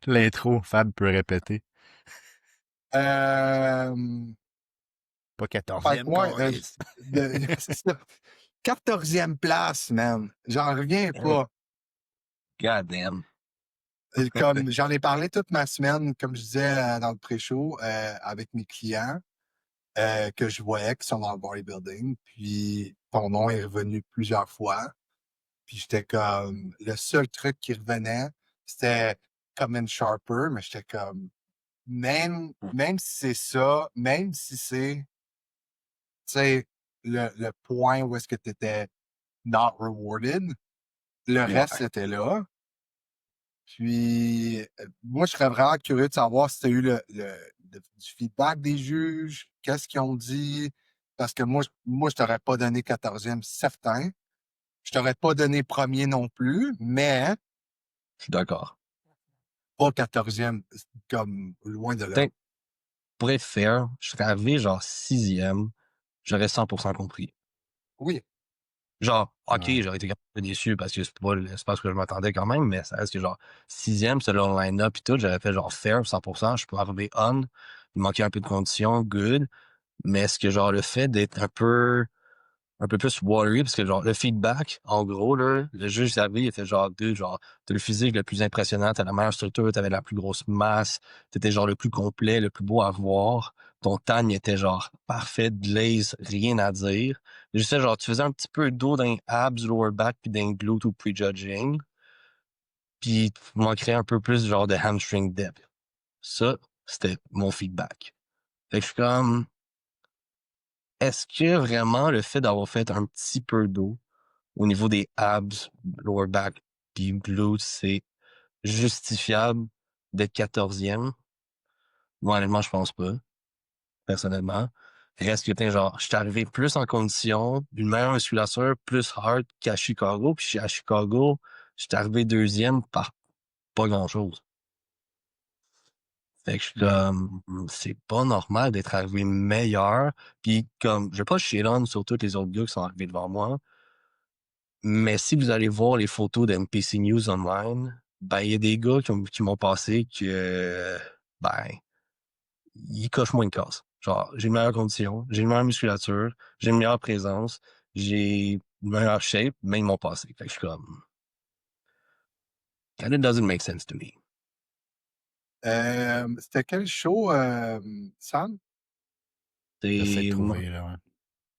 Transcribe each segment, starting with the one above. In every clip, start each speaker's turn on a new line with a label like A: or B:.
A: L'intro, Fab peut répéter.
B: Euh,
A: Pas
B: fait que
A: 14e,
B: ouais,
A: câlisse.
B: c'est ça. 14e place, man. J'en reviens pas.
C: God damn.
B: Comme j'en ai parlé toute ma semaine, comme je disais dans le pré-show, avec mes clients que je voyais qui sont dans le bodybuilding. Puis ton nom est revenu plusieurs fois. Puis j'étais comme le seul truc qui revenait, c'était Common Sharper, mais j'étais comme même si c'est ça, même si c'est tu sais le point où est-ce que tu étais not rewarded, le reste
C: Ouais.
B: était là. Puis, moi, je serais vraiment curieux de savoir si tu as eu du feedback des juges, qu'est-ce qu'ils ont dit, parce que moi, je t'aurais pas donné 14e certain. Je t'aurais pas donné premier non plus, mais
C: Je suis d'accord.
B: pas 14e, comme loin de là.
C: Peut-être, pour être fair, je serais arrivé genre 6e, j'aurais 100% compris.
B: Oui.
C: Genre, OK,
A: Ouais.
C: j'aurais été un peu déçu parce que c'est pas ce que je m'attendais quand même, mais ça reste que genre 6e, selon le line-up et tout, j'aurais fait genre fair 100%, je peux arriver on, il manquait un peu de conditions, good, mais est-ce que genre le fait d'être un peu plus watery, parce que genre le feedback, en gros, là, le juge savait, il était genre genre, t'as le physique le plus impressionnant, t'as la meilleure structure, t'avais la plus grosse masse, t'étais genre le plus complet, le plus beau à voir. Ton tan était genre parfait, glaze, rien à dire. Je sais, genre, tu faisais un petit peu d'eau dans les abs, lower back, puis dans les glutes ou prejudging. Puis tu manquerais un peu plus genre de hamstring depth. Ça, c'était mon feedback. Fait que je suis comme, est-ce que vraiment le fait d'avoir fait un petit peu d'eau au niveau des abs, lower back, puis glutes, c'est justifiable d'être 14e? Moi, honnêtement, je pense pas, personnellement. Reste que, genre, je suis arrivé plus en condition, d'une meilleure musculature, plus hard qu'à Chicago, puis à Chicago, je suis arrivé 2e par pas grand-chose. Fait que je suis comme, c'est pas normal d'être arrivé meilleur, puis comme, je vais pas shit on sur tous les autres gars qui sont arrivés devant moi, mais si vous allez voir les photos de MPC News online, ben, il y a des gars qui m'ont passé que, ben, ils cochent moins de cases. Genre, j'ai une meilleure condition, j'ai une meilleure musculature, j'ai une meilleure présence, j'ai une meilleure shape, mais ils m'ont passé. Fait que je suis comme, and it doesn't make sense to me.
B: C'était quel show, Sam?
A: J'essaie de
C: C'est
A: trouver, là, ouais.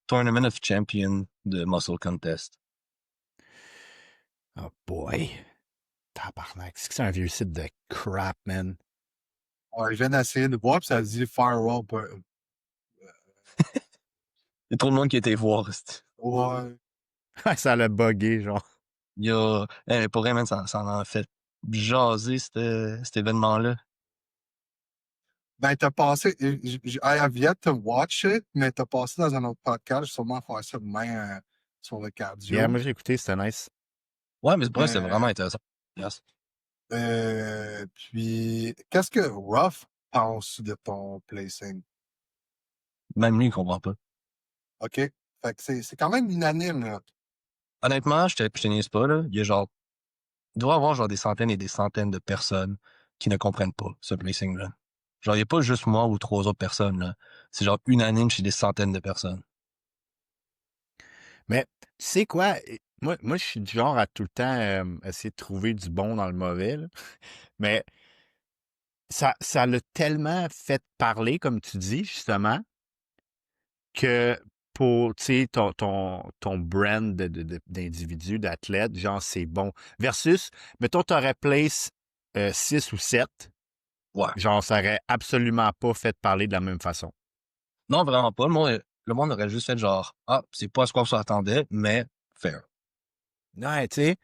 C: Tournament of Champion de Muscle Contest.
A: Oh boy. Tabarnak. C'est un vieux site de crap, man.
B: Ouais, je viens d'essayer de voir, puis ça dit Firewall.
C: Il y a trop de monde qui a été voir.
B: Ouais.
A: Ça l'a buggé, genre.
C: Il y a, pour vrai, man, ça en a fait jaser, cet événement-là.
B: Ben, t'as passé, I have yet to watch it, mais t'as passé dans un autre podcast, je vais sûrement faire ça demain sur le
A: Yeah,
B: cardio.
A: moi, j'ai écouté, c'était nice.
C: Ouais, mais pour vrai, c'est vraiment
B: Euh,
C: intéressant. Yes.
B: puis, qu'est-ce que Ruff pense de ton placing?
C: Même lui, il comprend pas.
B: OK? Fait que c'est quand même unanime, là.
C: Honnêtement, je te niaise pas, là. Il y a genre, il doit y avoir genre des centaines et des centaines de personnes qui ne comprennent pas ce placing-là. Genre, il n'y a pas juste moi ou 3 autres personnes, là. C'est genre unanime chez des centaines de personnes.
A: Mais, tu sais quoi? Moi, je suis du genre à tout le temps essayer de trouver du bon dans le mauvais, là. Mais ça l'a tellement fait parler, comme tu dis, justement, que pour, tu sais, ton brand d'individu, d'athlète, genre, c'est bon. Versus, mettons, t'aurais place 6 ou 7,
C: Ouais.
A: genre, ça aurait absolument pas fait parler de la même façon.
C: Non, vraiment pas. Le monde aurait juste fait genre, ah, c'est pas ce qu'on s'attendait, mais fair.
A: Ouais, tu sais.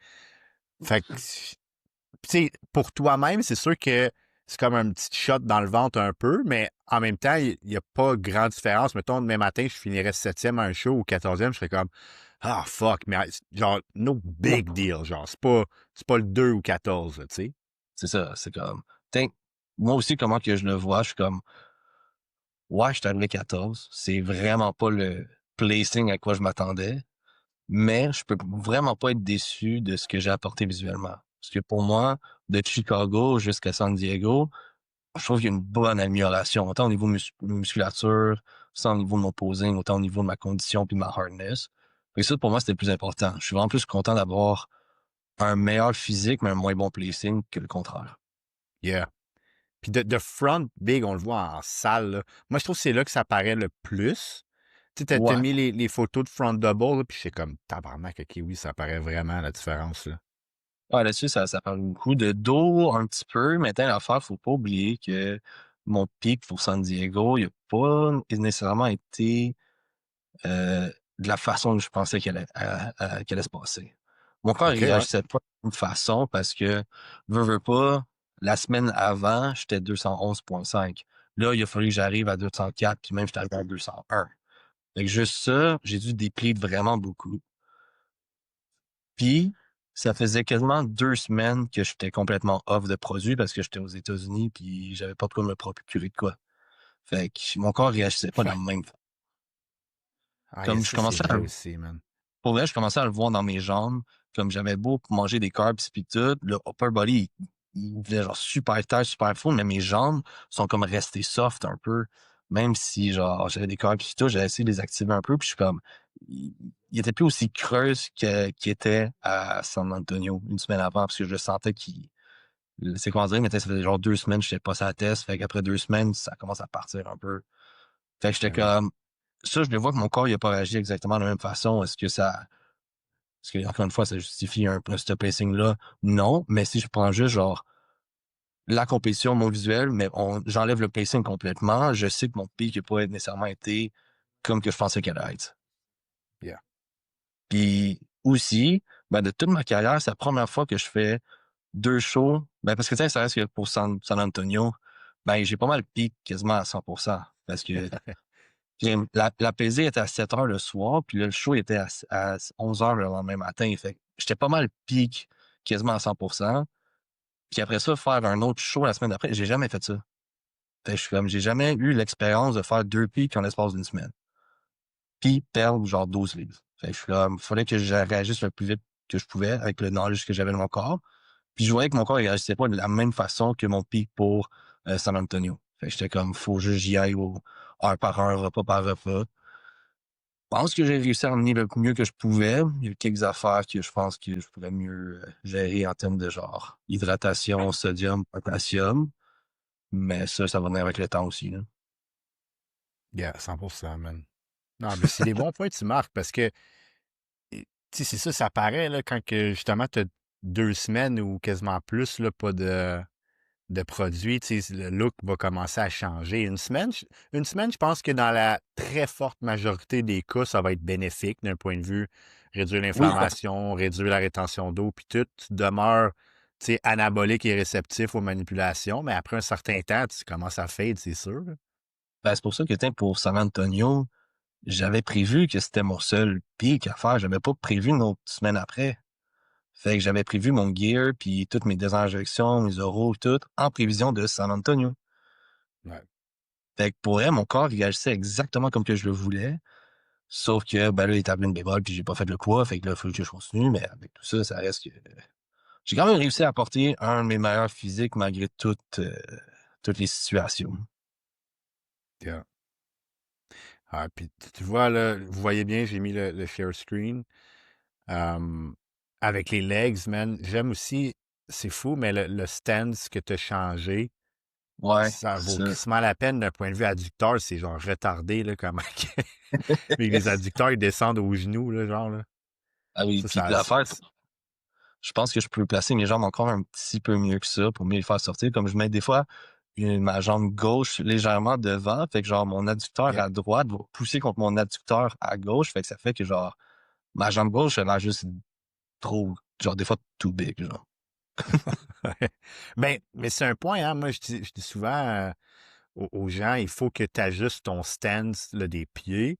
A: Fait que, tu sais, pour toi-même, c'est sûr que c'est comme un petit shot dans le ventre un peu, mais en même temps, il n'y a pas grande différence. Mettons, demain matin, je finirais 7e à un show ou 14e, je serais comme, ah, fuck, mais genre, no big deal, genre, c'est pas le 2 ou 14, tu sais.
C: C'est ça, c'est comme, moi aussi, comment que je le vois, je suis comme, ouais, je suis arrivé 14. C'est vraiment pas le placing à quoi je m'attendais, mais je peux vraiment pas être déçu de ce que j'ai apporté visuellement. Parce que pour moi, de Chicago jusqu'à San Diego, je trouve qu'il y a une bonne amélioration, autant au niveau musculature, autant au niveau de mon posing, autant au niveau de ma condition puis de ma hardness. Et ça, pour moi, c'était le plus important. Je suis vraiment plus content d'avoir un meilleur physique, mais un moins bon placing que le contraire.
A: Yeah. Puis de front big, on le voit en salle, là. Moi, je trouve que c'est là que ça paraît le plus. Tu sais, t'as
C: Ouais.
A: mis les photos de front double, là, puis c'est comme tabarnak, ok, oui, ça paraît vraiment la différence, là.
C: Ouais, là-dessus, ça parle beaucoup de dos un petit peu. Maintenant, l'affaire, faut pas oublier que mon pic pour San Diego, il a pas nécessairement été de la façon que je pensais qu'elle allait se passer. Mon corps,
A: OK,
C: il
A: ouais.
C: réagissait pas de la même façon parce que, veux pas, la semaine avant, j'étais 211,5. Là, il a fallu que j'arrive à 204, puis même j'étais arrivé à 201. Fait que juste ça, j'ai dû déplete vraiment beaucoup. Puis, ça faisait quasiment 2 semaines que j'étais complètement off de produits parce que j'étais aux États-Unis puis j'avais pas de quoi me procurer de quoi. Fait que mon corps réagissait pas de la
A: Ouais.
C: même façon.
A: Ah, yeah,
C: Comme je
A: ça, c'est
C: commençais à
A: vrai aussi, man.
C: Pour vrai, je commençais à le voir dans mes jambes, comme j'avais beau manger des carbs pis tout, le upper body, il devenait genre super tight, super full, mais mes jambes sont comme restées soft un peu. Même si genre j'avais des carbs pis tout, j'ai essayé de les activer un peu, puis je suis comme il, il était plus aussi creuse qu'il était à San Antonio une semaine avant, parce que je le sentais qu'il c'est comment dire, mais ça faisait genre 2 semaines, je n'étais pas sa test, fait qu'après 2 semaines, ça commence à partir un peu. Fait que j'étais
A: Ben oui.
C: comme ça, je le vois que mon corps il a pas réagi exactement de la même façon. Est-ce que ça parce que, encore une fois, ça justifie ce pacing-là? Non, mais si je prends juste, genre, la compétition, mon visuel, mais j'enlève le pacing complètement, je sais que mon pic n'a pas nécessairement été comme que je pensais qu'elle allait être.
A: Yeah.
C: Puis, aussi, ben, de toute ma carrière, c'est la première fois que je fais 2 shows. Ben, parce que, tu sais, ça reste que pour San Antonio, ben, j'ai pas mal pic quasiment à 100%. Parce que la pesée était à 7 heures le soir, puis là, le show était à 11 heures le lendemain matin. Fait que j'étais pas mal pique, quasiment à 100%. Puis après ça, faire un autre show la semaine d'après, j'ai jamais fait ça. Fait que je suis comme, j'ai jamais eu l'expérience de faire 2 pics en l'espace d'une semaine. Puis perdre genre 12 livres. Fait que je suis comme, fallait que je réagisse le plus vite que je pouvais avec le knowledge que j'avais de mon corps. Puis je voyais que mon corps, il réagissait pas de la même façon que mon pic pour San Antonio. Fait que j'étais comme, faut juste j'y aille heure par heure, repas par repas. Pense que j'ai réussi à emmener le mieux que je pouvais. Il y a quelques affaires que je pense que je pourrais mieux gérer en termes de genre hydratation, sodium, potassium. Mais ça va venir avec le temps aussi, là.
A: Yeah, 100%, man. Non, mais c'est des bons points que tu marques parce que, tu sais, c'est ça, ça paraît, là, quand que, justement, tu as 2 semaines ou quasiment plus, là, pas de produits, tu sais, le look va commencer à changer. Une semaine, je pense que dans la très forte majorité des cas, ça va être bénéfique d'un point de vue réduire
C: Oui,
A: l'inflammation, réduire la rétention d'eau, puis tout. Tu demeures, tu sais, anabolique et réceptif aux manipulations, mais après un certain temps, tu commences à fade, c'est sûr, là.
C: ben, c'est pour ça que pour San Antonio, j'avais prévu que c'était mon seul pic à faire. J'avais pas prévu une autre semaine après. Fait que j'avais prévu mon gear, puis toutes mes désinjections, mes oraux, tout, en prévision de San Antonio.
A: Ouais.
C: Fait que pour elle, mon corps réagissait exactement comme que je le voulais. Sauf que, ben là, il est arrivé une bébole, puis j'ai pas fait le poids, fait que là, il faut que je continue, mais avec tout ça, ça reste que j'ai quand même réussi à apporter un de mes meilleurs physiques malgré toutes les situations.
A: Yeah. Ah, puis tu vois, là, vous voyez bien, j'ai mis le share screen. Euh, avec les legs, man, j'aime aussi, c'est fou, mais le stance que tu as changé,
C: Ouais,
A: ça vaut
C: c'est ça.
A: crissement la peine d'un point de vue adducteur. C'est genre retardé, là, comment. Mais les adducteurs, ils descendent aux genoux, là, genre, là.
C: Ah oui,
A: Ça,
C: puis
A: ça.
C: l'affaire, je pense que je peux placer mes jambes encore un petit peu mieux que ça pour mieux les faire sortir. Comme je mets des fois ma jambe gauche légèrement devant, fait que genre mon adducteur
A: Yeah.
C: à droite va pousser contre mon adducteur à gauche, fait que ça fait que genre ma jambe gauche, elle a juste trop, genre des fois too big, genre.
A: Ben, mais c'est un point, hein. Moi, je dis souvent aux gens, il faut que tu ajustes ton stance là, des pieds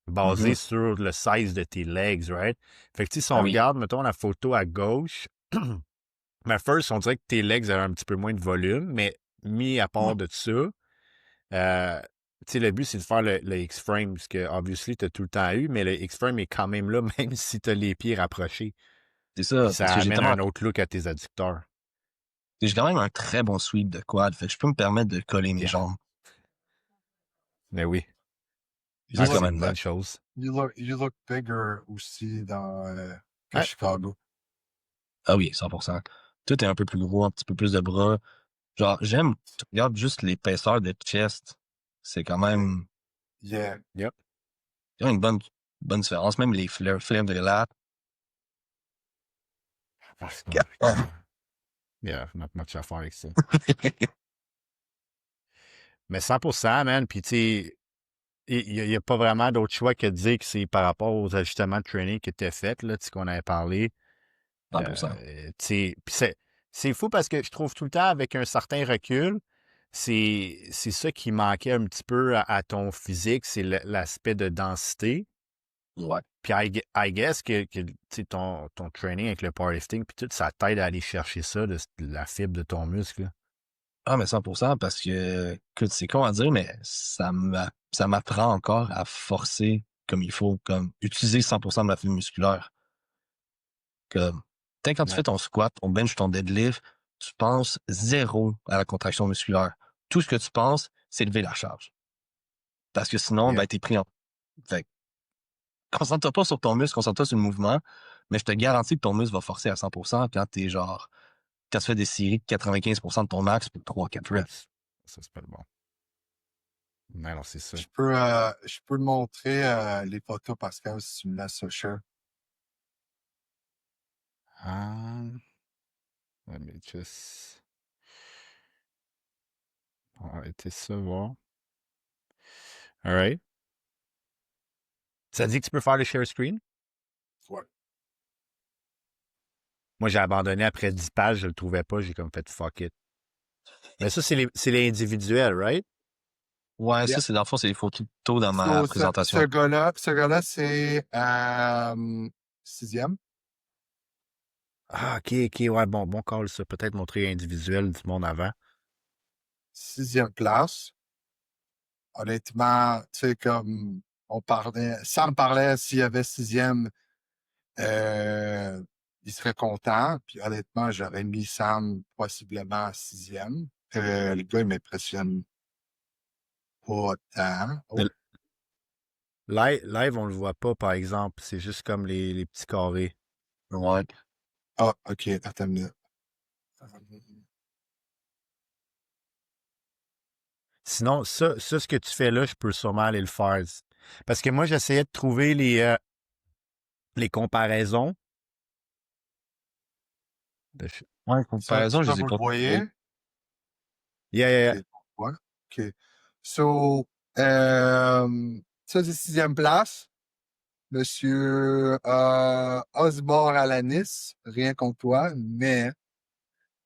A: basé
C: Mhm.
A: sur le size de tes legs, right? Fait que, tu sais, si
C: Ah
A: on
C: oui.
A: regarde, mettons, la photo à gauche, mais first, on dirait que tes legs avaient un petit peu moins de volume, mais mis à
C: Ouais.
A: part de ça, tu sais, le but, c'est de faire le X-frame, parce que, obviously, tu as tout le temps eu, mais le X-frame est quand même là, même si tu as les pieds rapprochés.
C: C'est
A: Puis
C: ça, parce
A: ça
C: que j'ai
A: amène
C: tellement
A: un autre look à tes adducteurs.
C: j'ai quand même un très bon sweep de quad, fait que je peux me permettre de coller mes
A: Yeah.
C: jambes.
A: Mais oui.
B: You
C: Ça,
A: Ah,
C: c'est quand
A: c'est
B: look,
A: une
C: même
A: bonne
C: nice.
A: chose.
B: you look bigger aussi que
A: Ouais.
B: Chicago.
C: Ah oui, 100%. Tout est un peu plus gros, un petit peu plus de bras. Genre, tu regardes juste l'épaisseur de chest. C'est
B: Yeah.
A: Yep.
C: quand même une bonne différence. Même les flares de lat.
A: Parce que,
C: Ah.
A: yeah, not much à faire avec ça. Mais 100%, man. Puis, tu sais, il n'y a pas vraiment d'autre choix que de dire que c'est par rapport aux ajustements de training qui étaient faits, là, tu sais, qu'on avait parlé.
C: 100%.
A: Tu sais, puis c'est fou parce que je trouve tout le temps, avec un certain recul, c'est ça qui manquait un petit peu à ton physique, c'est l'aspect de densité.
C: Ouais.
A: Puis I guess que tu sais, ton training avec le powerlifting, puis tout, ça t'aide à aller chercher ça, de la fibre de ton muscle.
C: Ah, mais 100% parce que, écoute, c'est con à dire, mais ça m'apprend encore à forcer comme il faut, comme utiliser 100% de ma fibre musculaire. Comme, quand tu
B: Yeah.
C: fais ton squat, ton bench, ton deadlift, tu penses zéro à la contraction musculaire. Tout ce que tu penses, c'est lever la charge. Parce que sinon,
A: Yeah.
C: ben, t'es pris en... Fait que, concentre-toi pas sur ton muscle, concentre-toi sur le mouvement, mais je te garantis que ton muscle va forcer à 100% quand tu fais des séries de 95% de ton max pour 3-4 reps.
A: Ça, c'est pas le bon. Non, c'est ça.
B: Je peux te montrer les photos, Pascal, si tu me laisses ça, cher.
A: Let me just... On va arrêter ça, voir. All right. Ça dit que tu peux faire le share screen?
B: Ouais.
A: Moi, j'ai abandonné après 10 pages, je le trouvais pas, j'ai comme fait fuck it. Mais ça, c'est les individuels, right?
C: Ouais,
B: Yeah.
C: ça, c'est dans le fond, c'est les photos dans ma
B: So,
C: présentation.
B: ce gars-là, c'est 6e.
A: Ah, ok, ouais, bon call, ça. Peut-être montrer individuel du monde avant.
B: 6e place. Honnêtement, tu sais, comme Sam me parlait s'il y avait 6e, il serait content. Puis honnêtement, j'aurais mis Sam possiblement 6e. Le gars, il m'impressionne pas tant.
A: Mais
B: Oh,
A: live, on le voit pas, par exemple. C'est juste comme les petits carrés.
C: Ouais.
B: OK, attends une minute.
A: Sinon, ce que tu fais là, je peux sûrement aller le faire. Parce que moi, j'essayais de trouver les comparaisons.
C: Ouais, comparaison, je
B: Ça,
C: les ai
B: vous le
C: pas
B: voyez?
C: trouvées.
A: Yeah.
B: OK. Ouais. OK. So, ça, c'est 6e place. Monsieur Osborne Alanis, rien contre toi, mais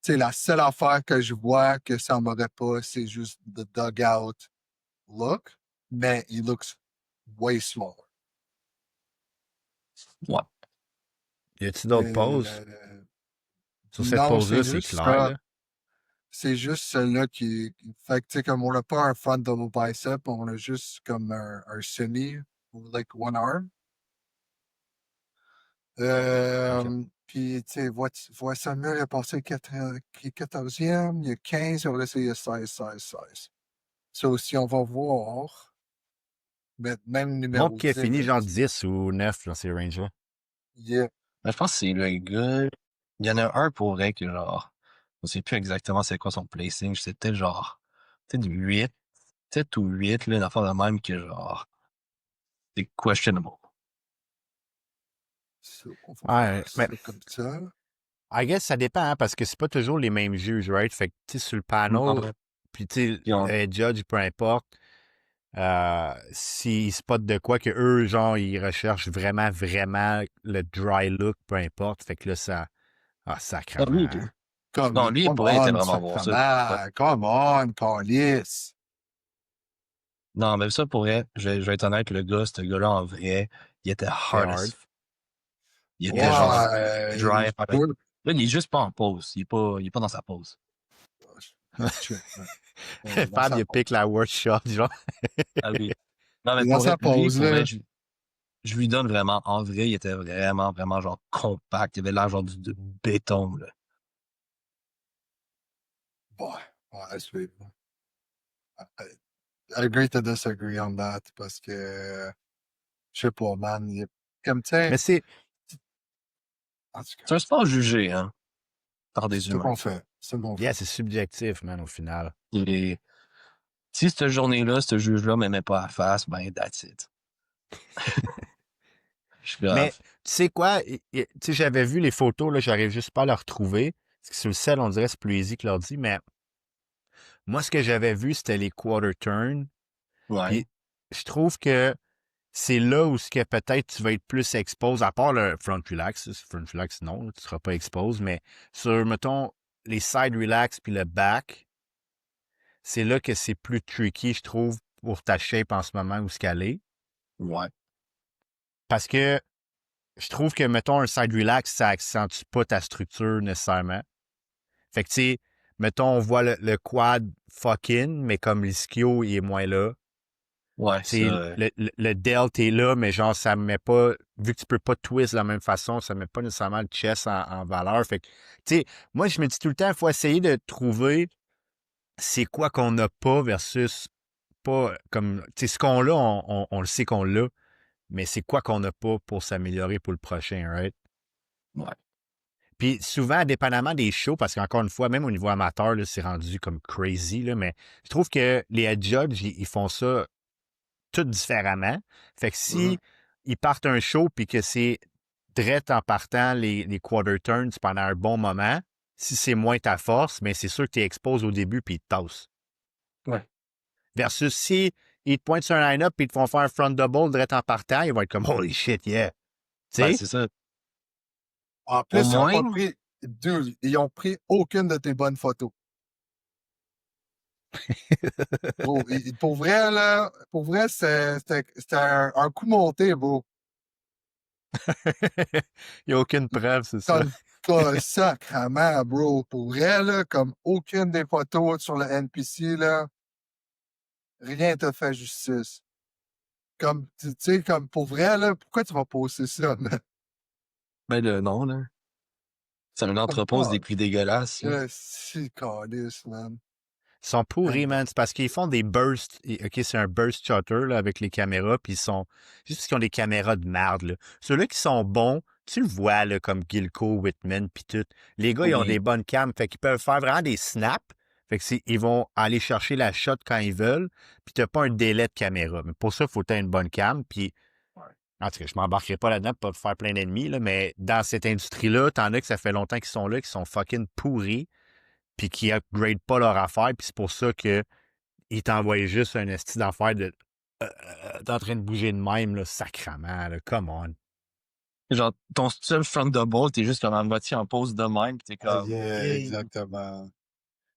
B: tu sais, la seule affaire que je vois que ça m'aurait pas, c'est juste the dugout look, mais he looks way smaller.
C: Ouais.
A: Y a-tu d'autres poses?
B: Euh,
A: Sur cette
B: non,
A: pose-là,
B: c'est
A: c'est
B: juste
A: clair,
B: ça.
A: là.
B: C'est juste celle-là fait que, tu sais, comme on n'a pas un front double bicep, on a juste comme un semi, like one arm.
A: OK.
B: Puis, tu sais, vois Samuel est passé 14e, il y a 15, on va essayer il y a 16. Ça aussi, on va voir. Mais même
A: Monde
B: numéro
A: qui a fini
B: 10.
A: genre 10 ou 9 dans ces ranges-là.
B: Yeah.
C: Mais je pense que c'est le gars. Il y en a un pour vrai que genre. Je sais plus exactement c'est quoi son placing. C'était genre. Peut-être 8. 7 ou 8, là, une affaire de même que genre. C'est questionable.
B: So, on va
A: Ouais,
B: faire
A: mais
B: ça comme ça.
A: I guess ça dépend, hein, parce que c'est pas toujours les mêmes juges, right? Fait que, tu sais, sur le panel,
C: Ouais.
A: puis tu sais,
C: Puis on-
A: judge, peu importe, s'ils spotent de quoi que eux, genre, ils recherchent vraiment le dry look, peu importe. Fait que là, ça... Ah,
C: Ah, lui,
A: sacrement.
C: non, lui, pour vrai, il était vraiment bon. Ça. Ouais.
B: Come on, Carlis.
C: Non, mais ça, pour vrai, je vais être honnête, ce gars-là, en vrai, il était
A: C'est
C: hard
A: hard.
C: as. Il était genre
B: Ouais,
C: dry. Là, il est juste pas en pause. Il est pas dans sa pause.
B: check, ouais.
A: Fab,
B: Dans sa
A: il pique la worst shot, genre.
C: Ah oui. Non, mais
B: Il est dans
C: pour vrai,
B: sa pause, là.
C: je lui donne vraiment. En vrai, il était vraiment, vraiment genre compact. Il avait l'air genre de béton, là.
B: Ouais, ouais, c'est... I agree to disagree on that, parce que, je sais pas, man, comme, tu sais,
A: Mais c'est,
B: en tout cas,
C: C'est un sport jugé, hein, par
B: c'est
C: des
B: ce
C: humains.
B: qu'on fait, c'est ce qu'on
A: yeah,
B: fait.
A: c'est subjectif, man, au final.
C: Et si cette journée-là, ce juge-là m'aimait pas à face, ben that's it. Je suis
A: Mais
C: grave.
A: tu sais quoi? Tu sais, j'avais vu les photos, là, j'arrive juste pas à les retrouver. Parce que sur le sel, on dirait que c'est plus easy que l'ordi, mais moi, ce que j'avais vu, c'était les quarter turns.
C: Ouais.
A: Puis je trouve que c'est là où ce que peut-être tu vas être plus exposé, à part le front relax. Front relax, non, là, tu seras pas exposé, mais sur, mettons, les side relax puis le back, c'est là que c'est plus tricky, je trouve, pour ta shape en ce moment où ce qu'elle est.
C: Ouais.
A: Parce que je trouve que, mettons, un side relax, ça accentue pas ta structure nécessairement. Fait que, tu sais, mettons, on voit le quad fucking, mais comme l'ischio, il est moins là.
C: Ouais,
A: Tu
C: ça.
A: sais, le delt est là, mais genre, ça me met pas, vu que tu peux pas twist de la même façon, ça met pas nécessairement le chest en valeur. Fait que, tu sais, moi, je me dis tout le temps, il faut essayer de trouver c'est quoi qu'on n'a pas versus pas comme, tu sais, ce qu'on a, on le sait qu'on l'a, mais c'est quoi qu'on n'a pas pour s'améliorer pour le prochain, right?
C: Ouais.
A: Puis souvent, dépendamment des shows, parce qu'encore une fois, même au niveau amateur, là, c'est rendu comme crazy, là, mais je trouve que les head judges, ils font ça tout différemment. Fait que
C: Mhm.
A: si ils partent un show puis que c'est direct en partant les quarter turns pendant un bon moment, si c'est moins ta force, mais c'est sûr que tu exposes au début puis ils te tassent.
C: Ouais.
A: Versus si ils te pointent sur un line-up puis ils te font faire un front double direct en partant, ils vont être comme holy shit, yeah. Tu
C: Ben,
A: sais?
C: c'est ça.
B: En
C: Au
B: plus, ils ont pas
C: moins,
B: pris, dude, ils ont pris aucune de tes bonnes photos. Bro, pour vrai, là, pour vrai, c'était un coup monté, bro.
A: Il n'y a aucune preuve, c'est ça.
B: T'as sacrement, bro. Pour vrai, là, comme aucune des photos sur le NPC, là, rien t'a fait justice. Comme, tu sais, comme pour vrai, là, pourquoi tu vas poster ça, man?
C: ben le non, là. C'est un
B: Comme
C: entrepôt
B: pas.
C: des plus dégueulasses, là.
B: Si calice, man.
A: Ils sont pourris,
B: Hey,
A: man. C'est parce qu'ils font des bursts. OK, c'est un burst shutter là, avec les caméras, puis ils sont. Juste parce qu'ils ont des caméras de merde, là. Ceux-là qui sont bons, tu le vois, là, comme Gilco, Whitman, puis tout. Les gars, ils ont
C: Oui.
A: des bonnes cams. Fait qu'ils peuvent faire vraiment des snaps. Fait que ils vont aller chercher la shot quand ils veulent, puis t'as pas un délai de caméra. Mais pour ça, il faut que t'aies une bonne cam, puis.
C: Ouais.
A: En tout cas, je m'embarquerai pas là-dedans pour pas faire plein d'ennemis, là, mais dans cette industrie-là, t'en as que ça fait longtemps qu'ils sont là, qui sont fucking pourris, puis qui upgrade pas leur affaire, puis c'est pour ça que ils t'envoient juste un esti d'affaire de t'es en train de bouger de même, là, sacrament, là, come on.
C: Genre, ton seul front double, t'es juste comme à moitié en pose de même, pis t'es comme,
B: yeah,
C: hey.
B: exactement.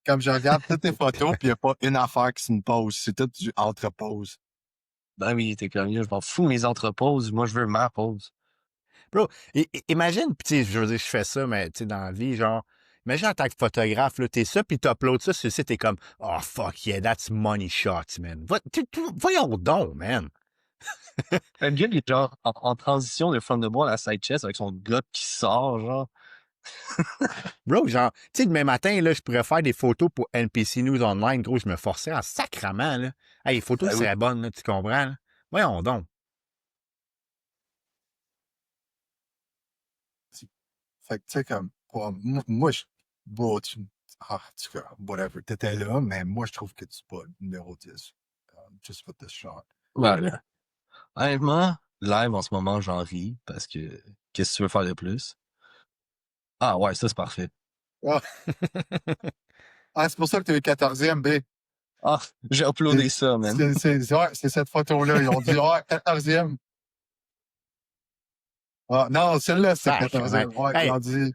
B: Comme je regarde toutes tes photos, puis il n'y a pas une affaire qui se me pose. C'est tout du entre-pose.
C: Ben oui, t'es comme, je m'en fous mes entreposes, moi je veux ma pause.
A: Bro, imagine, pis tu sais, je veux dire, je fais ça, mais tu sais, dans la vie, genre, imagine en tant que photographe, là, t'es ça, puis t'uploads ça sur le site, t'es comme, oh fuck yeah, that's money shots, man. Voyons donc, man.
C: Le gars, il est genre en transition de front double à side chest avec son gut qui sort, genre.
A: Bro, genre, tu sais, demain matin, là, je pourrais faire des photos pour NPC News Online, gros, je me forçais en sacrament, là. Hey, les photos
C: Ben oui.
A: seraient bonnes, là, tu comprends, là? Voyons donc.
B: Fait que, tu sais, comme, moi, bon, en tout cas, whatever, t'étais là, mais moi, je trouve que tu es pas numéro 10. Just for this shot.
C: Voilà. Honnêtement, live en ce moment, j'en ris parce que qu'est-ce que tu veux faire de plus? Ah ouais, ça c'est parfait.
B: Ah, c'est pour ça que tu es 14e, B.
C: Ah, j'ai uploadé ça, man.
B: Ouais, c'est cette photo-là. Ils ont dit, ah, 14e. Ah, non, celle-là, c'est
A: Sacrement.
B: 14e. Ouais,
A: Hey,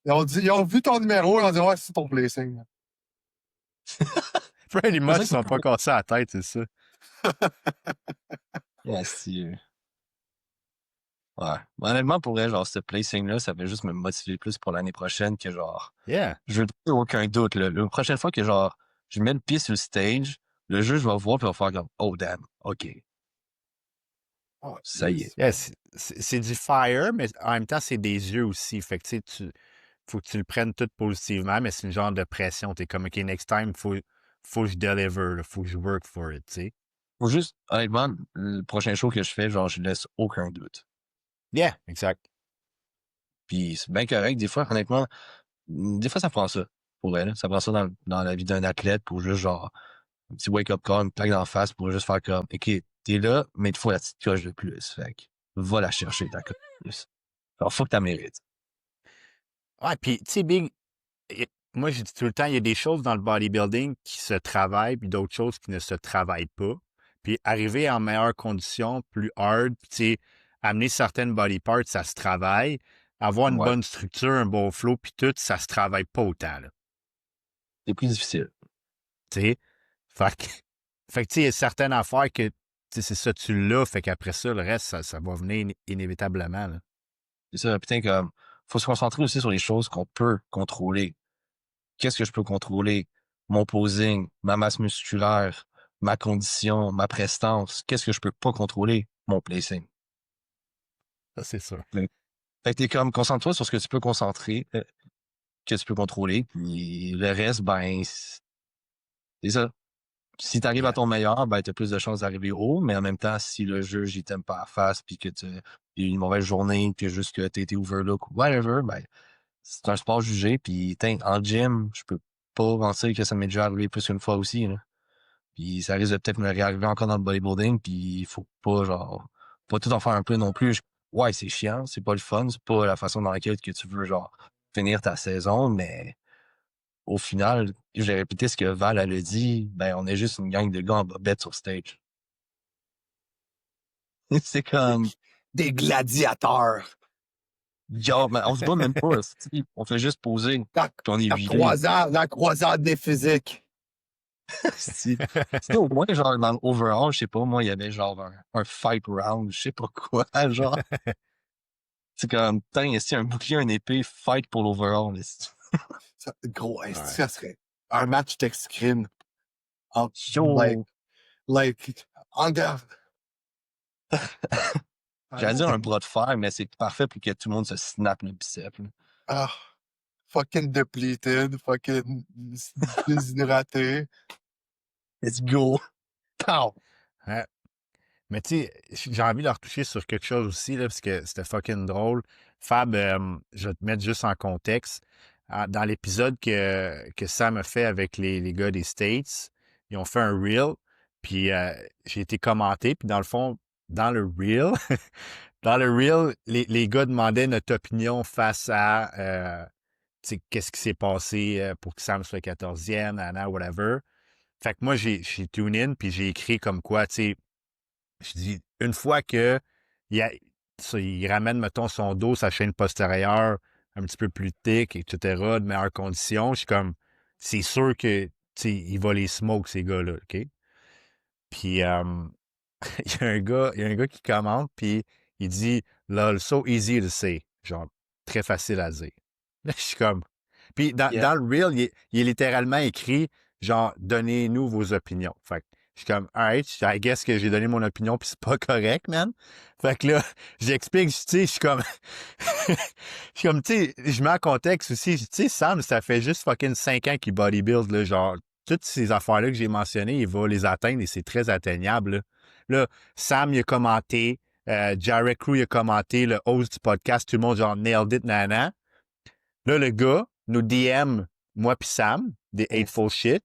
B: ils ont vu ton numéro, ils ont dit, ouais, c'est ton placing.
A: pretty
C: C'est
A: much,
C: ça
A: ils
C: qui
A: sont pas cassés la tête, c'est ça.
C: Ouais, si. Ouais. Mais honnêtement, pour vrai, genre, ce placing-là, ça va juste me motiver plus pour l'année prochaine que genre.
A: Yeah.
C: Je veux aucun doute, là. La prochaine fois que genre je mets le pied sur le stage, le juge va voir puis va faire comme oh damn, ok.
B: Oh,
C: Ça y est.
A: Yes. c'est du fire, mais en même temps, c'est des yeux aussi. Fait que, tu sais, faut que tu le prennes tout positivement, mais c'est une genre de pression. T'es comme, OK, next time, faut que je deliver, là, faut que je work for it, tu sais.
C: Faut juste, honnêtement, le prochain show que je fais, genre, je laisse aucun doute.
A: Yeah, exact.
C: Puis c'est bien correct. Des fois, honnêtement, des fois, ça prend ça. Pour elle, ça prend ça dans la vie d'un athlète pour juste, genre, un petit wake-up call, une plaque d'en face pour juste faire comme, OK, t'es là, mais il te faut la petite coche de plus. Fait que, va la chercher, ta coche de plus. Alors, faut que t'as mérites.
A: Ouais, puis, tu sais, Big, moi, je dis tout le temps, il y a des choses dans le bodybuilding qui se travaillent, puis d'autres choses qui ne se travaillent pas. Puis arriver en meilleures conditions, plus hard, puis, tu sais, amener certaines body parts, ça se travaille. Avoir une
C: Ouais.
A: bonne structure, un bon flow, puis tout, ça se travaille pas autant, là.
C: C'est plus difficile.
A: Tu sais? Fait que, fait que, tu sais, il y a certaines affaires que, tu sais, c'est ça, tu l'as, fait qu'après ça, le reste, ça va venir inévitablement, là.
C: C'est ça, putain, comme, faut se concentrer aussi sur les choses qu'on peut contrôler. Qu'est-ce que je peux contrôler? Mon posing, ma masse musculaire, ma condition, ma prestance. Qu'est-ce que je peux pas contrôler? Mon placing.
A: Ça, c'est sûr.
C: Fait que t'es comme, concentre-toi sur ce que tu peux concentrer, que tu peux contrôler, puis le reste, ben, c'est ça. Si t'arrives à
A: Yeah.
C: ton meilleur, ben, t'as plus de chances d'arriver haut, mais en même temps, si le juge, il t'aime pas à face, puis que t'as eu une mauvaise journée, puis juste que t'as été overlook ou whatever, ben, c'est un sport jugé, puis en gym, je peux pas penser que ça m'est déjà arrivé plus qu'une fois aussi, là. Puis ça risque de peut-être me réarriver encore dans le bodybuilding, puis il faut pas, genre, pas tout en faire un peu non plus. Ouais, c'est chiant, c'est pas le fun, c'est pas la façon dans laquelle que tu veux, genre, finir ta saison, mais au final, j'ai répété ce que Val, elle a dit, ben, on est juste une gang de gars en bobette sur stage. C'est comme,
B: Des gladiateurs.
C: genre, ben, on se bat même pas, c'est-tu, on fait juste poser,
B: La,
C: puis on est
B: la
C: viré.
B: croisade des physiques.
C: Sinon, au moins, genre, dans l'overall, je sais pas, moi, il y avait genre un fight round, je sais pas quoi, genre. C'est comme, putain, est-ce un bouclier, une épée, fight pour l'overall,
B: Gros, est-ce que
A: Ouais.
B: ça serait un match d'escrime?
C: Yo!
B: Like, under.
C: J'allais dire un bras de fer, mais c'est parfait pour que tout le monde se snappe le bicep, là.
B: Ah, fucking depleted, fucking déshydraté.
C: Let's go! Pow!
A: Ouais. Mais tu sais, j'ai envie de retoucher sur quelque chose aussi, là, parce que c'était fucking drôle. Fab, je vais te mettre juste en contexte. Dans l'épisode que Sam a fait avec les gars des States, ils ont fait un reel, puis j'ai été commenté, puis dans le fond, dans le reel, dans le reel, les gars demandaient notre opinion face à tu sais, qu'est-ce qui s'est passé pour que Sam soit 14e, Anna, whatever. Fait que moi, j'ai tune in, puis j'ai écrit comme quoi, tu sais, je dis, une fois que il ramène, mettons, son dos, sa chaîne postérieure, un petit peu plus thick, etc., de meilleures conditions, je suis comme, c'est sûr que, tu sais, il va les smoke, ces gars-là, OK? Puis, il y a un gars qui commente, puis il dit, lol, so easy to say. Genre, très facile à dire. Là, je suis comme, puis
C: Yeah.
A: dans le reel, il est littéralement écrit, genre, donnez-nous vos opinions. Fait que je suis comme, alright, I guess que j'ai donné mon opinion, puis c'est pas correct, man. Fait que là, j'explique, tu sais, je suis comme, je suis comme, tu sais, je mets en contexte aussi, tu sais, Sam, ça fait juste fucking 5 ans qu'il bodybuild, là, genre, toutes ces affaires-là que j'ai mentionnées, il va les atteindre et c'est très atteignable, là. Là, Sam, il a commenté, Jarek Crew, il a commenté, le host du podcast, tout le monde, genre, nailed it, nana. Là, le gars nous DM, moi puis Sam, des hateful shit.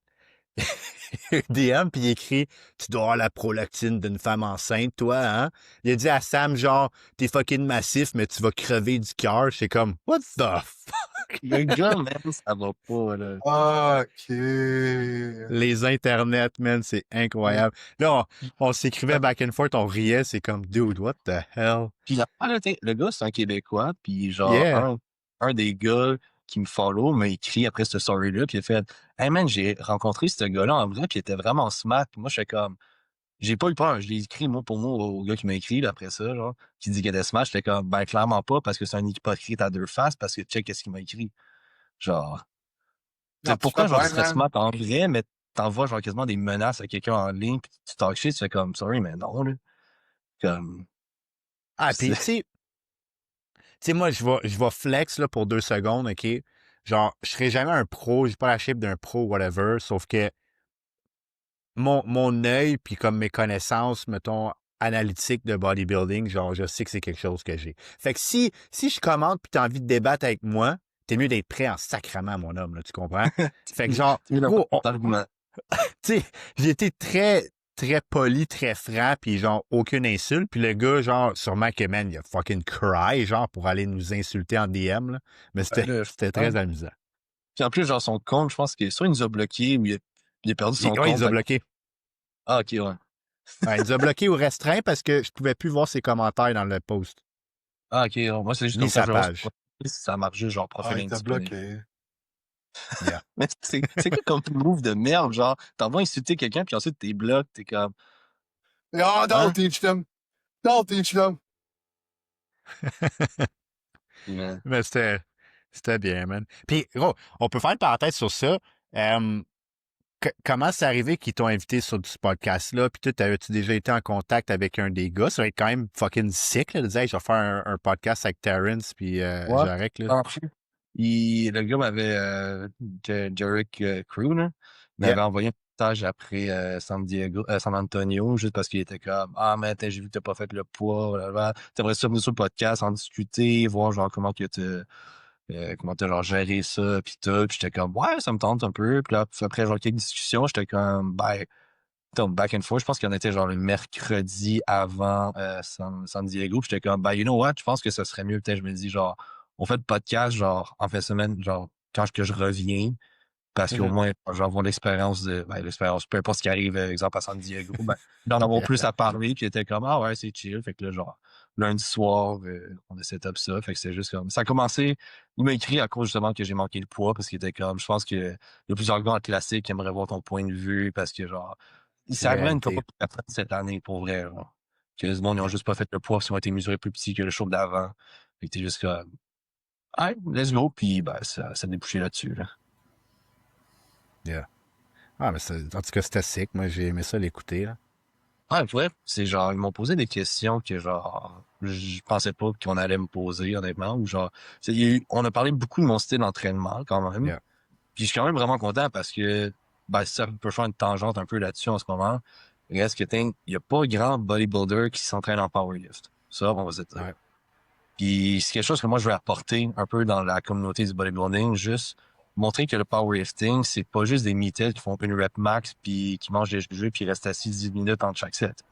A: DM, puis il écrit « Tu dois avoir la prolactine d'une femme enceinte, toi, hein? » Il a dit à Sam, genre « T'es fucking massif, mais tu vas crever du cœur. » C'est comme « What the fuck? »
C: Le gars, man, ça va pas, là.
B: OK.
A: Les internets, man, c'est incroyable. Là, on s'écrivait back and forth, on riait, c'est comme « Dude, what the hell? »
C: Puis le gars, c'est un Québécois, puis genre,
A: Yeah.
C: un des gars qui me follow m'a écrit après cette story-là, puis il a fait « Hey man, j'ai rencontré ce gars-là en vrai, puis il était vraiment smart. » Puis moi, je fais comme, j'ai pas eu peur, je l'ai écrit mot pour mot au gars qui m'a écrit, là, après ça, genre, qui dit qu'il était smart. J'étais comme, ben clairement pas, parce que c'est un hypocrite à deux faces, parce que check qu'est-ce qu'il m'a écrit. Genre,
B: Non, tu
C: pourquoi
B: fais
C: genre,
B: bien,
C: tu serais
B: man.
C: smart en vrai, mais t'envoies genre quasiment des menaces à quelqu'un en ligne, puis tu talk shit, tu fais comme, sorry, mais non, là. Comme,
A: Ah, puis
C: C'est-
A: moi, je vais flex là, pour 2 secondes, OK? Genre, je serai jamais un pro, j'ai pas la shape d'un pro, whatever, sauf que mon œil, puis comme mes connaissances, mettons, analytiques de bodybuilding, genre, je sais que c'est quelque chose que j'ai. Fait que si je commente puis t'as envie de débattre avec moi, t'es mieux d'être prêt en sacrament, mon homme, là, tu comprends? Fait que genre,
C: Tu veux
A: gros,
C: argument.
A: tu sais, j'ai été très, très poli, très franc, puis genre, aucune insulte. Puis le gars, genre, sûrement que, man, il a fucking cry, genre, pour aller nous insulter en DM, là. Mais
C: Ben
A: c'était
C: là, je
A: c'était
C: comprends.
A: très amusant.
C: Puis en plus, genre, son compte, je pense que soit il nous a bloqué ou il a perdu son
A: Ouais, il
C: compte.
A: nous a bloqués.
C: Ah, ok, ouais.
A: Ouais, il nous a bloqués ou restreints parce que je pouvais plus voir ses commentaires dans le post,
C: Ah, ok, ouais. Moi, c'est juste
A: ni
C: comme quand
A: sa
C: je vais voir son
A: page.
C: profil, si ça marche juste, genre,
B: Ah,
C: profil
B: il t'a
C: indisponible.
B: bloqué.
A: Yeah.
C: Mais c'est quoi comme move de merde, genre, t'envoies insulter quelqu'un, puis ensuite t'es bloqué, t'es comme,
B: Oh, don't
C: hein?
B: teach them. Don't teach them.
C: Mais,
A: Mais c'était bien, man. Puis, gros, on peut faire une parenthèse sur ça. Euh, comment c'est arrivé qu'ils t'ont invité sur ce podcast-là? Puis, tu avais-tu déjà été en contact avec un des gars? Ça va être quand même fucking sick, là, de dire, hey, je vais faire un podcast avec Terrence, puis
C: ouais.
A: Jarek, là.
C: En fait, le gars m'avait, Jarek Crew, là,
A: Yeah.
C: m'avait envoyé un message après San Antonio, juste parce qu'il était comme, ah, mais j'ai vu que t'as pas fait le poids, blablabla. T'aimerais ça venir sur le podcast, en discuter, voir, genre, comment t'as genre géré ça pis tout. Puis j'étais comme ouais, ça me tente un peu. Puis là, après genre quelques discussions, j'étais comme ben back and forth. Je pense qu'il y en était genre le mercredi avant San Diego. Puis j'étais comme ben you know what, je pense que ça serait mieux. Peut-être je me dis genre on fait le podcast genre en fin de semaine, genre quand que je reviens. Parce qu'au
A: Mhm.
C: moins, genre, avoir l'expérience, peu importe ce qui arrive, exemple, à San Diego, ben, d'en avoir plus à parler, puis était comme, ah ouais, c'est chill. Fait que là, genre, lundi soir, on a set up ça. Fait que c'est juste comme, ça a commencé, il m'a écrit à cause justement que j'ai manqué le poids, parce qu'il était comme, je pense que il y a plusieurs gars en classique qui aimeraient voir ton point de vue, parce que genre, il
A: C'est
C: s'est
A: une
C: arrivé une couple
A: réalité.
C: de personnes cette année, pour vrai, genre. Que le monde, ils ont
A: Yeah.
C: juste pas fait le poids, ils ont été mesurés plus petits que le show d'avant. Fait que t'es juste comme, hey, let's go, puis ben, ça a débouché là-dessus, là.
A: Yeah. Ah, mais en tout cas, c'était sick. Moi, j'ai aimé ça l'écouter, là.
C: Ouais, ouais, c'est genre, ils m'ont posé des questions que genre, je pensais pas qu'on allait me poser, honnêtement, ou genre, on a parlé beaucoup de mon style d'entraînement, quand même.
A: Yeah.
C: Puis je suis quand même vraiment content parce que, ben, ça peut faire une tangente un peu là-dessus en ce moment. Reste que, il y a pas grand bodybuilder qui s'entraîne en powerlift. Ça, on va se dire.
A: Ouais.
C: Puis c'est quelque chose que moi, je vais apporter un peu dans la communauté du bodybuilding, juste montrer que le powerlifting, c'est pas juste des meatheads qui font une rep max puis qui mangent des jeux puis ils restent assis 10 minutes entre chaque set.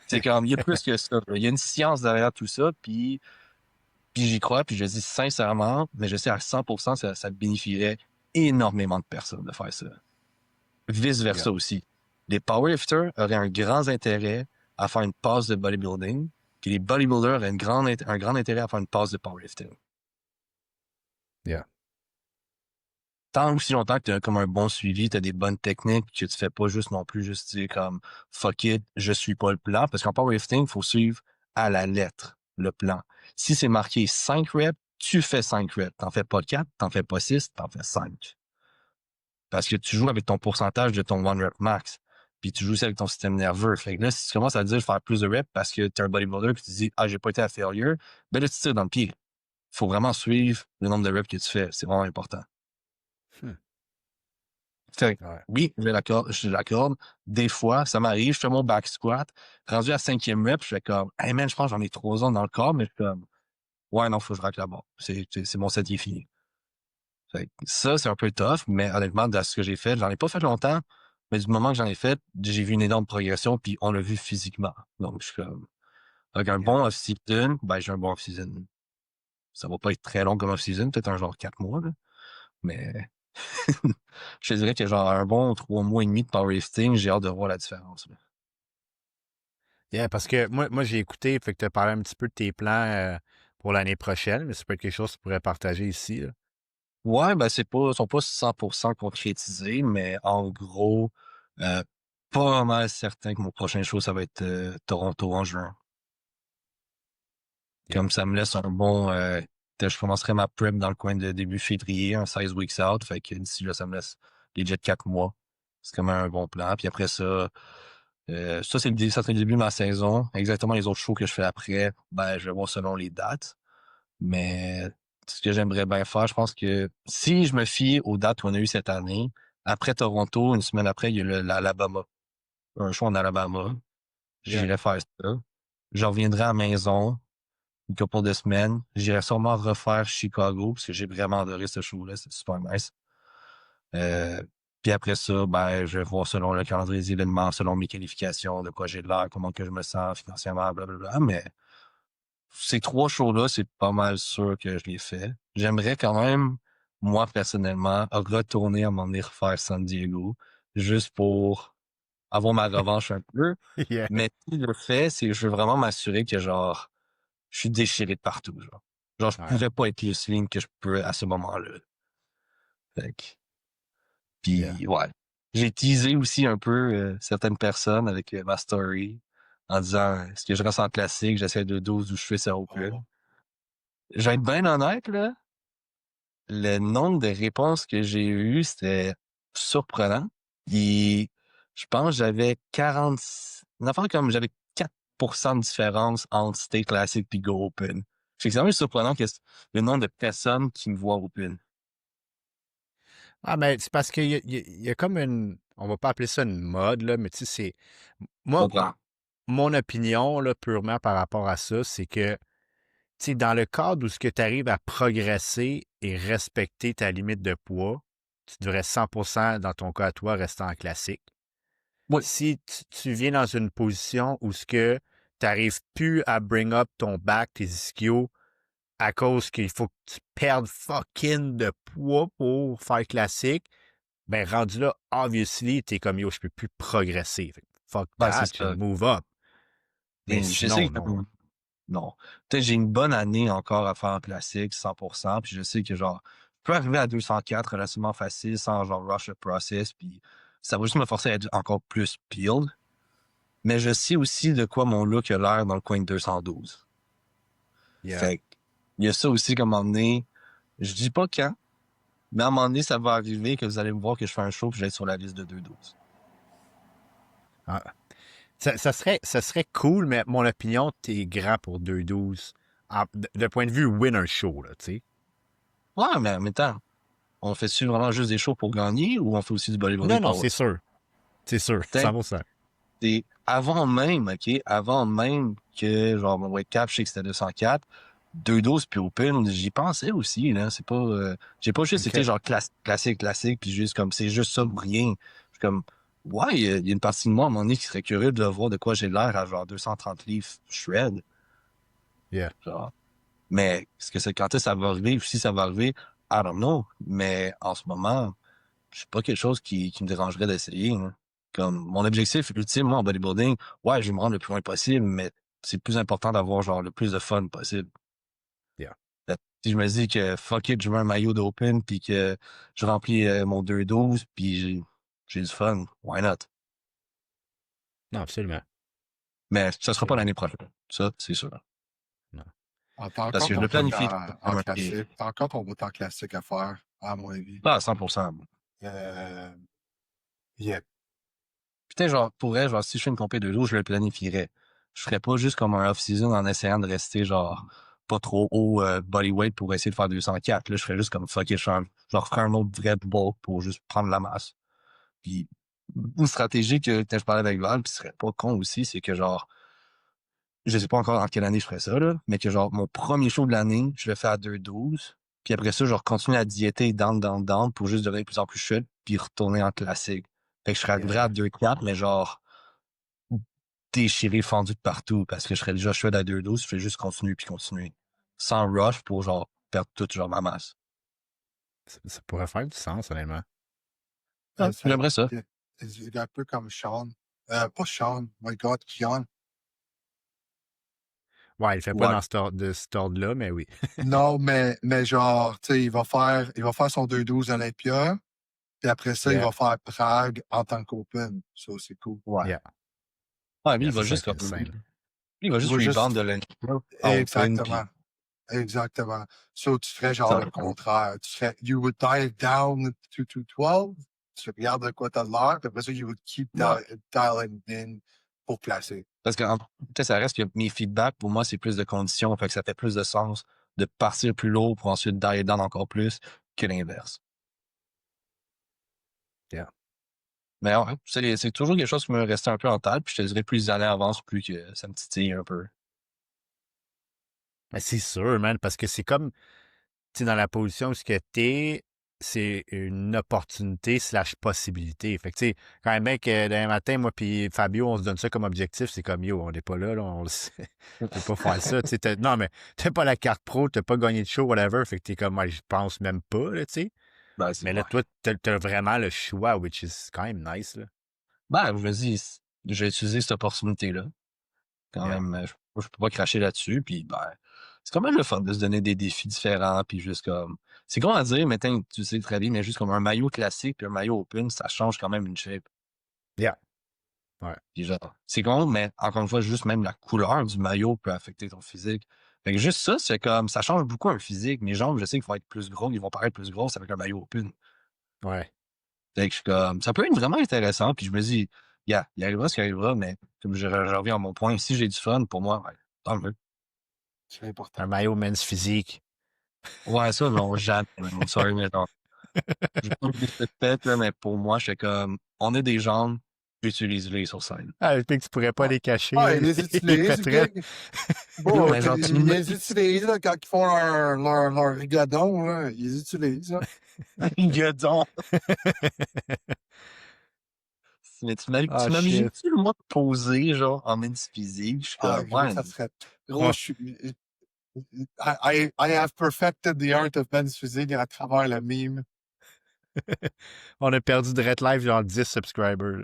C: C'est comme, il y a plus que ça. Il y a une science derrière tout ça, puis j'y crois, puis je dis sincèrement, mais je sais à 100% ça bénéficierait énormément de personnes de faire ça.
A: Yeah.
C: Vice-versa aussi. Les powerlifters auraient un grand intérêt à faire une passe de bodybuilding, puis les bodybuilders auraient un grand intérêt à faire une passe de powerlifting.
A: Yeah.
C: Tant aussi longtemps que tu as comme un bon suivi, tu as des bonnes techniques, que tu fais pas juste non plus juste dire comme fuck it, je suis pas le plan. Parce qu'en powerlifting, il faut suivre à la lettre le plan. Si c'est marqué 5 reps, tu fais 5 reps. T'en fais pas 4, t'en fais pas 6, t'en fais 5. Parce que tu joues avec ton pourcentage de ton one rep max. Puis tu joues aussi avec ton système nerveux. Fait que là, si tu commences à dire faire plus de reps parce que tu es un bodybuilder et tu te dis ah, j'ai pas été à failure, ben là, tu tires dans le pied. Faut vraiment suivre le nombre de reps que tu fais. C'est vraiment important.
A: Hmm.
C: Fait que,
A: Ouais.
C: oui, je l'accorde. Des fois, ça m'arrive, je fais mon back squat. Rendu à 5e rep, je fais comme, hey man, je pense que j'en ai 3 zones dans le corps, mais je suis comme, ouais, non, faut que je racle la barre. C'est mon set qui est fini. Fait que ça, c'est un peu tough, mais honnêtement, de ce que j'ai fait, j'en ai pas fait longtemps, mais du moment que j'en ai fait, j'ai vu une énorme progression, puis on l'a vu physiquement. Donc, je suis comme, avec un
A: Yeah.
C: bon off-season, ben, j'ai un bon off-season. Ça va pas être très long comme off-season, peut-être un genre 4 mois, là, mais je te dirais que genre un bon 3 mois et demi de powerlifting, j'ai hâte de voir la différence, là.
A: Yeah, parce que moi j'ai écouté, fait que tu as parlé un petit peu de tes plans pour l'année prochaine, mais ça peut être quelque chose que tu pourrais partager ici, là.
C: Ouais, ben sont pas 100% concrétisés, mais en gros, euh, pas mal certain que mon prochain show, ça va être Toronto en juin.
A: Yeah.
C: Comme ça me laisse un bon, je commencerai ma prep dans le coin de début février, un 16 weeks out, fait que d'ici là, ça me laisse legit 4 mois. C'est comme un bon plan. Puis après ça, Ça, c'est ça serait le début de ma saison. Exactement les autres shows que je fais après, ben, je vais voir selon les dates. Mais ce que j'aimerais bien faire, je pense que si je me fie aux dates qu'on a eues cette année, après Toronto, une semaine après, il y a l'Alabama. Un show en Alabama.
A: Yeah.
C: J'irai faire ça. Je reviendrai à la maison une couple de semaines. J'irai sûrement refaire Chicago parce que j'ai vraiment adoré ce show-là. C'est super nice. Euh, Puis après ça, ben, je vais voir selon le calendrier des événements, selon mes qualifications, de quoi j'ai de l'air, comment que je me sens financièrement, blablabla. Mais ces 3 shows-là, c'est pas mal sûr que je les fais. J'aimerais quand même, moi, personnellement, retourner à m'en venir faire San Diego, juste pour avoir ma revanche un peu.
A: Yeah.
C: Mais si je le fais, c'est que je veux vraiment m'assurer que, genre, je suis déchiré de partout, genre. Genre, je
A: Ouais.
C: pourrais pas être plus ligne que je peux à ce moment-là. Fait que,
A: Yeah.
C: puis, ouais. J'ai teasé aussi un peu certaines personnes avec ma story en disant, est-ce que je reste en classique, j'essaie de 12 ou je fais ça open.
B: Oh.
C: Je vais être bien honnête, là. Le nombre de réponses que j'ai eues, c'était surprenant. Et je pense que j'avais 40... Une affaire comme j'avais 4% de différence entre Stay Classic et Go Open. Fait que c'est quand même surprenant que le nombre de personnes qui me voient Open.
A: Ah, ben, c'est parce qu'il y a comme une. On va pas appeler ça une mode, là, mais tu sais, c'est.
C: Je
A: Moi,
C: comprends.
A: mon opinion, là, purement par rapport à ça, c'est que, tu sais, dans le cadre où ce que tu arrives à progresser et respecter ta limite de poids, tu devrais 100% dans ton cas à toi, rester en classique.
C: Oui.
A: Si tu viens dans une position où ce que tu n'arrives plus à bring up ton back, tes ischios, à cause qu'il faut que tu perdes fucking de poids pour faire classique, ben rendu là, obviously, t'es comme yo, je peux plus progresser. Fait que fuck
C: Ben, c'est
A: that, puis
C: ça.
A: move up. Mais
C: Et je sais
A: sinon,
C: que
A: non.
C: non. Peut-être j'ai une bonne année encore à faire en classique, 100%, puis je sais que genre, je peux arriver à 204 relativement facile sans genre rush le process, puis ça va juste me forcer à être encore plus peeled. Mais je sais aussi de quoi mon look a l'air dans le coin de 212.
A: Yeah.
C: Fait que, il y a ça aussi comme donné, je dis pas quand, mais à un moment donné, ça va arriver que vous allez me voir que je fais un show puis je vais être sur la liste de 212.
A: Ah. Ça serait cool, mais mon opinion, t'es grand pour 2-12. De point de vue winner show, là, tu sais.
C: Ouais, mais en même temps, on fait-tu vraiment juste des shows pour gagner ou on fait aussi du bodybuilding
A: Non, non,
C: power?
A: c'est sûr. C'est sûr,
C: Peut-être
A: 100%.
C: c'est avant même, OK? Avant même que, genre, mon weight cap, je sais que c'était 204, 212 puis open, j'y pensais aussi, là. C'est pas, j'ai pas juste été,
A: OK.
C: genre, classique, puis juste comme, c'est juste ça ou rien. Je suis comme, ouais, il y a une partie de moi, à un moment donné, qui serait curieux de voir de quoi j'ai l'air à, genre, 230 livres shred.
A: Yeah.
C: Genre. Mais, est-ce que c'est quand est-ce que ça va arriver, ou si ça va arriver, I don't know. Mais, en ce moment, c'est pas quelque chose qui me dérangerait d'essayer, hein. Comme, mon objectif ultime, moi, en bodybuilding, ouais, je vais me rendre le plus loin possible, mais c'est plus important d'avoir, genre, le plus de fun possible.
A: Yeah.
C: Si je me dis que, fuck it, je mets un maillot d'open, puis que je remplis mon 2-12, puis j'ai du fun, why not?
A: Non, absolument.
C: Mais ça sera pas
A: Absolument.
C: l'année prochaine. Ça, c'est sûr.
A: Non.
B: T'as
C: Parce
B: encore
C: que je
B: ton
C: le
B: bout
C: planifie.
B: en classique. T'as encore ton bout en classique à faire, à mon avis.
C: Pas à 100%.
B: Euh, yeah.
C: Putain, genre, pourrais, genre, si je fais une compé de 12, je le planifierais. Je ferais pas juste comme un off-season en essayant de rester, genre, pas trop haut bodyweight pour essayer de faire 204. Là, je ferais juste comme fuck it, genre, ferais un autre vrai bulk pour juste prendre la masse. Puis, une stratégie que je parlais avec Val, puis ce serait pas con aussi, c'est que, genre, je sais pas encore en quelle année je ferais ça, là, mais que, genre, mon premier show de l'année, je le fais à 2-12. Puis après ça, je continue à diéter down pour juste devenir de plus en plus chute, puis retourner en classique. Fait que je serais arrivé à 2-4, mais genre, déchiré, fendu de partout, parce que je serais déjà chouette à 2-12, je fais juste continuer puis continuer. Sans rush pour, genre, perdre toute, genre, ma masse.
A: Ça pourrait faire du sens, honnêtement.
C: Ah, j'aimerais ça.
B: Il est un peu comme Sean. Pas Sean, my God, Kian.
A: Ouais, il fait pas
C: Ouais.
A: dans cet ordre-là, mais oui.
B: Non, mais genre, tu sais, il va faire son 2-12 Olympia, puis après ça, il
A: Yeah.
B: va faire Prague en tant qu'open. Ça, c'est cool.
C: Ouais.
A: Yeah.
C: Ouais, lui,
A: Yeah,
C: il va
A: ça
C: juste
A: serait
C: comme,
A: insane.
C: lui, il va juste
B: va juste-
C: rebound de l'intérieur en open, puis
B: Exactement. Exactement. So, tu ferais genre
C: Ça-
B: le contraire. Tu ferais, you would dive down to 12, tu regardes de quoi t'as l'air, puis après ça, you would keep
C: Ouais.
B: dialing in pour placer.
C: Parce que peut-être ça reste que mes feedbacks, pour moi, c'est plus de conditions. Fait que ça fait plus de sens de partir plus lourd pour ensuite dial down encore plus que l'inverse.
A: Yeah.
C: Mais ouais, c'est toujours quelque chose qui me restait un peu en tête. Puis je te dirais, plus les années avancent, plus que ça me titille un peu.
A: Mais c'est sûr, man, parce que c'est comme, tu sais, dans la position où ce que t'es, c'est une opportunité slash possibilité. Fait que, tu sais, quand un mec, d'un matin, moi puis Fabio, on se donne ça comme objectif, c'est comme, yo, on n'est pas là, on le sait. Tu peux pas faire ça, tu sais. Non, mais t'as pas la carte pro, t'as pas gagné de show, whatever. Fait que t'es comme, moi, je pense même pas, là, tu sais.
C: Ben, c'est
A: Mais là,
C: ouais.
A: toi, t'as vraiment le choix, which is quand même nice, là.
C: Ben, je me dis, j'ai utilisé cette opportunité-là. Quand
A: Yeah.
C: même, je peux pas cracher là-dessus. Puis, ben, c'est quand même le fun de se donner des défis différents. Puis, juste comme. C'est con à dire, mais tu sais très bien, mais juste comme un maillot classique puis un maillot open, ça change quand même une shape.
A: Yeah. Ouais.
C: Puis, genre, c'est con, mais encore une fois, juste même la couleur du maillot peut affecter ton physique. Fait que juste ça, c'est comme. Ça change beaucoup un physique. Mes jambes, je sais qu'il faut être plus gros, ils vont paraître plus grosses avec un maillot open.
A: Ouais.
C: Fait que je suis comme. Ça peut être vraiment intéressant. Puis, je me dis, yeah, il arrivera ce qui arrivera, mais comme je reviens à mon point, si j'ai du fun, pour moi, ouais, tant mieux.
B: C'est important.
A: Un maillot men's physique.
C: Ouais, ça, non, jamais, man. Sorry, mais non. Je pas de fait, là, mais pour moi, je fais comme, on a des jambes, j'utilise-les sur scène.
A: Ah, le fait que tu pourrais pas
C: Ouais.
A: les cacher,
B: Ah,
A: là,
B: ils les
A: les
B: utilisent,
A: pétrels.
C: Yo,
B: Bon,
C: mais genre, tu
B: ils
C: me
B: les utilisent là, quand ils font leur rigodon, là, ils les utilisent. Là.
C: Gueudon. Mais
A: Ah, shit.
C: t'imagines-tu le moi poser, genre, en men's physique? Je suis
B: Ah,
C: comme,
B: gros,
C: ouais,
B: ça serait. Gros,
A: Ouais.
B: je suis. I have perfected the art of men's physique à travers le meme.
A: On a perdu de Red Live, genre 10 subscribers.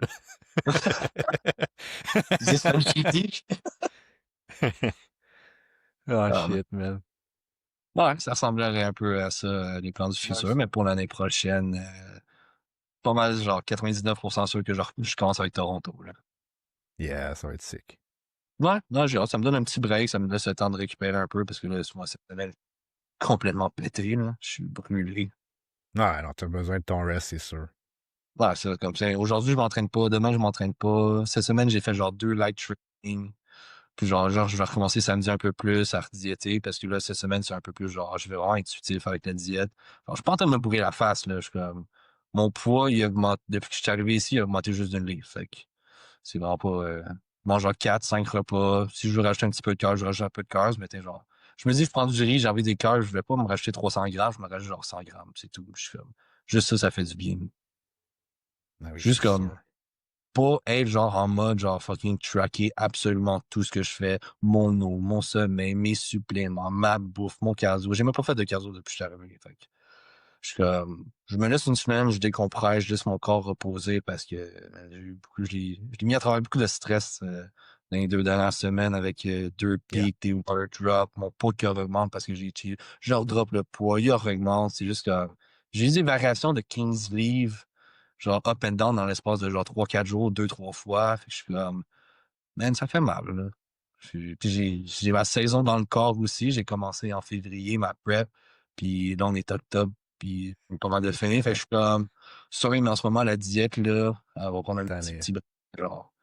C: c'est ça le physique.
A: Oh,
C: Ah,
A: shit, man.
C: ouais, ça ressemblerait un peu à ça, les plans du futur, mais pour l'année prochaine, pas mal, genre, 99% sûr que je commence avec Toronto, là.
A: Yeah, ça va être sick.
C: Ouais, non, j'ai hâte. Ça me donne un petit break, ça me laisse le temps de récupérer un peu parce que là, moi, cette semaine, complètement pété, là. Je suis brûlé.
A: Ouais, non, t'as besoin de ton rest, c'est sûr.
C: Ouais, c'est comme ça. Aujourd'hui, je m'entraîne pas. Demain, je m'entraîne pas. Cette semaine, j'ai fait genre 2 light training. Puis genre, je vais recommencer samedi un peu plus à rediéter parce que là, cette semaine, c'est un peu plus genre, je vais vraiment intuitif avec la diète. Genre, je suis pas en train de me bourrer la face, là. Je suis comme, mon poids, il augmente, depuis que je suis arrivé ici, il a augmenté juste d'une livre. Fait que c'est vraiment pas, mange genre 4, 5 repas. Si je veux rajouter un petit peu de cœur, je rajoute un peu de cœur. Je m'étais genre, je me dis, je prends du riz, j'ai envie des cœurs, je vais pas me racheter 300 grammes, je me rajoute genre 100 grammes. C'est tout. Je suis comme, juste ça fait du bien.
A: Ah oui,
C: Juste
A: c'est
C: comme,
A: sûr.
C: pas être genre en mode genre fucking tracker absolument tout ce que je fais, mon eau, mon sommeil, mes suppléments, ma bouffe, mon cardio. J'ai même pas fait de cardio depuis que je suis arrivé. Fait que je suis comme, je me laisse une semaine, je décompresse, je laisse mon corps reposer parce que j'ai eu beaucoup, je l'ai mis à travers beaucoup de stress dans les 2 dernières semaines avec 2
A: Yeah.
C: pics, des water drops, mon poids de cœur augmente parce que j'ai chill. Je redrop le poids, il augmente, c'est juste que j'ai eu des variations de 15 livres genre up and down dans l'espace de genre 3-4 jours, 2-3 fois. Fait que je suis comme, man, ça fait mal, là. Puis j'ai ma saison dans le corps aussi. J'ai commencé en février, ma prep. Puis là, on est octobre. Puis on est pas mal de finir. Fait que je suis comme, sorry, mais en ce moment, la diète, là, elle va prendre un
A: Cette année.
C: petit break. Genre,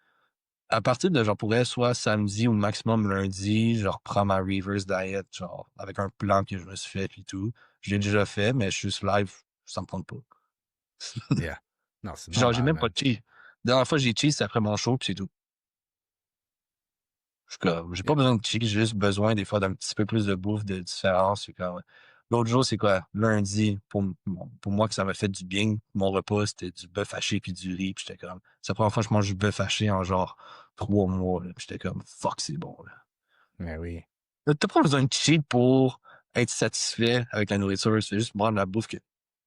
C: à partir de, genre, pourrait soit samedi ou maximum lundi, je reprends ma reverse diet, genre, avec un plan que je me suis fait, puis tout. Je l'ai déjà fait, mais je suis juste live, ça me prend pas.
A: Yeah. Non, c'est
C: Puis genre, j'ai
A: normal,
C: même pas
A: man.
C: de cheese. La dernière fois, j'ai cheese, c'est après mon show, puis c'est tout. Je suis comme, j'ai pas
A: Yeah.
C: besoin de cheese, j'ai juste besoin des fois d'un petit peu plus de bouffe, de différence. C'est comme, l'autre jour, c'est quoi? Lundi, pour moi, que ça m'a fait du bien. Mon repas, c'était du bœuf haché puis du riz. Puis j'étais comme, c'est la première fois que je mange du bœuf haché en genre 3 mois. Là. Puis j'étais comme, fuck, c'est bon. Là.
A: Mais oui.
C: T'as pas besoin de cheat pour être satisfait avec la nourriture. C'est juste prendre la bouffe qui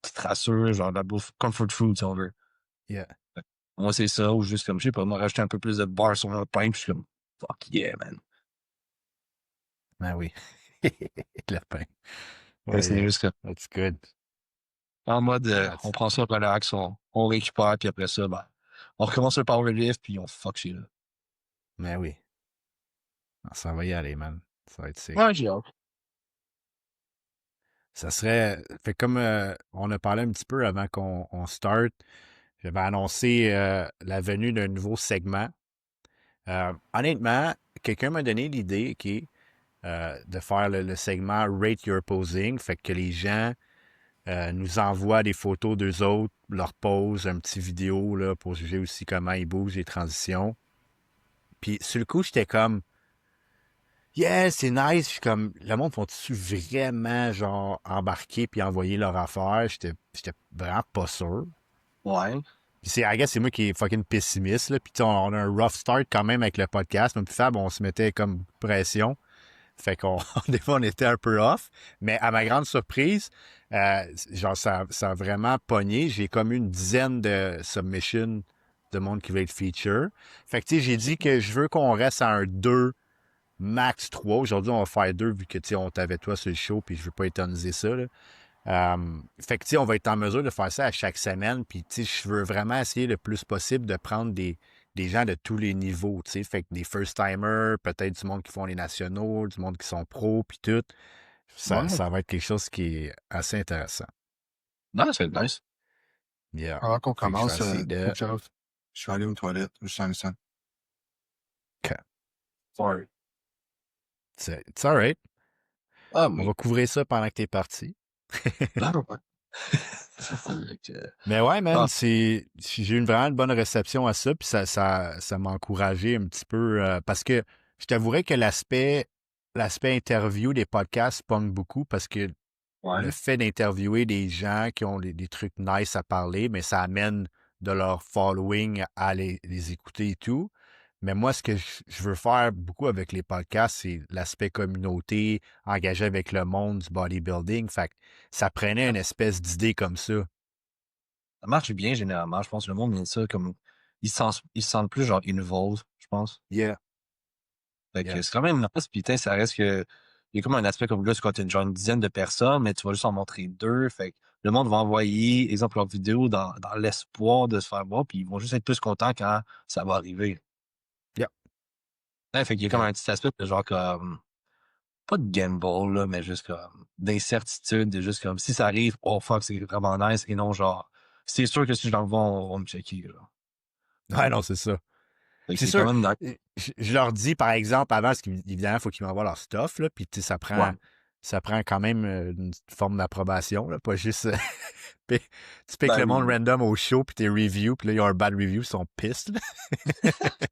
C: te rassure, genre la bouffe comfort food, si on veut.
A: Yeah.
C: Moi, c'est ça, ou juste comme, je sais pas, moi, rajouter un peu plus de beurre sur mon pain, puis je suis comme, fuck yeah, man.
A: Ben oui. Le pain.
C: Ouais,
A: Ouais,
C: c'est
A: yeah.
C: juste que,
A: That's good.
C: en mode, on
A: That's...
C: prend ça relax, on récupère, puis après ça, ben, on recommence le powerlift, puis on fuck shit, là.
A: Ben oui. Non, ça va y aller, man. Ça va être sick.
C: Ouais, j'ai hâte.
A: Ça serait... Fait comme on a parlé un petit peu avant qu'on start, J'avais annoncé la venue d'un nouveau segment. Honnêtement, quelqu'un m'a donné l'idée de faire le segment Rate Your Posing, fait que les gens nous envoient des photos d'eux autres, leur pose, un petit vidéo là, pour juger aussi comment ils bougent les transitions. Puis sur le coup, j'étais comme yeah, c'est nice. Je suis comme le monde font-tu vraiment genre embarquer puis envoyer leur affaire? J'étais vraiment pas sûr.
C: Ouais.
A: Puis I guess c'est moi qui est fucking pessimiste, là. Puis on a un rough start quand même avec le podcast. Mais puis Fab, on se mettait comme pression. Fait qu'on, des fois, on était un peu off. Mais à ma grande surprise, genre, ça a vraiment pogné. J'ai comme une dizaine de submissions de monde qui veut être feature. Fait que, tu sais, j'ai dit que je veux qu'on reste à un 2, max 3. Aujourd'hui, on va faire 2 vu que, tu sais, on t'avait toi sur le show puis je veux pas éterniser ça, là. Fait que, tu sais, on va être en mesure de faire ça à chaque semaine. Puis, tu sais, je veux vraiment essayer le plus possible de prendre des gens de tous les niveaux, tu sais. Fait que des first-timers, peut-être du monde qui font les nationaux, du monde qui sont pros, puis tout.
C: Ouais.
A: Ça va être quelque chose qui est assez intéressant.
C: Non, c'est nice.
A: Yeah.
B: Alors qu'on
A: Fait que je vais
B: commence,
A: essayer de...
B: autre chose. Je vais aller aux toilettes, juste un instant.
C: Sorry.
A: It's alright.
C: Ah,
A: On
C: mais.
A: va couvrir ça pendant que t'es parti.
C: Ah, ouais. Fait que,
A: Mais ouais, man,
C: ah,
A: j'ai eu vraiment une bonne réception à ça, puis ça m'a encouragé un petit peu, parce que je t'avouerais que l'aspect interview des podcasts pogne beaucoup, parce que le
C: ouais.
A: fait d'interviewer des gens qui ont des trucs nice à parler, mais ça amène de leur following à les écouter et tout. Mais moi, ce que je veux faire beaucoup avec les podcasts, c'est l'aspect communauté, engager avec le monde du bodybuilding. Fait que ça prenait une espèce d'idée comme ça.
C: Ça marche bien généralement. Je pense que le monde aime ça comme. Ils se sentent plus genre involved, je pense.
A: Yeah.
C: Fait
A: Yeah.
C: que c'est quand même nice. Puis putain, ça reste que. Il y a comme un aspect comme là, c'est quand tu as genre une dizaine de personnes, mais tu vas juste en montrer 2. Fait que le monde va envoyer, exemple, leur vidéo dans l'espoir de se faire voir, puis ils vont juste être plus contents quand ça va arriver.
A: Yeah.
C: Ouais, fait qu'il y a comme
A: Yeah.
C: un petit aspect de genre comme. Pas de gamble, là, mais juste comme d'incertitude, de juste comme si ça arrive, oh fuck, c'est vraiment nice, et non genre, c'est sûr que si je l'envoie, on va me checker, là.
A: Ouais, non, c'est ça.
C: Fait que
A: C'est
C: c'est quand
A: sûr,
C: même nice.
A: je leur dis, par exemple, avant, parce qu'évidemment, il faut qu'ils m'envoient leur stuff, là, puis tu sais,
C: Ouais.
A: ça prend quand même une forme d'approbation, là, pas juste... puis tu piques
C: Ben
A: le monde
C: oui.
A: random au show, puis tes reviews, puis là, ils ont un bad review, ils sont pistes, là.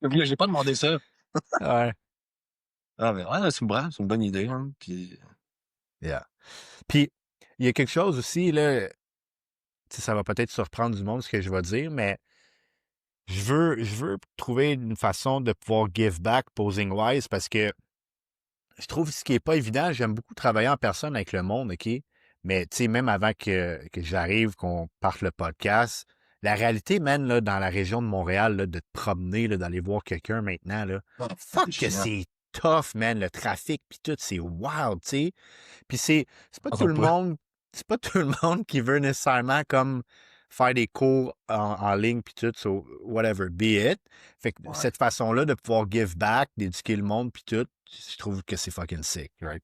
C: Là, j'ai pas demandé ça.
A: Ouais.
C: Ah, mais ouais, c'est une bonne idée, hein. Puis,
A: Yeah. Puis, il y a quelque chose aussi, là, tu sais, ça va peut-être surprendre du monde, ce que je vais dire, mais je veux trouver une façon de pouvoir give back posing-wise, parce que je trouve ce qui est pas évident, j'aime beaucoup travailler en personne avec le monde, OK? Mais tu sais, même avant que j'arrive, qu'on parte le podcast, la réalité, man, là, dans la région de Montréal, là, de te promener, là, d'aller voir quelqu'un maintenant, là, fuck
C: c'est
A: que
C: chiant.
A: c'est tough, man, le trafic puis tout, c'est wild, tu sais. Puis c'est pas tout
C: Entends
A: le
C: pas.
A: monde, c'est pas tout le monde qui veut nécessairement comme faire des cours en ligne puis tout, so whatever, be it. Fait que
C: Ouais.
A: cette façon-là de pouvoir give back, d'éduquer le monde puis tout, je trouve que c'est fucking sick, right?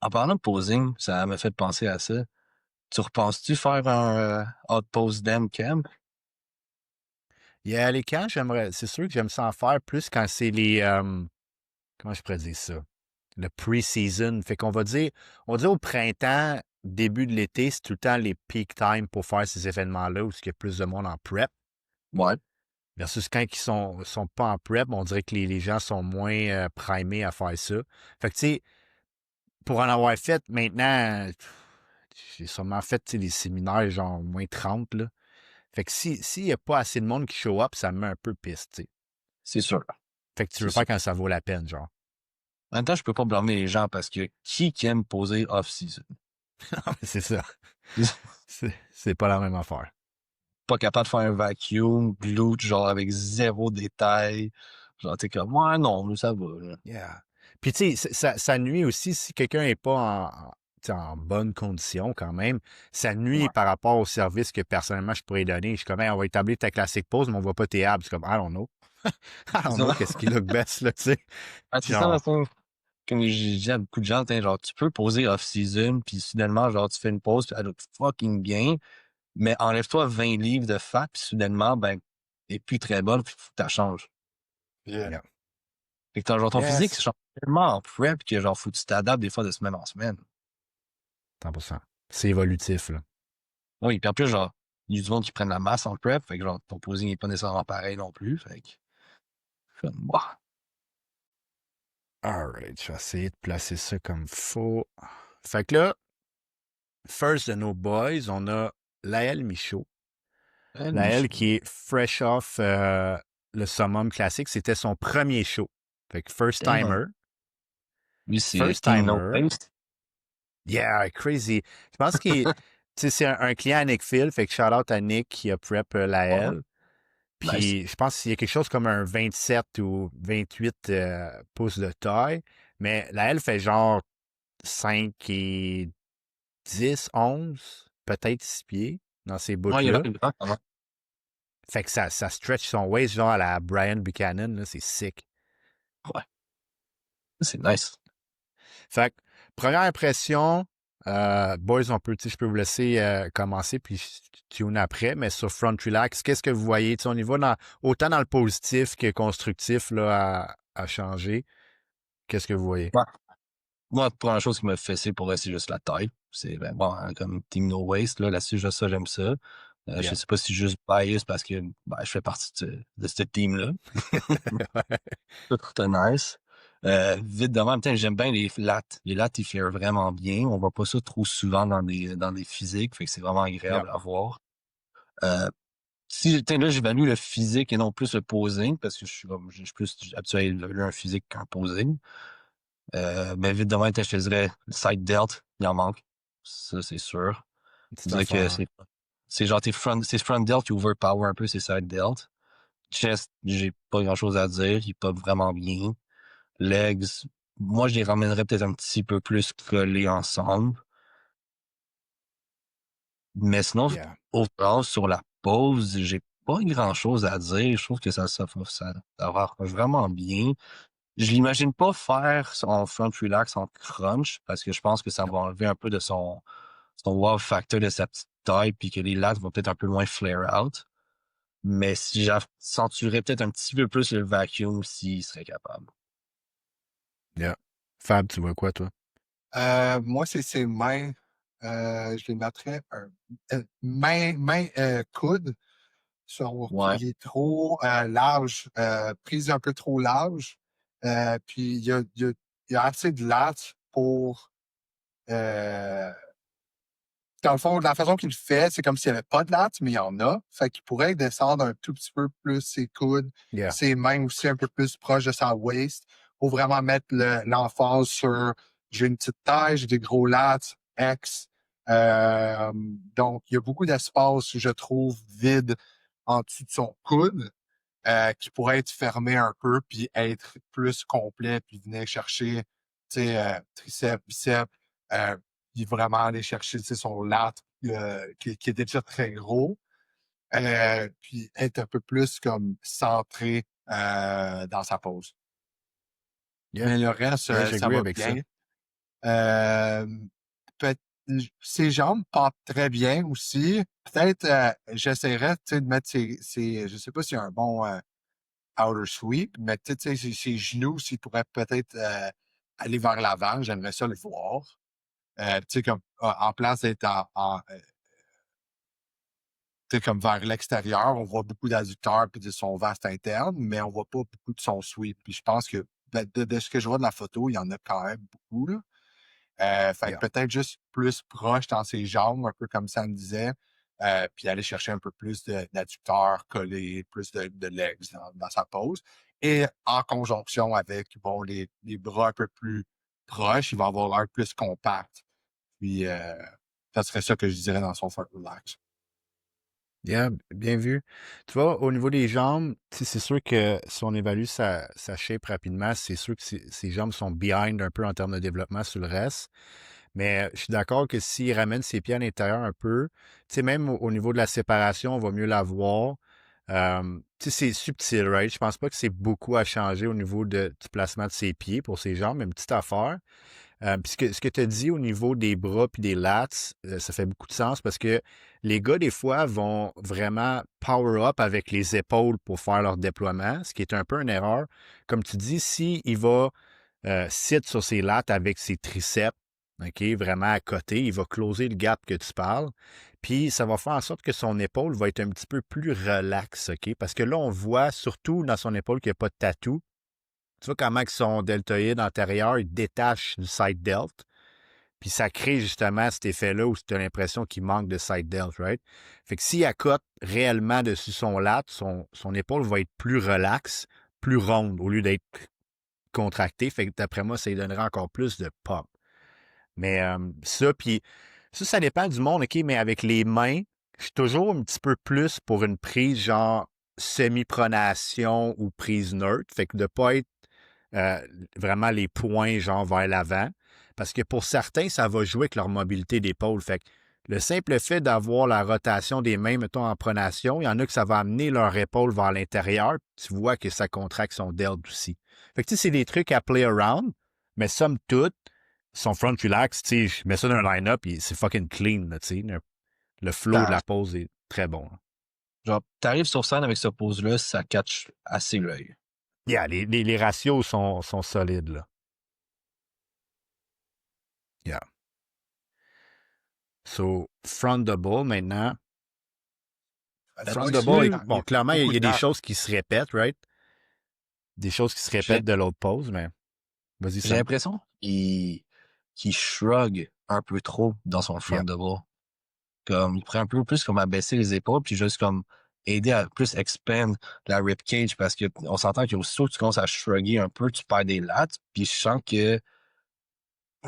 C: En parlant de posing, ça m'a fait penser à ça. Tu repenses-tu faire un outpost dam camp?
A: Yeah, les camps, c'est sûr que j'aime ça en faire plus quand c'est comment je pourrais dire ça? Le pre-season. Fait on va dire au printemps, début de l'été, c'est tout le temps les peak time pour faire ces événements-là où il y a plus de monde en prep.
C: Ouais.
A: Versus quand ils sont pas en prep, on dirait que les gens sont moins primés à faire ça. Fait que tu sais, pour en avoir fait maintenant, j'ai sûrement fait tu sais, des séminaires genre moins 30 là. Fait que s'il y a pas assez de monde qui show up, ça me met un peu piste, tu sais.
C: C'est sûr.
A: Fait que tu
C: C'est
A: veux
C: sûr.
A: faire quand ça vaut la peine, genre.
C: En même temps, je peux pas blâmer les gens parce que qui aime poser off-season?
A: C'est ça. C'est pas la même affaire.
C: Pas capable de faire un vacuum, glute, genre avec zéro détail. Genre, t'es comme, ouais, non, mais ça va, là.
A: Yeah. Puis tu sais, ça nuit aussi si quelqu'un n'est pas tu sais, en bonne condition quand même. Ça nuit
C: Ouais.
A: par rapport au service que personnellement je pourrais donner. Je suis comme, hey, on va établir ta classique pause, mais on voit pas tes abs. C'est comme, I don't know. I don't know qu'est-ce qui look best, là, tu sais.
C: Ah, c'est ça,
A: Genre,
C: maintenant. Comme j'ai dit à beaucoup de gens, genre, tu peux poser off-season, puis soudainement, genre, tu fais une pause, puis elle look fucking bien. Mais enlève-toi 20 livres de fat, puis soudainement, ben, t'es plus très bonne, puis faut que t'as changes.
B: Yeah.
A: Yeah.
C: Fait que genre, ton physique
A: Yes.
C: change tellement en prep que genre, faut que tu t'adaptes des fois de semaine en semaine.
A: 100%. C'est évolutif, là.
C: Oui, puis en plus, genre, il y a du monde qui prennent la masse en prep, fait que genre, ton posing n'est pas nécessairement pareil non plus, fait que, comme, ouah.
A: Alright, je vais essayer de placer ça comme faux. Fait que là, first de nos boys, on a Laël Michaud. Laël qui est fresh off le Summum classique. C'était son premier show. Fait que first
C: Damn.
A: timer.
C: Lui, c'est
A: First
C: Team No
A: timer.
C: Waste.
A: Yeah, crazy. Je pense qu'il c'est un client à Nick Phil. Fait que shout out à Nick qui a prep
C: Ouais.
A: Laël.
C: Nice.
A: Puis je pense qu'il y a quelque chose comme un 27 ou 28 pouces de taille. Mais Laël fait genre 5 et 10, 11, peut-être 6 pieds dans ces
C: Ouais, il est là,
A: bouts-là.
C: il est là. Ah,
A: Fait que ça stretch son waist genre à la Brian Buchanan, là, c'est sick.
C: ouais. C'est nice.
A: Fait que, première impression, boys, je peux vous laisser commencer puis tune après, mais sur Front Relax, qu'est-ce que vous voyez? On y va autant dans le positif que constructif là, à changer. Qu'est-ce que vous voyez?
C: Ouais. Moi, la première chose qui m'a fessé pour vrai, c'est juste la taille. C'est ben, bon, hein, comme Team No Waste, là-dessus, juste ça, j'aime ça. Je
A: Yeah.
C: sais pas si juste bias parce que ben, je fais partie de ce team-là. C'est nice. Vite de même, putain, j'aime bien les lats. Les lats, ils flairent vraiment bien. On voit pas ça trop souvent dans des physiques, fait que c'est vraiment
A: Yeah.
C: agréable à voir. Euh, si putain, là, j'évalue le physique et non plus le posing, parce que je suis plus habitué à évaluer un physique qu'un posing. Mais vite de même, je te dirais, le side delt, il en manque. Ça, c'est sûr.
A: Une
C: Je
A: petite
C: dirais que
A: affaire.
C: c'est genre c'est front delt qui overpower un peu ses side delt. Chest, j'ai pas grand chose à dire, il pop vraiment bien. Legs, moi, je les ramènerais peut-être un petit peu plus collés ensemble. Mais sinon,
A: Yeah.
C: overall, sur la pose, j'ai pas grand-chose à dire. Je trouve que ça va vraiment bien. Je l'imagine pas faire son front relax en crunch parce que je pense que ça
A: Non.
C: va enlever un peu de son wow factor de sa petite taille puis que les lats vont peut-être un peu moins flare out. Mais si j'accentuerais peut-être un petit peu plus le vacuum s'il serait capable.
A: Yeah. Fab, tu vois quoi, toi?
B: Moi, c'est ses mains. Je les mettrais main coude.
C: Ouais.
B: Il est trop large, prise un peu trop large. Puis il y a assez de latte pour euh, dans le fond, la façon qu'il le fait, c'est comme s'il n'y avait pas de latte, mais il y en a. Fait qu'il pourrait descendre un tout petit peu plus ses coudes,
A: Yeah.
B: ses mains aussi un peu plus proches de sa waist, pour vraiment mettre l'emphase sur j'ai une petite taille, j'ai des gros lats, X. Donc, il y a beaucoup d'espace, je trouve, vide en dessous de son coude, qui pourrait être fermé un peu, puis être plus complet, puis venir chercher, tu sais, triceps, biceps, puis vraiment aller chercher, tu sais, son lat, qui est déjà très gros, puis être un peu plus comme centré dans sa pose.
A: Yeah.
B: Mais le reste,
A: Yeah,
B: ça
A: j'agree
B: va
A: avec ça.
B: bien. Euh, peut- Ses jambes portent très bien aussi. Peut-être, j'essaierais, tu sais, de mettre je sais pas s'il y a un bon outer sweep, mais tu sais, ses genoux, s'il pourrait peut-être aller vers l'avant, j'aimerais ça le voir. Tu sais, comme en place d'être tu sais, comme vers l'extérieur, on voit beaucoup d'adducteurs puis de son vaste interne, mais on voit pas beaucoup de son sweep. Puis je pense que de ce que je vois de la photo, il y en a quand même beaucoup, là. Fait que
A: Yeah.
B: peut-être juste plus proche dans ses jambes, un peu comme ça me disait, puis aller chercher un peu plus d'adducteurs collés, plus de legs dans sa pose. Et en conjonction avec bon, les bras un peu plus proches, il va avoir l'air plus compact. Puis ça serait ça que je dirais dans son front relax.
A: Yeah, bien vu. Tu vois, au niveau des jambes, tu sais, c'est sûr que si on évalue sa shape rapidement, c'est sûr que ses jambes sont behind un peu en termes de développement sur le reste. Mais je suis d'accord que s'il ramène ses pieds à l'intérieur un peu, tu sais, même au niveau de la séparation, on va mieux la voir. Tu sais, c'est subtil, right? Je pense pas que c'est beaucoup à changer au niveau du placement de ses pieds pour ses jambes, mais une petite affaire. Puis ce que tu as dit au niveau des bras puis des lats, ça fait beaucoup de sens parce que les gars, des fois, vont vraiment power up avec les épaules pour faire leur déploiement, ce qui est un peu une erreur. Comme tu dis, si il va sit sur ses lats avec ses triceps, OK, vraiment à côté, il va closer le gap que tu parles. Puis ça va faire en sorte que son épaule va être un petit peu plus relax, OK? Parce que là, on voit surtout dans son épaule qu'il n'y a pas de tatou. Tu vois comment que son deltoïde antérieur, il détache du side delt. Puis ça crée justement cet effet-là où tu as l'impression qu'il manque de side delt, right? Fait que s'il accote réellement dessus son lat, son épaule va être plus relaxe, plus ronde au lieu d'être contractée. Fait que d'après moi, ça lui donnerait encore plus de pop. Mais puis ça dépend du monde, OK? Mais avec les mains, je suis toujours un petit peu plus pour une prise genre semi-pronation ou prise neutre. Fait que de ne pas être euh, vraiment les poings genre vers l'avant. Parce que pour certains, ça va jouer avec leur mobilité d'épaule. Fait que le simple fait d'avoir la rotation des mains, mettons, en pronation, il y en a que ça va amener leur épaule vers l'intérieur. Tu vois que ça contracte son delt aussi. Fait que tu sais, c'est des trucs à play around, mais somme toute, son front relax, tu sais, je mets ça dans un line-up et c'est fucking clean, là, tu sais. Le flow de la pose est très bon.
C: Genre, t'arrives sur scène avec cette pose-là, ça catch assez l'œil.
A: Yeah, les ratios sont solides, là. Yeah. So, front double maintenant. Front double, bon, clairement, il y a des choses qui se répètent, right? Des choses qui se répètent de l'autre pose, mais vas-y,
C: J'ai
A: ça.
C: l'impression qu'il shrug un peu trop dans son front double. Comme, il prend un peu plus comme à baisser les épaules, puis juste comme aider à plus expand la rib cage, parce que on s'entend qu'aussitôt que tu commences à shrugger un peu, tu perds des lats, puis je sens que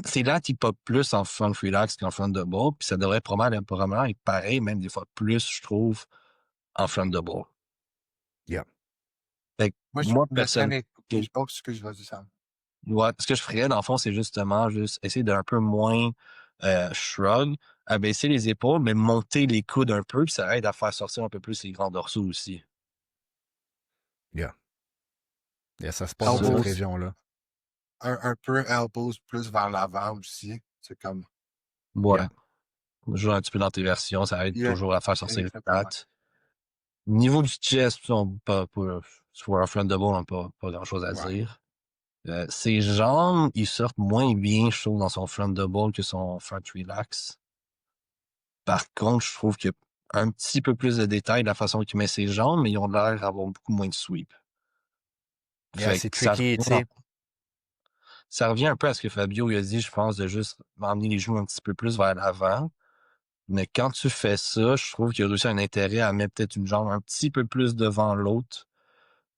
C: ces lats, ils pop plus en front relax qu'en front double, puis ça devrait probablement être pareil, même des fois plus, je trouve, en front double.
A: Yeah.
C: Fait que moi, personnellement,
B: Je pense ce que je vais dire ça.
C: ouais, ce que je ferais, dans le fond, c'est justement juste essayer d'un peu moins shrug, abaisser les épaules, mais monter les coudes un peu, puis ça aide à faire sortir un peu plus les grands dorsaux aussi.
A: Yeah. Yeah, ça se passe dans cette région-là.
B: Un peu elbows plus vers l'avant aussi. C'est comme.
C: Ouais. Jouer un petit peu dans tes versions, ça aide toujours à faire sortir les pattes. Niveau du chest, sur un front double, on n'a pas grand-chose à dire. Ses jambes, ils sortent moins bien, je trouve, dans son front double que son front relax. Par contre, je trouve qu'il y a un petit peu plus de détails de la façon qu'il met ses jambes, mais ils ont l'air d'avoir beaucoup moins de sweep.
A: Yeah, c'est tricky, tu sais.
C: Ça revient un peu à ce que Fabio il a dit, je pense, de juste emmener les genoux un petit peu plus vers l'avant. Mais quand tu fais ça, je trouve qu'il y a aussi un intérêt à mettre peut-être une jambe un petit peu plus devant l'autre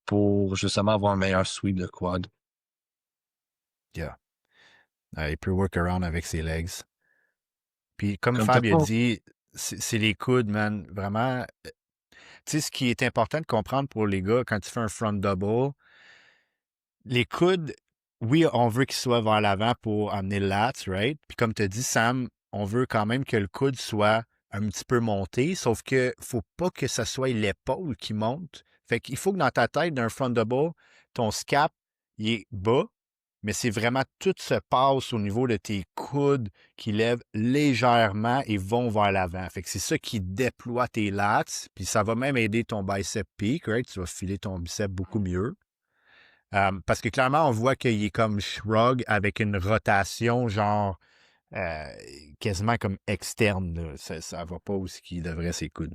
C: pour justement avoir un meilleur sweep de quad.
A: Yeah. Il peut work around avec ses legs. Puis comme Fab a dit, c'est les coudes, man. Vraiment, tu sais, ce qui est important de comprendre pour les gars quand tu fais un front double, les coudes, oui, on veut qu'ils soient vers l'avant pour amener le lats, right? Puis comme tu as dit, Sam, on veut quand même que le coude soit un petit peu monté, sauf que faut pas que ça soit l'épaule qui monte. Fait qu'il faut que dans ta tête, d'un front double, ton scap, il est bas, mais c'est vraiment tout se passe au niveau de tes coudes qui lèvent légèrement et vont vers l'avant. Fait que c'est ça qui déploie tes lats, puis ça va même aider ton bicep peak, right? Tu vas filer ton bicep beaucoup mieux. Parce que clairement, on voit qu'il est comme shrug avec une rotation genre quasiment comme externe. Là. Ça va pas où ce qu'il devrait ses coudes.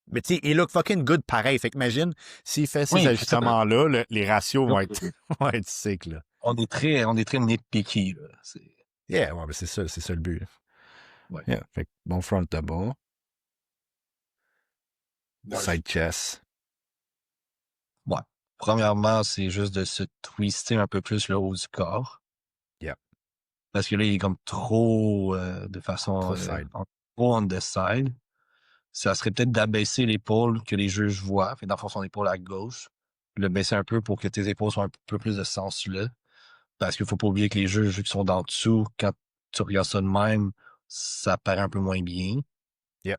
A: Mais tu sais, il look fucking good pareil. Fait qu'imagine, s'il fait ces ajustements-là, les ratios vont être sick, là.
C: On est très nitpicky, là.
A: Yeah, ouais, mais c'est ça le but.
C: Ouais.
A: Yeah, fait que bon front double. Side chest.
C: Ouais. Premièrement, c'est juste de se twister un peu plus le haut du corps.
A: Yeah.
C: Parce que là, il est comme trop de façon trop on the side. Ça serait peut-être d'abaisser l'épaule que les juges voient. Fait d'enfoncer son épaule à gauche. Puis le baisser un peu pour que tes épaules soient un peu plus de sens là. Parce qu'il faut pas oublier que les juges, vu qu'ils sont d'en dessous, quand tu regardes ça de même, ça paraît un peu moins bien.
A: Yeah.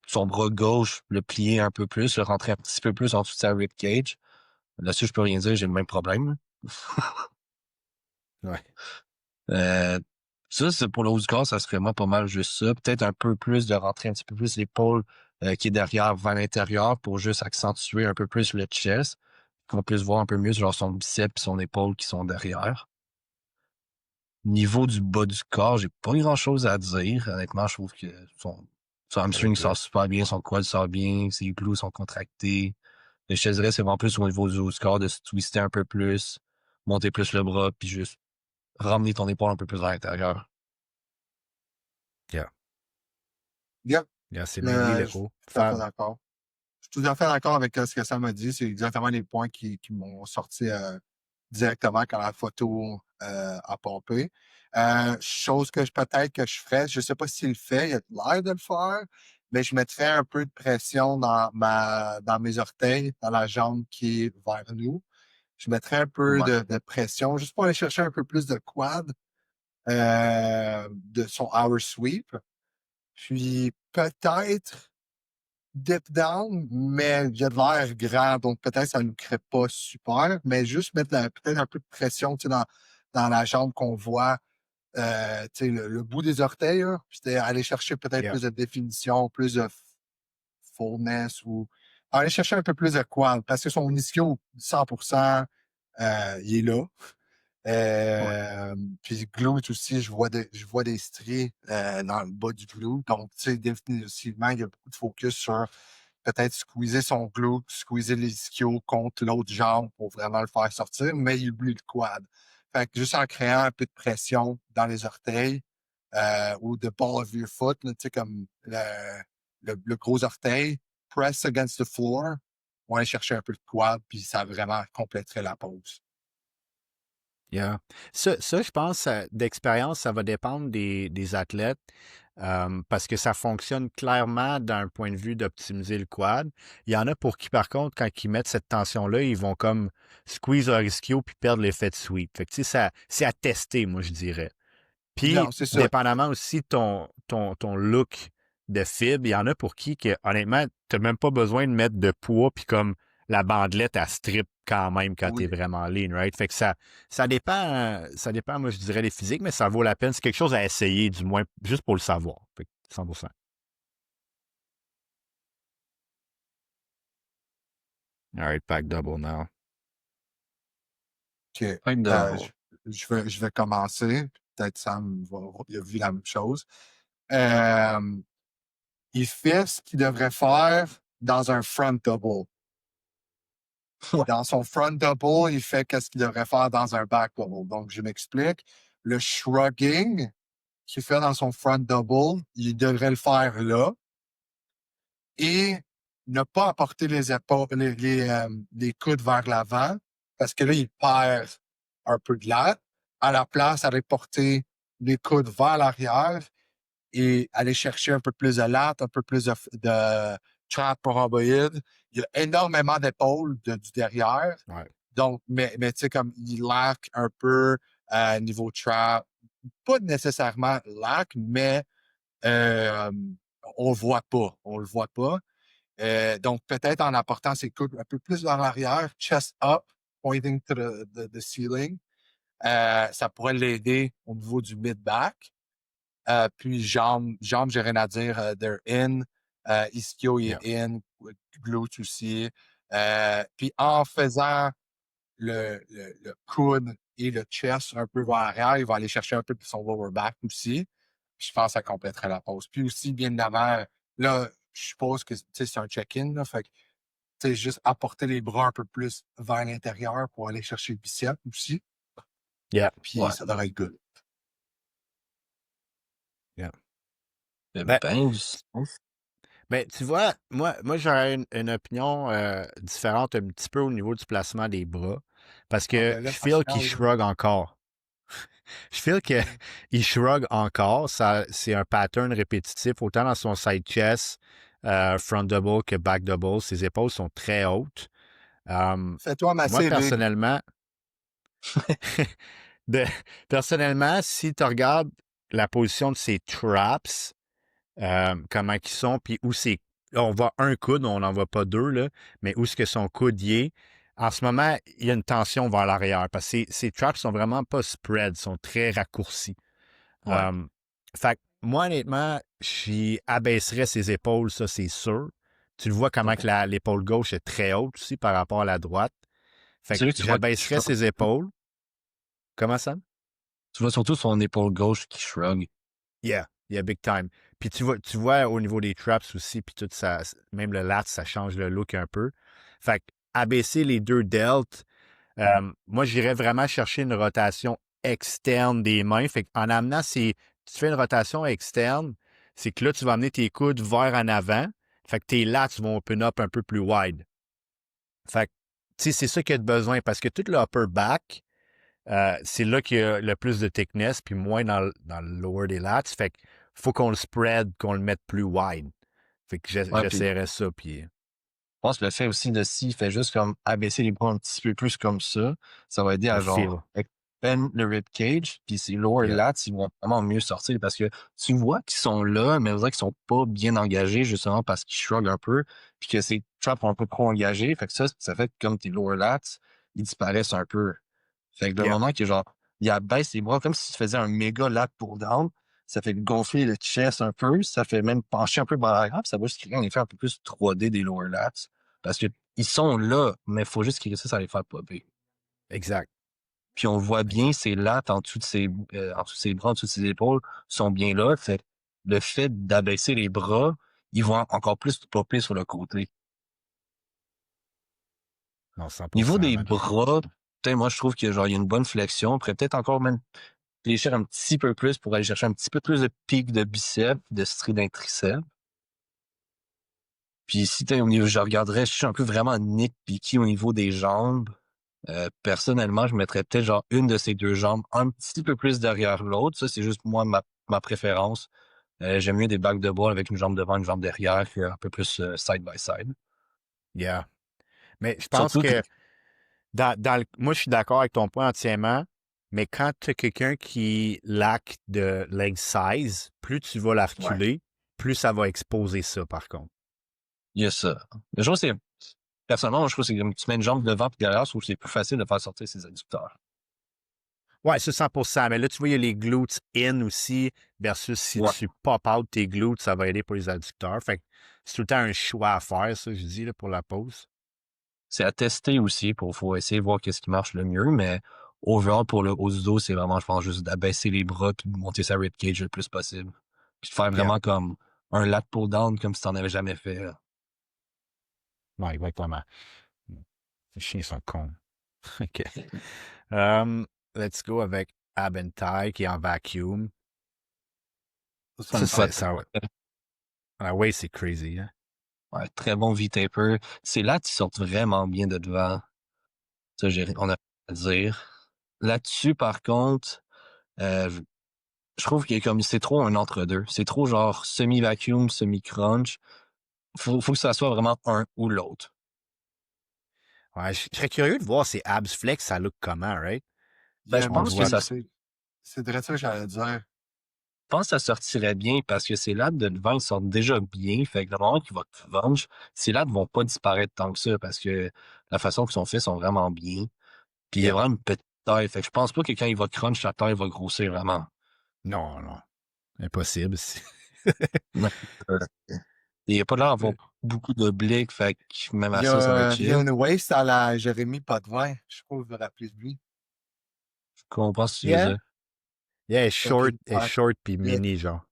C: Son bras gauche, le plier un peu plus, le rentrer un petit peu plus en dessous de sa rib cage. Là-dessus, je peux rien dire, j'ai le même problème.
A: Ouais.
C: Ça, c'est pour le haut du corps, ça serait moi pas mal juste ça. Peut-être un peu plus de rentrer un petit peu plus l'épaule qui est derrière vers l'intérieur pour juste accentuer un peu plus le chest, qu'on puisse voir un peu mieux genre son biceps et son épaule qui sont derrière. Niveau du bas du corps, j'ai pas grand-chose à dire. Honnêtement, je trouve que son
A: Ça va
C: hamstring
A: good.
C: sort super bien, son quad sort bien, ses glutes sont contractés. Et je te dirais, c'est vraiment plus au niveau du haut du corps de se twister un peu plus, monter plus le bras, puis juste ramener ton épaule un peu plus vers l'intérieur.
A: Yeah.
B: Yeah,
A: Yeah, c'est mainly le
B: je suis
A: haut.
B: tout à fait
A: Faire...
B: d'accord. Je suis tout à fait d'accord avec ce que ça m'a dit. C'est exactement les points qui m'ont sorti directement quand la photo a pompé. Chose que peut-être que je ferais, je ne sais pas s'il le fait, il a l'air de le faire, mais je mettrais un peu de pression dans mes orteils, dans la jambe qui est vers nous. Je mettrais un peu
C: Ouais.
B: de pression, juste pour aller chercher un peu plus de quad de son hour sweep. Puis peut-être dip down, mais il a de l'air grand, donc peut-être ça ne nous crée pas super, mais juste mettre peut-être un peu de pression dans la jambe qu'on voit, le bout des orteils, là, puis aller chercher peut-être
A: Yeah.
B: plus de définition, plus de fullness ou aller chercher un peu plus de quad, parce que son ischio, 100%, il est là.
C: Ouais.
B: Puis glute aussi, je vois des stries dans le bas du glute. Donc, tu sais, définitivement, il y a beaucoup de focus sur peut-être squeezer son glute, squeezer les ischios contre l'autre jambe pour vraiment le faire sortir, mais il oublie le quad. Fait que juste en créant un peu de pression dans les orteils ou de ball of your foot, tu sais, comme le gros orteil, press against the floor, on va aller chercher un peu de quad, puis ça vraiment compléterait la pose.
A: Yeah. Ça, je pense, d'expérience, ça va dépendre des athlètes parce que ça fonctionne clairement d'un point de vue d'optimiser le quad. Il y en a pour qui, par contre, quand ils mettent cette tension-là, ils vont comme squeeze leur ischio puis perdre l'effet de sweep. Fait que, tu sais, c'est à tester, moi, je dirais.
B: Non,
A: Puis,
B: c'est ça.
A: dépendamment aussi de ton look de fibre, il y en a pour qui, que, honnêtement, tu n'as même pas besoin de mettre de poids, puis comme la bandelette, à strip quand même quand tu es
B: Oui.
A: vraiment lean, right? Fait que ça dépend, moi, je dirais, des physiques, mais ça vaut la peine. C'est quelque chose à essayer, du moins, juste pour le savoir. Fait que 100%. All right, pack double now.
B: OK.
C: Fait de-
B: Je vais commencer. Peut-être Sam il a vu la même chose. Euh, il fait ce qu'il devrait faire dans un front double.
C: Ouais.
B: Dans son front double, il fait ce qu'il devrait faire dans un back double. Donc, je m'explique. Le shrugging qu'il fait dans son front double, il devrait le faire là et ne pas apporter les épaules, les coudes vers l'avant parce que là, il perd un peu de l'air. À la place, aller porter les coudes vers l'arrière et aller chercher un peu plus de latte, un peu plus de trap rhomboïde. Il y a énormément d'épaules du derrière.
A: Ouais.
B: Donc, mais tu sais, comme il lack un peu niveau trap. Pas nécessairement lack, mais euh, on le voit pas. On le voit pas. Donc, peut-être en apportant ses coudes un peu plus vers l'arrière, chest up, pointing to the ceiling, ça pourrait l'aider au niveau du mid-back. Puis jambes, j'ai rien à dire. They're in. Ischio est
A: Yeah.
B: in. Glutes aussi. Puis en faisant le coude et le chest un peu vers l'arrière, il va aller chercher un peu de son lower back aussi. Je pense que ça compléterait la pause. Puis aussi, bien évidemment, là, je suppose que c'est un check-in. Là, fait que juste apporter les bras un peu plus vers l'intérieur pour aller chercher le bicep aussi.
A: Yeah.
B: Puis
C: Ouais.
B: ça devrait être good.
A: Yeah.
C: Ben,
A: Ben,
C: ben du sens.
A: ben, tu vois, moi j'aurais une opinion différente un petit peu au niveau du placement des bras. Parce
B: Ah,
A: que
B: ben là,
A: je
B: ça
A: feel qu'il
B: change.
A: shrug encore. Je feel qu'il shrug encore. Ça, c'est un pattern répétitif, autant dans son side chest, front double que back double. Ses épaules sont très hautes.
B: Fais-toi
A: Moi,
B: masser, Big.
A: de- personnellement, si tu regardes la position de ses traps, comment ils sont, puis où c'est. Là, on voit un coude, on n'en voit pas deux, là, mais où est-ce que son coude y est. En ce moment, il y a une tension vers l'arrière parce que ces traps sont vraiment pas spread, sont très raccourcis.
C: Ouais.
A: Fait que moi, honnêtement, j'y abaisserais ses épaules, ça, c'est sûr. Tu le vois comment
C: OK.
A: que l'épaule gauche est très haute aussi par rapport à la droite. Fait
C: C'est
A: que
C: vrai que tu
A: j'abaisserais ses épaules. Comment ça?
C: vois surtout son épaule gauche qui shrug.
A: Yeah, yeah, big time. Puis tu vois au niveau des traps aussi, puis tout ça, même le lat, ça change le look un peu. Fait que abaisser les deux delts, moi, j'irais vraiment chercher une rotation externe des mains. Fait qu'en amenant tu fais une rotation externe, c'est que là, tu vas amener tes coudes vers en avant. Fait que tes lats vont open up un peu plus wide. Fait que, tu sais, c'est ça qu'il y a de besoin parce que tout le upper back, c'est là qu'il y a le plus de thickness, puis moins dans le lower des lats. Fait qu'il faut qu'on le spread, qu'on le mette plus wide. Fait que
C: Ouais, puis
A: j'essaierais ça, puis
C: je pense que le fait aussi de s'il fait juste comme abaisser les bras un petit peu plus comme ça va aider
A: le
C: à
A: feel.
C: genre expand le rib cage, puis ses lower
A: Yeah,
C: lats, ils vont vraiment mieux sortir parce que tu vois qu'ils sont là, mais on dirait qu'ils sont pas bien engagés justement parce qu'ils shrug un peu, puis que ces traps sont un peu trop engagés. Fait que ça fait que comme tes lower lats, ils disparaissent un peu. Fait que le
A: yeah.
C: moment que genre, il abaisse les bras comme si tu faisais un méga lat pull down, ça fait gonfler le chest un peu, ça fait même pencher un peu vers l'arrière, puis ça va juste créer un effet un peu plus 3D des lower lats. Parce que ils sont là, mais il faut juste qu'ils réussissent à les faire popper.
A: Exact.
C: Puis on voit bien
A: Exact.
C: ces lats en dessous de ses bras, en dessous de ses épaules, sont bien là. Fait que le fait d'abaisser les bras, ils vont encore plus popper sur le côté.
A: Non,
C: Niveau
A: 100%,
C: des
A: man.
C: bras, peut-être moi je trouve que genre il y a une bonne flexion. On pourrait peut-être encore même fléchir un petit peu plus pour aller chercher un petit peu plus de pic de biceps, de strie d'un triceps. Puis si t'es au niveau, je regarderais, je suis un peu vraiment nitpicky au niveau des jambes. Personnellement, je mettrais peut-être genre une de ces deux jambes un petit peu plus derrière l'autre. Ça, c'est juste moi, ma préférence. J'aime mieux des bacs de bois avec une jambe devant, une jambe derrière, un peu plus side by side.
A: Yeah. Mais je pense
C: Surtout que,
A: que moi, je suis d'accord avec ton point entièrement, mais quand tu as quelqu'un qui lack de leg size, plus tu vas la
C: ouais,
A: reculer, plus ça va exposer ça, par contre.
C: il y a ça. Mais je trouve que personnellement, moi, je trouve que c'est comme tu mets une jambe devant puis derrière, je trouve que c'est plus facile de faire sortir ses adducteurs.
A: Ouais, c'est 100%. Mais là, tu vois, il y a les glutes in aussi, versus si
C: Ouais.
A: tu pop out tes glutes, ça va aider pour les adducteurs. Fait que c'est tout le temps un choix à faire, ça, je dis, là, pour la pause.
C: C'est à tester aussi faut essayer de voir qu'est-ce qui marche le mieux, mais overall pour le haut du dos, c'est vraiment, je pense, juste d'abaisser les bras puis de monter sa rib cage le plus possible. Puis de faire
A: Yeah.
C: vraiment comme un lat pull down comme si t'en avais jamais fait, là.
A: Ouais, exactement. Les chiens sont cons. OK. Let's go avec Abentai qui est en vacuum.
B: Ça
A: Ça,
B: me
C: Ouais,
A: c'est,
B: tente.
A: ça, ah ouais, c'est crazy, hein?
C: ouais, très bon V-taper. Ces lats, ils sortent vraiment bien de devant. Ça, on a à dire. Là-dessus, par contre, je trouve que comme c'est trop un entre-deux. C'est trop genre semi-vacuum, semi-crunch. Faut que ça soit vraiment un ou l'autre.
A: Ouais, je serais curieux de voir ces abs flex, ça look comment, right?
C: Ben, je
B: Moi
A: On le
C: pense que
A: voit.
B: aussi,
C: ça
B: c'est direct ça que j'allais dire.
C: Je pense que ça sortirait bien parce que ces lattes de devant, ils sortent déjà bien. Fait que le moment qu'il va crunch, ces lattes vont pas disparaître tant que ça parce que la façon qu'ils sont faits sont vraiment bien. Puis il y a
A: Yep.
C: vraiment une petite taille. Fait que je pense pas que quand il va crunch, sa taille va grossir vraiment.
A: Non, non. Impossible.
C: Ouais. Euh, Il n'y a pas l'air d'avoir beaucoup d'obliques. Fait que même à ça, ça va être
B: Il y a
C: chill.
B: une waist à la Jérémy Potvin. Je sais pas si vous vous rappelez de lui.
C: Je comprends ce que tu veux
A: Yeah.
C: dire.
A: Yeah,
B: Avec une
A: elle est
B: patte.
A: short puis
B: Il
A: mini, genre.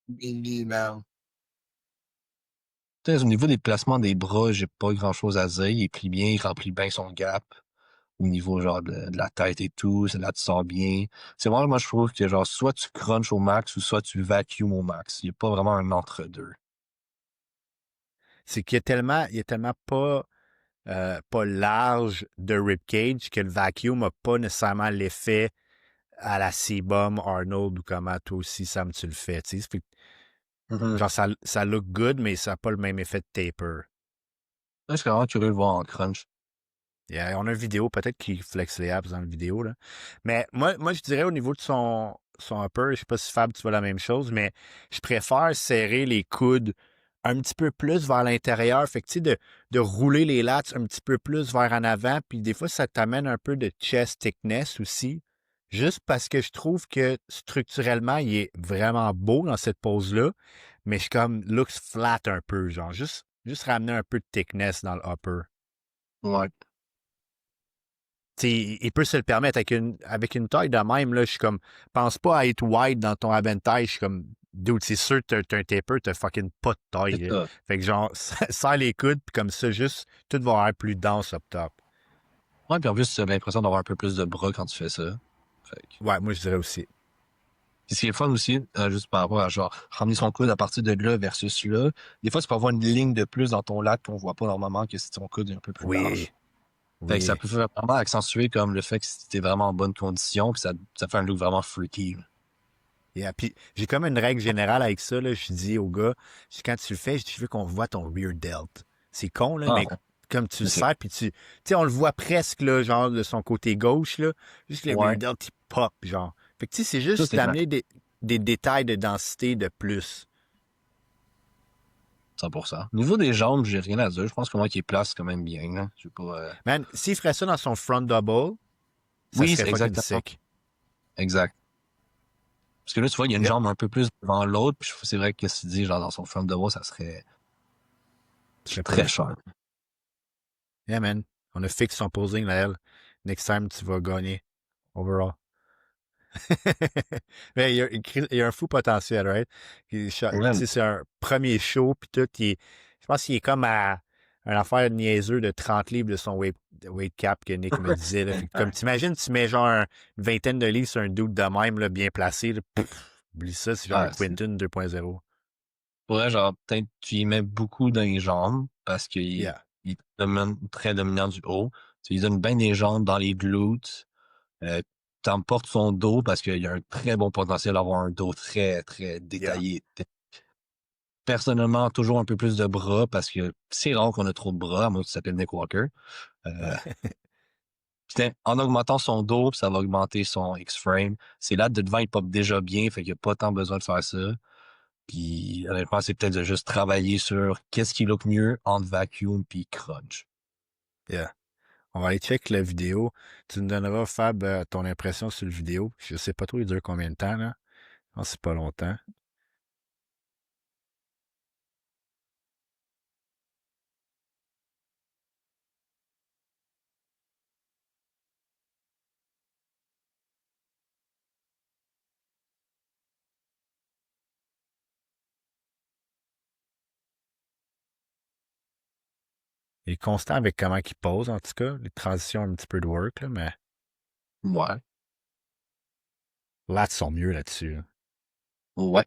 B: mini, man.
C: Peut-être au niveau des placements des bras, j'ai pas grand-chose à dire. Il plie bien, il remplit bien son gap. Au niveau genre de la tête et tout, c'est là tu sors bien. C'est vraiment, moi je trouve que genre soit tu crunches au max ou soit tu vacuumes au max. Il n'y a pas vraiment un entre-deux.
A: C'est qu'il est tellement pas large de ribcage que le vacuum n'a pas nécessairement l'effet à la C-bomb Arnold ou comment toi aussi, Sam, tu le fais. Tu sais.
C: Mhm.
A: Genre, ça look good, mais ça n'a pas le même effet de taper.
C: Là, je suis vraiment curieux de voir en crunch.
A: On a une vidéo, peut-être qu'il flex les abs dans la vidéo, là. Mais moi, je dirais au niveau de son upper, je sais pas si Fab, tu vois la même chose, mais je préfère serrer les coudes un petit peu plus vers l'intérieur. Fait que, tu sais, de rouler les lats un petit peu plus vers en avant. Puis des fois, ça t'amène un peu de chest thickness aussi. Juste parce que je trouve que structurellement, il est vraiment beau dans cette pose-là. Mais je suis comme, looks flat un peu. Genre, juste ramener un peu de thickness dans le upper.
C: Ouais.
A: Tu sais, il peut se le permettre avec une taille de même, là, je suis comme, pense pas à être wide dans ton taille, je suis comme, dude, c'est sûr que t'as un taper, t'as fucking pas de taille,
C: C'est
A: là.
C: ça.
A: Fait que genre, serre les coudes, puis comme ça, juste, tout va avoir plus dense up top.
C: Ouais, puis en plus, tu as l'impression d'avoir un peu plus de bras quand tu fais ça. Fait que...
A: Ouais, moi, je dirais aussi.
C: Puis ce qui est fun aussi, juste par rapport à genre, ramener son coude à partir de là versus là, des fois, tu peux avoir une ligne de plus dans ton lat qu'on voit pas normalement que si ton coude est un peu plus
A: Oui,
C: large. Fait que ça
A: oui.
C: peut vraiment accentuer comme le fait que t'es vraiment en bonne condition, puis ça fait un look vraiment freaky. Là.
A: Yeah. Puis j'ai comme une règle générale avec ça, là, je dis aux gars, quand tu le fais, je veux qu'on voit ton rear delt. C'est con, là,
C: Ah
A: mais
C: ouais.
A: comme tu le
C: Mais c'est...
A: serres, puis tu sais, on le voit presque, là, genre, de son côté gauche, là, juste que le rear
C: Ouais.
A: delt, il pop, genre. Fait que, tu sais, c'est
C: Ça,
A: juste
C: c'est clair.
A: d'amener des détails de densité de plus.
C: 100%. Au niveau des jambes, j'ai rien à dire. Je pense que moi qui est place quand même bien. Là. Je sais pas.
A: Man, s'il ferait ça dans son front double, ça
C: Oui,
A: serait
C: c'est
A: fucking
C: exactement.
A: sick.
C: Exact. Parce que là, tu vois, il y a une
A: Yep.
C: jambe un peu plus devant l'autre, puis c'est vrai que si tu dis, genre, dans son front de wall, ça serait
A: Ce serait
C: très
A: plus.
C: cher.
A: Yeah, man. On a fixé son posing, là, elle. Next time, tu vas gagner. Overall. Mais il y a un fou potentiel, right? Tu
C: Ouais.
A: sais, c'est un premier show, puis tout. Je pense qu'il est comme à une affaire niaiseux de 30 livres de son weight cap que Nick me disait. Là. Fait que, comme t'imagines, tu mets genre une vingtaine de livres sur un dude de même, là, bien placé. Là, oublie ça, c'est genre un
C: Ah, c'est...
A: Quinton 2.0.
C: Ouais, genre, peut-être tu y mets beaucoup dans les jambes, parce qu'il
A: Yeah.
C: il est très dominant du haut. Tu lui donnes bien des jambes dans les glutes. T'emportes son dos parce qu'il y a un très bon potentiel d'avoir un dos très, très
A: Yeah.
C: détaillé. Personnellement, toujours un peu plus de bras parce que c'est rare qu'on a trop de bras, à moins que tu s'appelles Nick Walker. Euh, en augmentant son dos, ça va augmenter son X-frame. C'est là de devant, il pop déjà bien, fait qu'il n'y a pas tant besoin de faire ça. Puis honnêtement, c'est peut-être de juste travailler sur qu'est-ce qui look mieux entre vacuum puis crunch.
A: Yeah. On va aller check la vidéo. Tu nous donneras, Fab, ton impression sur la vidéo. Je sais pas trop, il dure combien de temps, là. Je pense que c'est pas longtemps. Il est constant avec comment il pose, en tout cas. Les transitions, un petit peu de work, là, mais
C: Ouais.
A: lats sont mieux là-dessus. Là.
C: Ouais.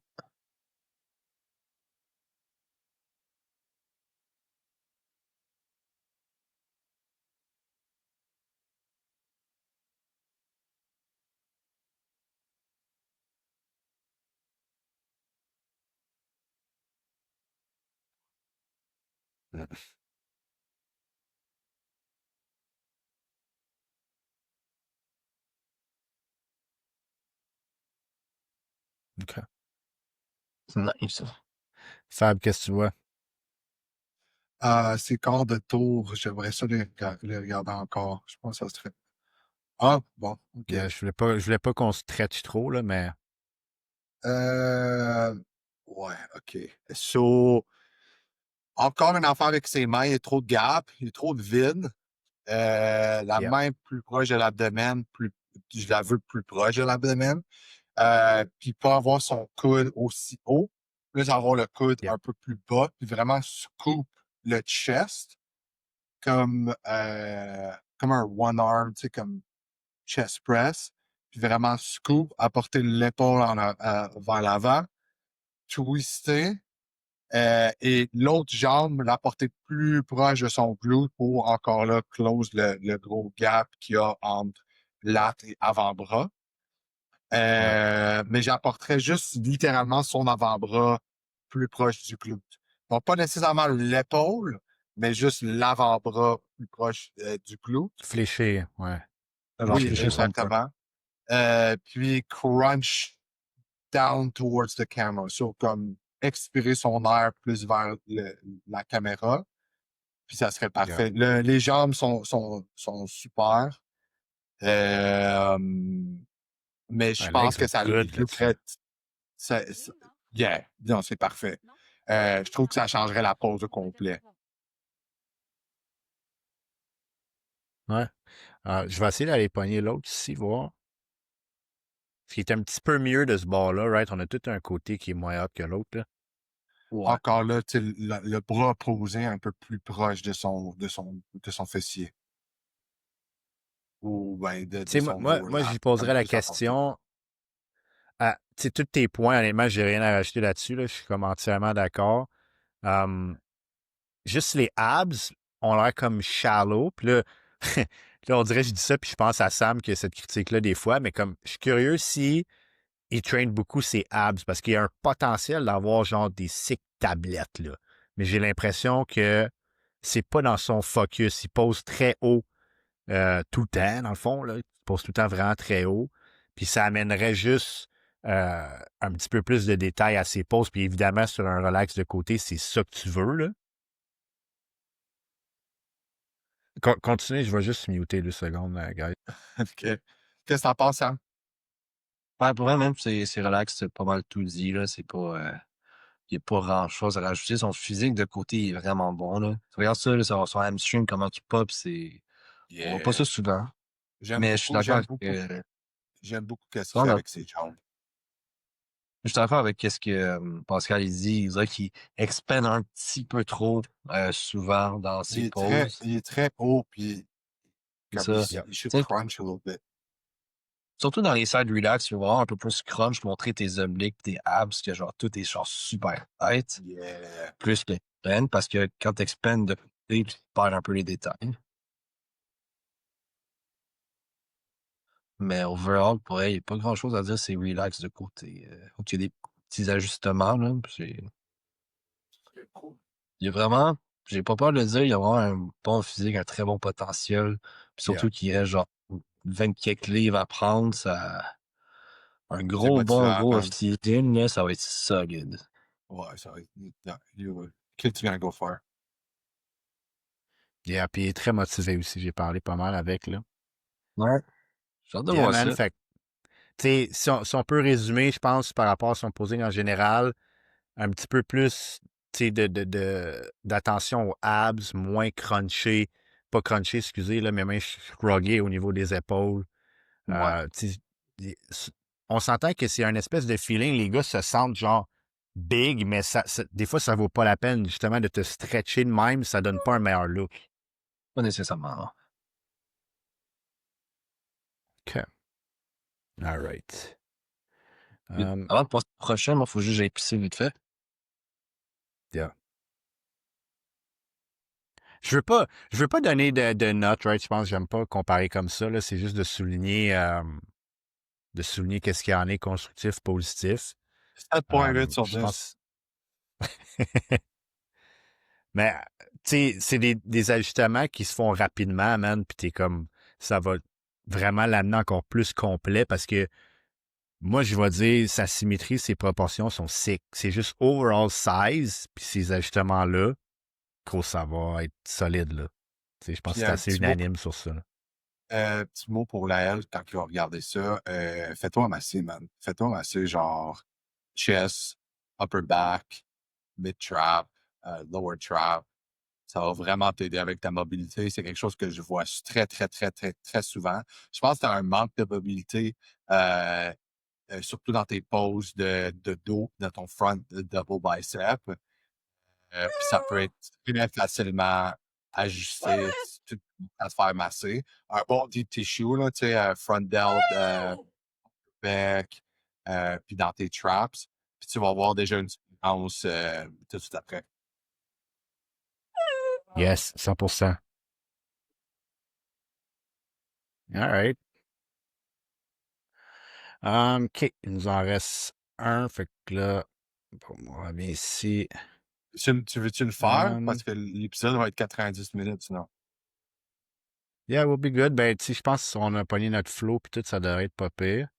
A: OK.
C: Nice.
A: Fab, qu'est-ce que tu vois?
B: Ces quarts de tour, j'aimerais ça les regarder encore. Je pense que ça serait. Ah, bon, OK.
A: Yeah, je voulais pas qu'on stretch trop, là, mais
B: Euh, ouais, OK. So, encore une affaire avec ses mains, il y a trop de gap, il y a trop de vide. La
A: yeah,
B: main plus proche de l'abdomen, je la veux plus proche de l'abdomen. Puis pas avoir son coude aussi haut, plus avoir le coude
A: yeah,
B: un peu plus bas, puis vraiment scoop le chest comme un one arm, tu sais, comme chest press, puis vraiment scoop, apporter l'épaule vers l'avant, twister, et l'autre jambe, la porter plus proche de son glute pour encore là close le gros gap qu'il y a entre lat et avant-bras.
A: ouais.
B: Mais j'apporterais juste littéralement son avant-bras plus proche du glute. Donc, pas nécessairement l'épaule, mais juste l'avant-bras plus proche du glute.
A: Fléché, ouais.
C: Alors,
B: Oui,
C: fléchir son bras.
B: exactement. Puis crunch down towards the camera. So, comme expirer son air plus vers la caméra, puis ça serait
A: Yeah.
B: parfait. Les jambes sont super. Euh, mais je
A: My
B: pense
A: legs
B: que
A: look
B: ça
A: good là-dessus.
B: lookerait. Yeah, non, c'est parfait. Je trouve que ça changerait la pose au complet.
A: Ouais. Je vais essayer d'aller pogner l'autre ici, voir. Ce qui est un petit peu mieux de ce bord-là, right? On a tout un côté qui est moins hot que l'autre, là.
C: Ouais.
B: Encore là, tu sais, le bras posé un peu plus proche de son fessier. Ou ben
A: Tu
B: de
A: sais, moi,
B: son
A: moi, moi,
B: overlap.
A: j'y
B: Comme
A: poserais la
B: plus à son pied.
A: question. Tu sais, tous tes points, honnêtement, j'ai rien à rajouter là-dessus, là. Je suis comme entièrement d'accord. Um, Juste les abs ont l'air comme shallow. Puis là, là, on dirait que je dis ça, puis je pense à Sam qui a cette critique-là des fois, mais comme je suis curieux si il traîne beaucoup ses abs parce qu'il y a un potentiel d'avoir genre des sick tablettes, là. Mais j'ai l'impression que c'est pas dans son focus. Il pose très haut tout le temps, dans le fond, là. Il pose tout le temps vraiment très haut. Puis ça amènerait juste un petit peu plus de détails à ses poses. Puis évidemment, sur un relax de côté, c'est ça que tu veux, là. Continuez, je vais juste muter 2 secondes, guys.
B: OK. Qu'est-ce que t'en penses, Sam?
C: Ouais, pour vrai, même, c'est relax, c'est pas mal tout dit, là. C'est pas, il n'y a pas grand-chose à rajouter. Son physique de côté il est vraiment bon, là. Tu regardes ça, là, son hamstring, comment il pop, on voit pas
B: Yeah.
C: ça souvent.
B: J'aime
C: Mais je suis
B: beaucoup,
C: d'accord
B: j'aime
C: avec,
B: beaucoup, j'aime beaucoup ce qu'il
C: non,
B: fait
C: non,
B: avec ses jambes.
C: je suis d'accord avec ce que Pascal il dit. Il dirait qu'il expand un petit peu trop souvent dans ses poses.
B: Il est très haut, puis
C: C'est
B: comme
C: ça.
A: Yep.
B: il should
C: Tu sais,
B: crunch a little bit.
C: surtout dans les side relax, tu vas voir un peu plus crunch, montrer tes obliques, tes abs, que genre tout est genre super tight,
B: Yeah.
C: plus que l'expand, parce que quand tu expandes de côté, tu perds un peu les détails. Mais overall, pour elle, il n'y a pas grand chose à dire, c'est relax de côté. Donc, il y a des petits ajustements, là. Il y a vraiment, j'ai pas peur de le dire, il y a vraiment un bon physique, un très bon potentiel. Puis
A: Yeah.
C: surtout qu'il reste genre 20 quelques livres à prendre, un
B: C'est
C: gros, bon,
B: motivant,
C: gros
B: man.
C: off-season, là, ça va être solide.
B: Ouais, ça va être. Non, qu'est-ce que tu viens de go faire?
A: Yeah, puis il est très motivé aussi. J'ai parlé pas mal avec, là.
C: Ouais. J'ai hâte de
A: Yeah,
C: voir
A: man.
C: ça.
A: Fait que, tu sais, si on peut résumer, je pense, par rapport à son posing en général, un petit peu plus, tu sais, d'attention aux abs, moins crunché, pas crunché, excusez, là, mais même shruggé au niveau des épaules.
C: Ouais.
A: Tu sais, on s'entend que c'est un espèce de feeling, les gars se sentent genre big, mais des fois, ça vaut pas la peine, justement, de te stretcher de même, ça donne pas un meilleur look.
C: Pas nécessairement. Non.
A: OK. All right.
C: Puis, avant de passer au prochain, moi, il faut juste que j'aille pisser vite fait.
A: Yeah. Je veux pas donner de notes, right? Je pense que j'aime pas comparer comme ça, là. C'est juste de souligner qu'est-ce qu'il y en est constructif, positif.
B: 7.8 sur
A: Je
B: 10.
A: pense. Mais, tu sais, c'est des ajustements qui se font rapidement, man, puis t'es comme, ça va vraiment l'amener encore plus complet parce que moi, je vais dire, sa symétrie, ses proportions sont sick. C'est juste overall size, puis ces ajustements-là, gros, ça va être solide, là. Tu sais, je pense que
B: Puis
A: c'est
B: un
A: assez unanime sur ça, là.
B: petit mot pour Laël, quand tu vas regarder ça, fais-toi masser, man. Fais-toi masser genre chest, upper back, mid trap, lower trap. Ça va vraiment t'aider avec ta mobilité. C'est quelque chose que je vois très, très, très, très, très souvent. Je pense que tu as un manque de mobilité, surtout dans tes poses de dos, dans ton front double bicep. Puis ça peut être très facilement ajusté, tout à te faire masser. Un bon deep tissue, là, tu sais, front delt, back, puis dans tes traps. Puis tu vas avoir déjà une différence tout de suite après.
A: Yes, 100%. All right. OK, il nous en reste un, fait que là, bon, on revient ici.
B: Tu veux-tu le faire? Parce que l'épisode va être 90 minutes sinon.
A: Yeah, we'll be good. Ben, tu sais, je pense qu'on a pogné notre flow puis tout, ça devrait être pas pire.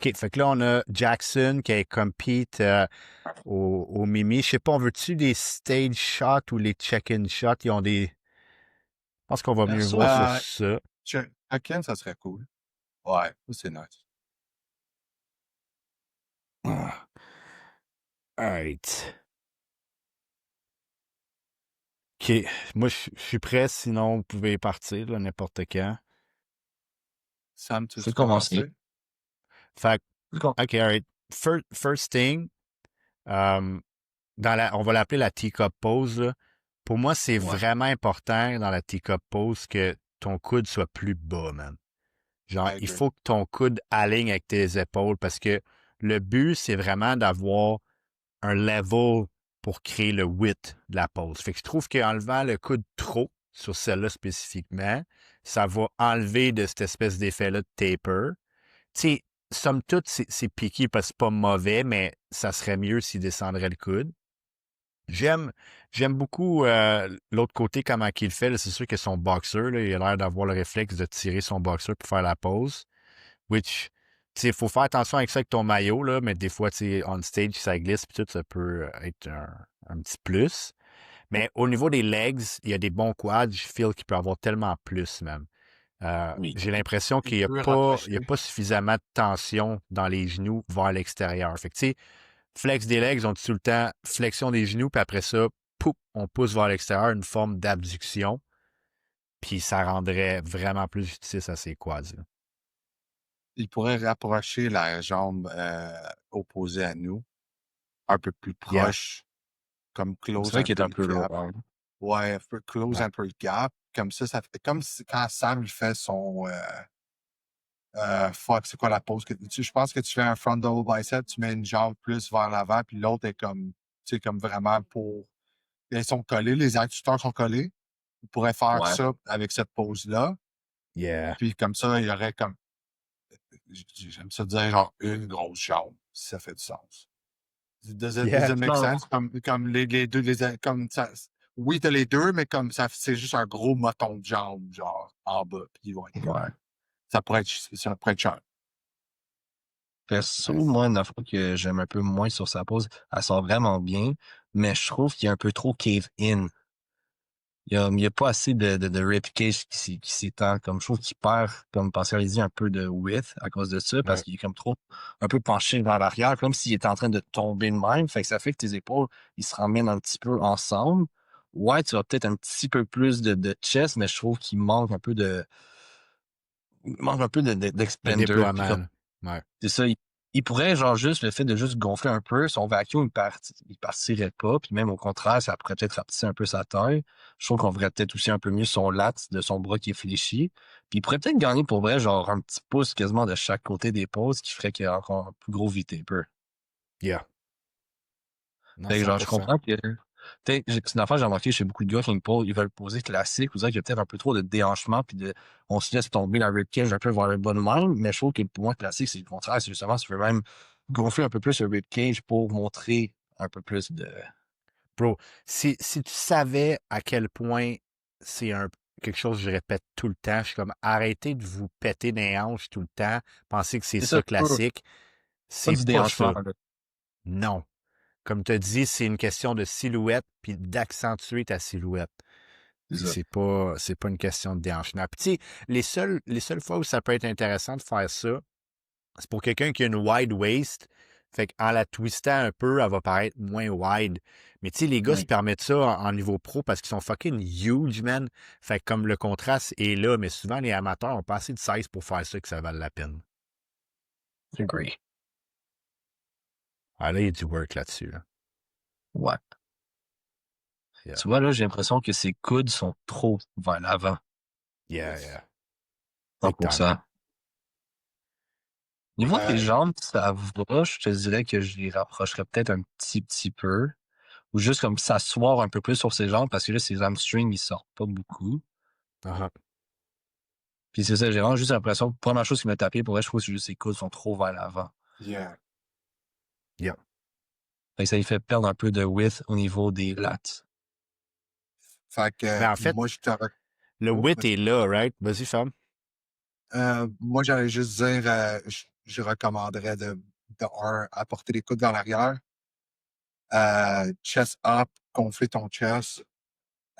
A: OK, fait que là, on a Jackson qui compete au Mimi. Je sais pas, on veut-tu des stage shots ou les check-in shots? Ils ont des... Je pense qu'on va mieux
C: Perso,
A: voir sur
B: Euh,
A: ça.
B: Check-in, ça serait cool. Ouais, ça, c'est nice.
A: Ah, alright. OK, moi, je suis prêt. Sinon, vous pouvez partir là, n'importe quand.
B: Sam, tu
C: je
B: veux
C: peux commencer.
B: commencer?
A: Fait
C: Je peux com-
A: que, OK, alright. First thing, um, on va l'appeler la teacup pose, là. Pour moi, c'est
C: Ouais.
A: vraiment important dans la teacup pose que ton coude soit plus bas, man. Genre,
B: I
A: il
B: agree.
A: faut que ton coude aligne avec tes épaules parce que le but, c'est vraiment d'avoir un level pour créer le width de la pose. Fait que je trouve qu'enlevant le coude trop sur celle-là spécifiquement, ça va enlever de cette espèce d'effet-là de taper. Tu sais, somme toute, c'est piqué parce que c'est pas mauvais, mais ça serait mieux s'il descendrait le coude. J'aime, j'aime beaucoup l'autre côté, comment qu'il le fait. C'est sûr que son boxer, là, il a l'air d'avoir le réflexe de tirer son boxer pour faire la pose. Which, tu sais, il faut faire attention avec ça avec ton maillot, là, mais des fois, tu sais, on stage, ça glisse, puis tout, ça peut être un petit plus. Mais au niveau des legs, il y a des bons quads. Je feel qu'il peut avoir tellement plus, même.
C: Oui.
A: J'ai l'impression
B: Il
A: qu'il n'y a
B: peut
A: pas, il y a
B: rapprocher.
A: pas suffisamment de tension dans les genoux vers l'extérieur. Fait que, tu sais, flex des legs, on dit tout le temps flexion des genoux, puis après ça, poup, on pousse vers l'extérieur, une forme d'abduction, puis ça rendrait vraiment plus justice à ces quads, là.
B: Il pourrait rapprocher la jambe opposée à nous, un peu plus
A: Yeah,
B: proche, comme
C: C'est
B: close
C: vrai
B: un
C: qu'il est
B: peu
C: un
B: le
C: peu lourd,
B: gap.
C: hein.
B: Ouais, un peu close
A: ouais,
B: un peu le gap. Comme ça fait comme quand Sam il fait son fuck, c'est quoi la pose je pense que tu fais un front double bicep, tu mets une jambe plus vers l'avant, puis l'autre est comme, tu sais, comme vraiment pour. Ils sont collés, les adducteurs sont collés. Il pourrait faire
C: Ouais.
B: ça avec cette pose-là.
A: yeah,
B: Puis comme ça, il y aurait comme, j'aime ça dire genre une grosse jambe, si ça fait du sens. Does
A: yeah.
B: it make
C: Non,
B: sense? Comme les deux, comme ça. Oui, t'as les deux, mais comme ça, c'est juste un gros moton de jambe, genre, en bas, puis ils vont être comme.
C: ouais.
B: Ça pourrait être cher.
C: Perso,
B: Nice.
C: moi, une affaire que j'aime un peu moins sur sa pose, elle sort vraiment bien, mais je trouve qu'il y a un peu trop cave-in. Il y a pas assez de ribcage qui s'étend. Comme je trouve qu'il perd, comme Pascal a dit, un peu de width à cause de ça, parce
A: Ouais.
C: qu'il est comme trop, un peu penché vers l'arrière, comme s'il était en train de tomber de même. Fait que ça fait que tes épaules, ils se ramènent un petit peu ensemble. Ouais, tu as peut-être un petit peu plus de chest, mais je trouve qu'il manque un peu
A: Le
C: d'expander. Puis
A: déploiement,
C: comme,
A: là. Ouais.
C: c'est ça, il pourrait, genre, juste le fait de juste gonfler un peu, son vacuum, il partirait pas. Puis même au contraire, ça pourrait peut-être rapetisser un peu sa taille. Je trouve qu'on verrait peut-être aussi un peu mieux son lat de son bras qui est fléchi. Puis il pourrait peut-être gagner pour vrai, genre, un petit pouce quasiment de chaque côté des poses, qui ferait qu'il y a encore un plus gros V-taper.
A: Yeah. Non,
C: Fait que, genre, je
A: 100%.
C: comprends que, c'est une affaire que j'ai remarqué chez beaucoup de gars qui ils veulent poser classique. Vous savez qu'il y a peut-être un peu trop de déhanchement, puis on se laisse tomber la ribcage un peu vers le bas de même. Mais je trouve que pour moi, classique, c'est le contraire. C'est justement, tu veux même gonfler un peu plus le ribcage pour montrer un peu plus de.
A: Bro, si tu savais à quel point c'est quelque chose que je répète tout le temps, je suis comme arrêtez de vous péter des hanches tout le temps, pensez que c'est
C: C'est ça,
A: ça classique.
C: pas
A: C'est
C: du
A: pas
C: déhanchement,
A: ça.
C: là.
A: Non. Comme tu as dit, c'est une question de silhouette puis d'accentuer ta silhouette.
C: C'est ça.
A: C'est pas une question de déhanchement. Puis tu sais, les seules fois où ça peut être intéressant de faire ça, c'est pour quelqu'un qui a une wide waist. Fait qu'en la twistant un peu, elle va paraître moins wide. Mais tu sais, les gars se
C: Oui.
A: permettent ça en niveau pro parce qu'ils sont fucking huge, man. Fait que comme le contraste est là, mais souvent les amateurs ont pas assez de size pour faire ça que ça vale la peine.
C: Agree.
A: Ah là, il y a du work là-dessus, là.
C: Ouais.
A: Yeah.
C: Tu vois, là, j'ai l'impression que ses coudes sont trop vers l'avant.
A: Yeah, yeah. Big time.
C: 100%. Niveau des
B: Euh,
C: jambes, ça va, je te dirais que je les rapprocherais peut-être un petit peu. Ou juste comme s'asseoir un peu plus sur ses jambes parce que là, ses hamstrings, ils sortent pas beaucoup.
A: Uh-huh.
C: Puis c'est ça, j'ai vraiment juste l'impression, première chose qui m'a tapé, pour vrai, je trouve que c'est juste ses coudes sont trop vers l'avant.
B: yeah.
A: Yeah.
C: Fait que ça lui fait perdre un peu de width au niveau des lats.
B: Fait
A: Mais
B: que
A: en fait,
B: moi, je t'aurais.
A: le
B: Oh,
A: width
B: vas-y.
A: est là, right? Vas-y, femme.
B: Moi, j'allais juste dire, je recommanderais de un, apporter les coudes vers l'arrière, chest up, gonfler ton chest,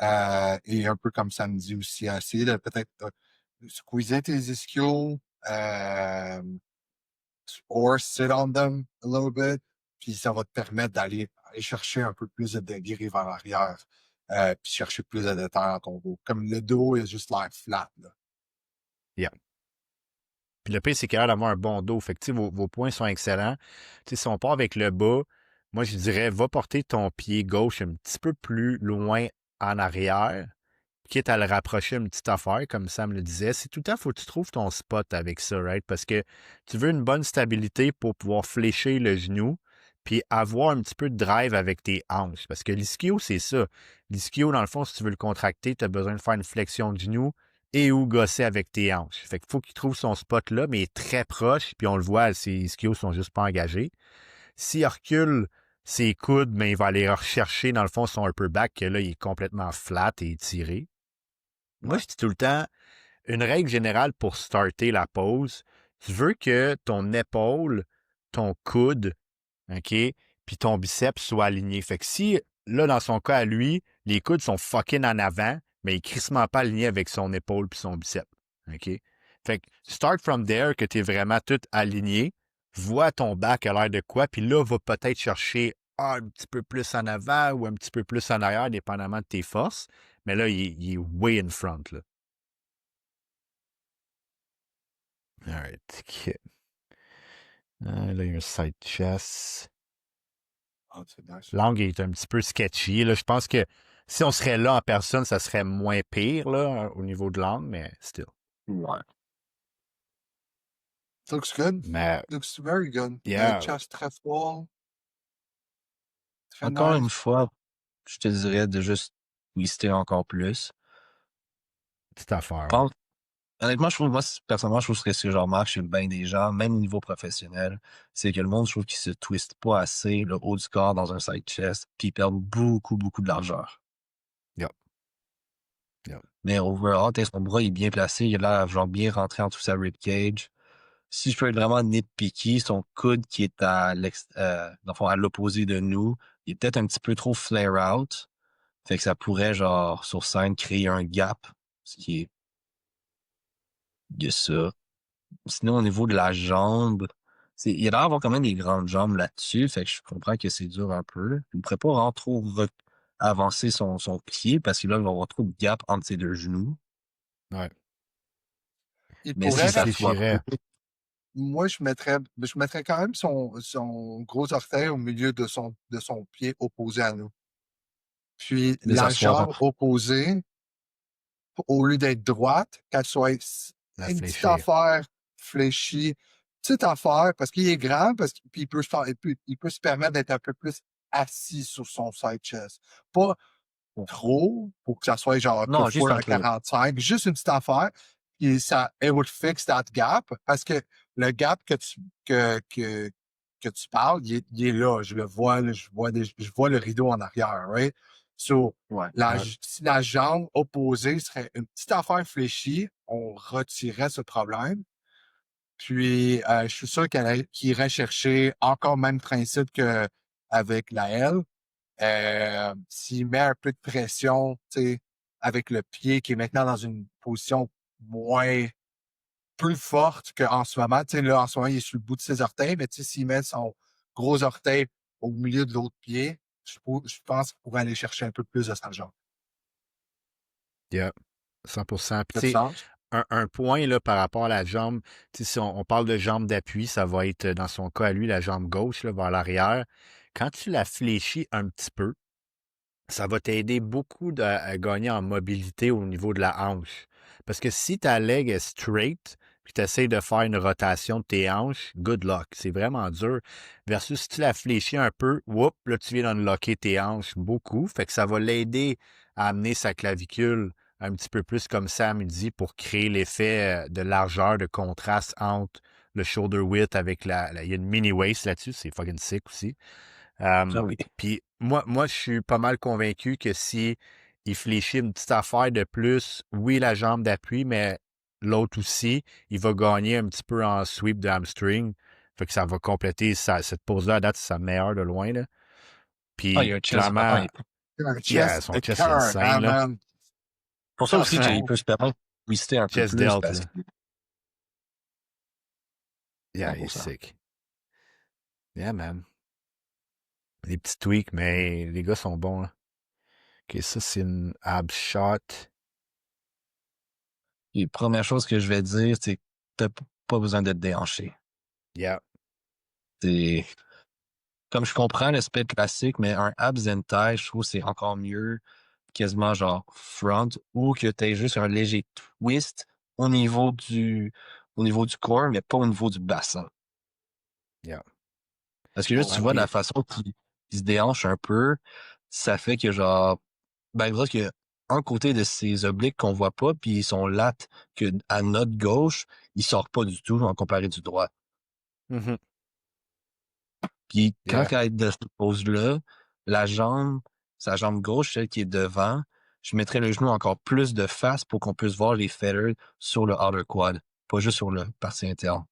B: et un peu comme samedi aussi, essayer de peut-être squeezer tes ischios, or sit on them a little bit, puis ça va te permettre aller chercher un peu plus de degrés vers l'arrière, puis chercher plus de détente dans ton dos. Comme le dos est juste l'air flat, là.
A: Yeah. Puis le pire, c'est qu'il y a d'avoir un bon dos. Fait que, tu sais, vos points sont excellents. Tu sais, si on part avec le bas, moi, je dirais, va porter ton pied gauche un petit peu plus loin en arrière, quitte à le rapprocher une petite affaire, comme Sam le disait. C'est tout le temps, faut que tu trouves ton spot avec ça, right? Parce que tu veux une bonne stabilité pour pouvoir flécher le genou, puis avoir un petit peu de drive avec tes hanches. Parce que l'ischio, c'est ça. L'ischio, dans le fond, si tu veux le contracter, tu as besoin de faire une flexion de genou et ou gosser avec tes hanches. Fait qu'il faut qu'il trouve son spot là, mais il est très proche, puis on le voit, ses ischios sont juste pas engagés. S'il recule ses coudes, mais il va aller rechercher, dans le fond, son upper back, que là, il est complètement flat et étiré. Moi, je dis tout le temps, une règle générale pour starter la pause, tu veux que ton épaule, ton coude, OK, puis ton biceps soient alignés. Fait que si, là, dans son cas à lui, les coudes sont fucking en avant, mais il est crissement pas aligné avec son épaule puis son biceps. OK? Fait que start from there, que tu es vraiment tout aligné, vois ton back à l'air de quoi, puis là, va peut-être chercher un petit peu plus en avant ou un petit peu plus en arrière, dépendamment de tes forces. Mais là, il est way in front, là. All right. OK. Là, il y a un side chest.
B: Ah, c'est nice.
A: L'angle est un petit peu sketchy. Là. Je pense que si on serait là en personne, ça serait moins pire là, au niveau de l'angle, mais still.
C: Ouais.
B: Looks good.
A: Mais,
B: Looks very good.
A: yeah,
B: Chest très fort. Très
C: Encore une
B: nice.
C: fois, je te dirais de juste twister encore plus.
A: petite affaire.
C: Pense- Honnêtement, je trouve, moi, personnellement, je trouve que ce que je remarque chez bien des gens, même au niveau professionnel, c'est que le monde, je trouve qu'il se twiste pas assez le haut du corps dans un side chest, puis ils perdent beaucoup, beaucoup de largeur.
A: Yep. Yep.
C: Mais overall, son bras est bien placé, il a l'air genre bien rentré en tout sa ribcage. Si je peux être vraiment nitpicky, son coude qui est dans le fond, à l'opposé de nous, il est peut-être un petit peu trop flare out. Fait que ça pourrait, genre, sur scène, créer un gap. Ce qui est, il y a ça. Sinon, au niveau de la jambe, il a l'air d'avoir quand même des grandes jambes là-dessus. Fait que je comprends que c'est dur un peu. Il ne pourrait pas vraiment trop avancer son pied parce que là, il va avoir trop de gap entre ses deux genoux.
A: Ouais.
B: Il
C: Mais
B: pourrait
C: si ça
B: mettre-
C: soit
A: fléchirait.
B: Moi, je mettrais quand même son gros orteil au milieu de son pied opposé à nous. Puis
C: mais
B: la
C: ça soit
B: jambe opposée, au lieu d'être droite, qu'elle soit
A: La
B: une petite
A: fléchir.
B: affaire fléchie, petite affaire, parce qu'il est grand, puis il peut se permettre d'être un peu plus assis sur son side chest. Pas trop, pour que ça soit genre que
C: non, juste
B: full
C: un
B: à
C: peu.
B: 45, juste une petite affaire, et ça, it would fix that gap, parce que le gap que tu parles, il est là, je le vois, là, je vois le rideau en arrière, right? So,
C: Ouais.
B: si la jambe opposée serait une petite affaire fléchie, on retirerait ce problème. Puis, je suis sûr qu'il irait chercher encore le même principe qu'avec la L. S'il met un peu de pression, tu sais, avec le pied qui est maintenant dans une position plus forte qu'en ce moment. Tu sais, là, en ce moment, il est sur le bout de ses orteils, mais tu sais, s'il met son gros orteil au milieu de l'autre pied, je pense qu'il pourrait aller chercher un peu plus de sa jambe.
A: Yeah. 100%. Puis,
B: Ça
A: tu
B: fait
A: sais,
B: sens?
A: un point là, par rapport à la jambe, tu sais, si on parle de jambe d'appui, ça va être, dans son cas à lui, la jambe gauche là, vers l'arrière. Quand tu la fléchis un petit peu, ça va t'aider beaucoup à gagner en mobilité au niveau de la hanche. Parce que si ta leg est straight, puis tu essaies de faire une rotation de tes hanches, good luck. C'est vraiment dur. Versus si tu la fléchis un peu, whoop, là, tu viens d'unlocker tes hanches beaucoup. Fait que ça va l'aider à amener sa clavicule un petit peu plus comme Sam dit pour créer l'effet de largeur, de contraste entre le shoulder width avec il y a une mini waist là-dessus, c'est fucking sick aussi.
C: Ça, oui.
A: Puis moi, je suis pas mal convaincu que si il fléchit une petite affaire de plus, oui, la jambe d'appui, mais l'autre aussi, il va gagner un petit peu en sweep de hamstring. Fait que ça va compléter cette pose-là. À date, c'est sa meilleure de loin, là.
C: Ah, il y a
A: Puis
C: un chest vraiment.
A: clairement,
B: Un
A: yeah,
B: chest
A: son
B: de
A: chest est
B: cœur, hein,
A: insane, là.
B: man?
C: Pour ça
B: Ça,
C: aussi
A: Ouais.
C: qu'il peut se permettre de twister un peu
A: Chest
C: plus
A: delt,
C: parce
A: là.
C: que
A: Yeah, il est
C: 100%.
A: sick. Yeah, man. Des petits tweaks, mais les gars sont bons, là. Ok, ça, c'est une ab shot.
C: Et première chose que je vais dire, c'est que t'as pas besoin de te déhancher.
A: Yeah.
C: C'est comme je comprends l'aspect classique, mais un abs and thigh, je trouve que c'est encore mieux, quasiment genre front, ou que tu aies juste un léger twist au niveau du corps, mais pas au niveau du bassin.
A: Yeah.
C: Parce que juste,
A: Ouais,
C: tu vois la
A: puis
C: façon qu'il se déhanche un peu, ça fait que genre, ben, parce que un côté de ses obliques qu'on voit pas, puis son lat, que à notre gauche, il sort pas du tout en comparé du droit.
A: mhm,
C: Puis quand
A: yeah.
C: elle est de cette pose-là, la jambe, sa jambe gauche, celle qui est devant, je mettrais le genou encore plus de face pour qu'on puisse voir les feathers sur le outer quad, pas juste sur le partie interne.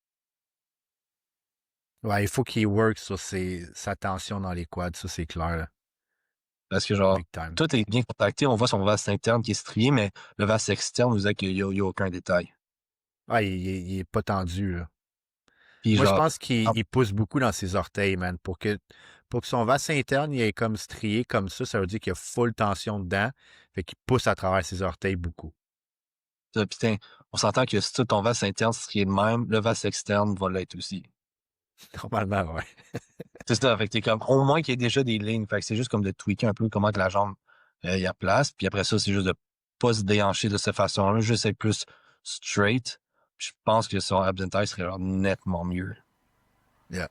A: Ouais, il faut qu'il work sur sa tension dans les quads, ça, c'est clair, là.
C: Parce que genre,
A: Big time.
C: tout est bien contracté, on voit son vaste interne qui est strié, mais le vaste externe, vous dites qu'il y a aucun détail.
A: Ouais, il est pas tendu, là.
C: Puis
A: Moi, je
C: genre,
A: pense qu'il
C: en-
A: il pousse beaucoup dans ses orteils, man. Pour que son vaste interne il est comme strié comme ça veut dire qu'il y a full tension dedans. Fait qu'il pousse à travers ses orteils beaucoup.
C: putain, on s'entend que si tout ton vaste interne serait le même, le vaste externe va l'être aussi.
A: Normalement, ouais.
C: C'est ça, fait que t'es comme, au moins qu'il y ait déjà des lignes, fait que c'est juste comme de tweaker un peu comment que la jambe y a place, puis après ça, c'est juste de pas se déhancher de cette façon-là, juste être plus straight. Je pense que son abs and thigh serait genre nettement mieux.
A: Yeah.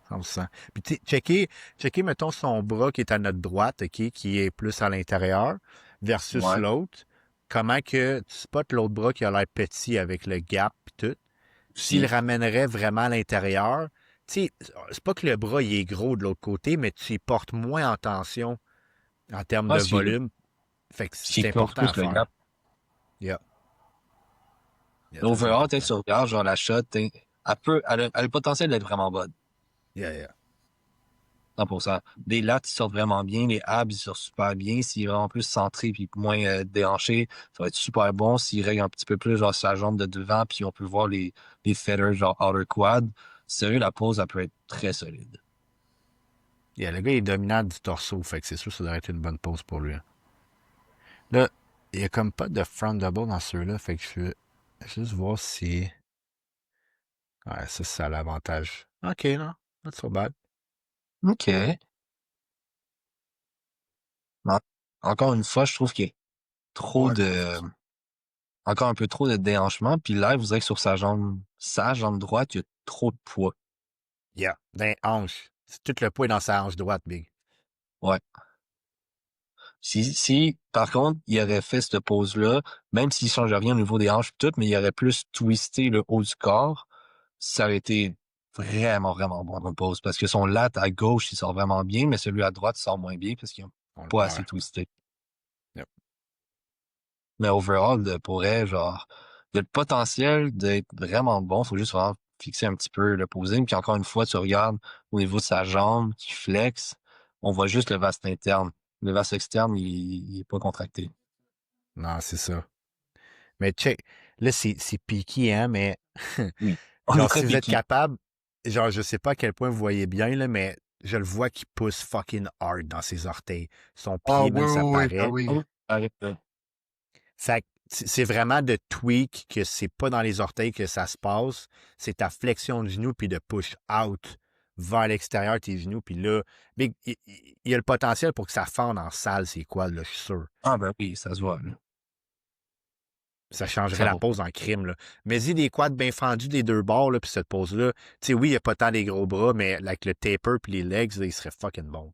A: 100%. Puis checker, mettons, son bras qui est à notre droite, OK, qui est plus à l'intérieur, versus
C: Ouais.
A: l'autre. Comment que tu spots l'autre bras qui a l'air petit avec le gap et tout. S'il
C: Puis,
A: ramènerait vraiment à l'intérieur, tu sais, c'est pas que le bras il est gros de l'autre côté, mais tu y portes moins en tension en termes
C: ouais,
A: de
C: s'il
A: volume. Fait que c'est
C: close
A: important à
C: plus le
A: faire.
C: gap.
A: Yeah. Yeah, très
C: Overall,
A: important.
C: tu regardes, genre la shot, elle a le potentiel d'être vraiment bonne.
A: Yeah, yeah.
C: 100%. Les lats, ils sortent vraiment bien. Les abs, ils sortent super bien. S'il est vraiment plus centré puis moins déhanché, ça va être super bon. S'il règle un petit peu plus genre sa jambe de devant puis on peut voir les feathers genre outer quad, sérieux, la pose, elle peut être très solide.
A: Yeah, le gars il est dominant du torseau, fait que c'est sûr que ça devrait être une bonne pose pour lui, hein. Là, il n'y a comme pas de front double dans ceux-là, fait que je vais juste voir si. Ouais, ça, c'est l'avantage. Ok, non, not so bad.
C: OK. En- Encore une fois, je trouve qu'il y a trop
B: Ouais.
C: de... Encore un peu trop de déhanchement. Puis là, vous savez que sur sa jambe droite, il y a trop de poids.
A: Yeah, d'un hanche. C'est tout le poids est dans sa hanche droite, Big.
C: Ouais. Si, par contre, il aurait fait cette pose-là, même s'il change rien au niveau des hanches et tout, mais il aurait plus twisté le haut du corps, ça aurait été vraiment, vraiment bon comme pose. Parce que son lat à gauche, il sort vraiment bien, mais celui à droite, il sort moins bien parce qu'il n'a pas
A: Ouais.
C: assez twisté.
A: Yep.
C: Mais overall, pour elle, genre, il y a le potentiel d'être vraiment bon. Faut juste vraiment fixer un petit peu le posing. Puis encore une fois, tu regardes au niveau de sa jambe qui flex, on voit juste le vaste interne. Le vaste externe, il est pas contracté.
A: Non, c'est ça. Mais check, là, c'est piqué, hein, mais
C: Oui. On est
A: genre,
C: très
A: si vous êtes
C: piqué.
A: capable, genre, je sais pas à quel point vous voyez bien, là, mais je le vois qui pousse fucking hard dans ses orteils. Son
B: Ah
A: pied,
B: oui,
A: même, ça
B: oui, oui, ben
A: paraît.
B: oui.
C: Arrête là.
A: Fait que c'est vraiment de tweak que c'est pas dans les orteils que ça se passe. C'est ta flexion de genou puis de push out vers l'extérieur de tes genoux. Puis là, il y a le potentiel pour que ça fende en salle, c'est quoi, là, je suis sûr.
C: Ah ben oui, ça se voit, là.
A: Ça changerait
C: Ça
A: la
C: vaut.
A: pose en crime, là. Mais y des quads bien fendus des deux bords, là, puis cette pose-là, tu sais, oui, il n'y a pas tant des gros bras, mais avec le taper puis les legs, là, il serait fucking bon.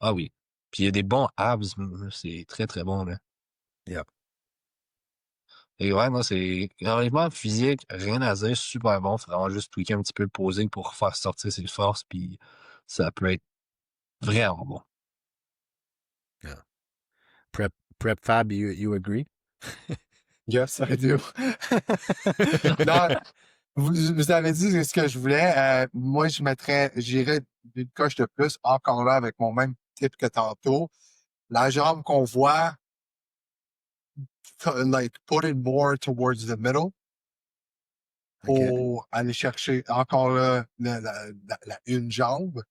C: Ah oui. Puis il y a des bons abs, c'est très très bon, là.
A: Yep.
C: Et ouais, non, c'est honnêtement physique, rien à dire, super bon. Faut vraiment juste tweaker un petit peu le posing pour faire sortir ses forces, puis ça peut être vraiment bon.
A: Yeah. Prep Fab, you agree?
B: Yes, I do. Non, Vous avez dit ce que je voulais. Moi, j'irais une coche de plus, encore là, avec mon même type que tantôt. La jambe qu'on voit, like, put it more towards the middle
A: OK.
B: pour aller chercher encore là une jambe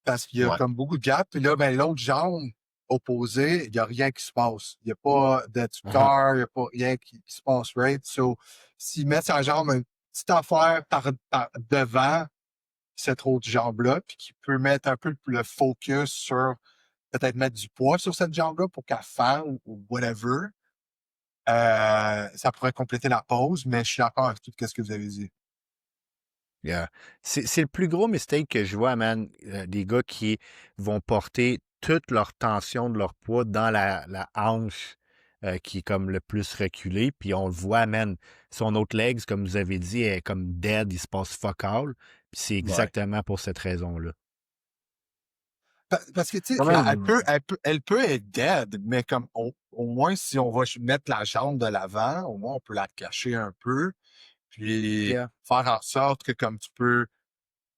B: parce qu'il y a
C: Ouais.
B: comme beaucoup de gap. Puis là, ben, l'autre jambe opposée, il n'y a rien qui se passe. Il n'y a pas
A: Uh-huh.
B: d'adducteur, il n'y a pas rien qui se passe, right? So, s'il met sa jambe, une petite affaire par devant cette autre jambe-là, puis qui peut mettre un peu le focus sur peut-être mettre du poids sur cette jambe-là pour qu'elle fende ou whatever. Ça pourrait compléter la pause, mais je suis d'accord avec tout ce que vous avez dit.
A: Yeah. C'est le plus gros mistake que je vois, man. Des gars qui vont porter toute leur tension de leur poids dans la hanche qui est comme le plus reculée. Puis on le voit, man. Son autre legs, comme vous avez dit, est comme dead, il se passe fuck all. Puis c'est
C: Ouais.
A: exactement pour cette raison-là.
B: Parce que, tu sais,
C: Quand même,
B: elle peut être dead, mais comme au moins, si on va mettre la jambe de l'avant, au moins, on peut la cacher un peu, puis
A: Yeah.
B: faire en sorte que comme tu peux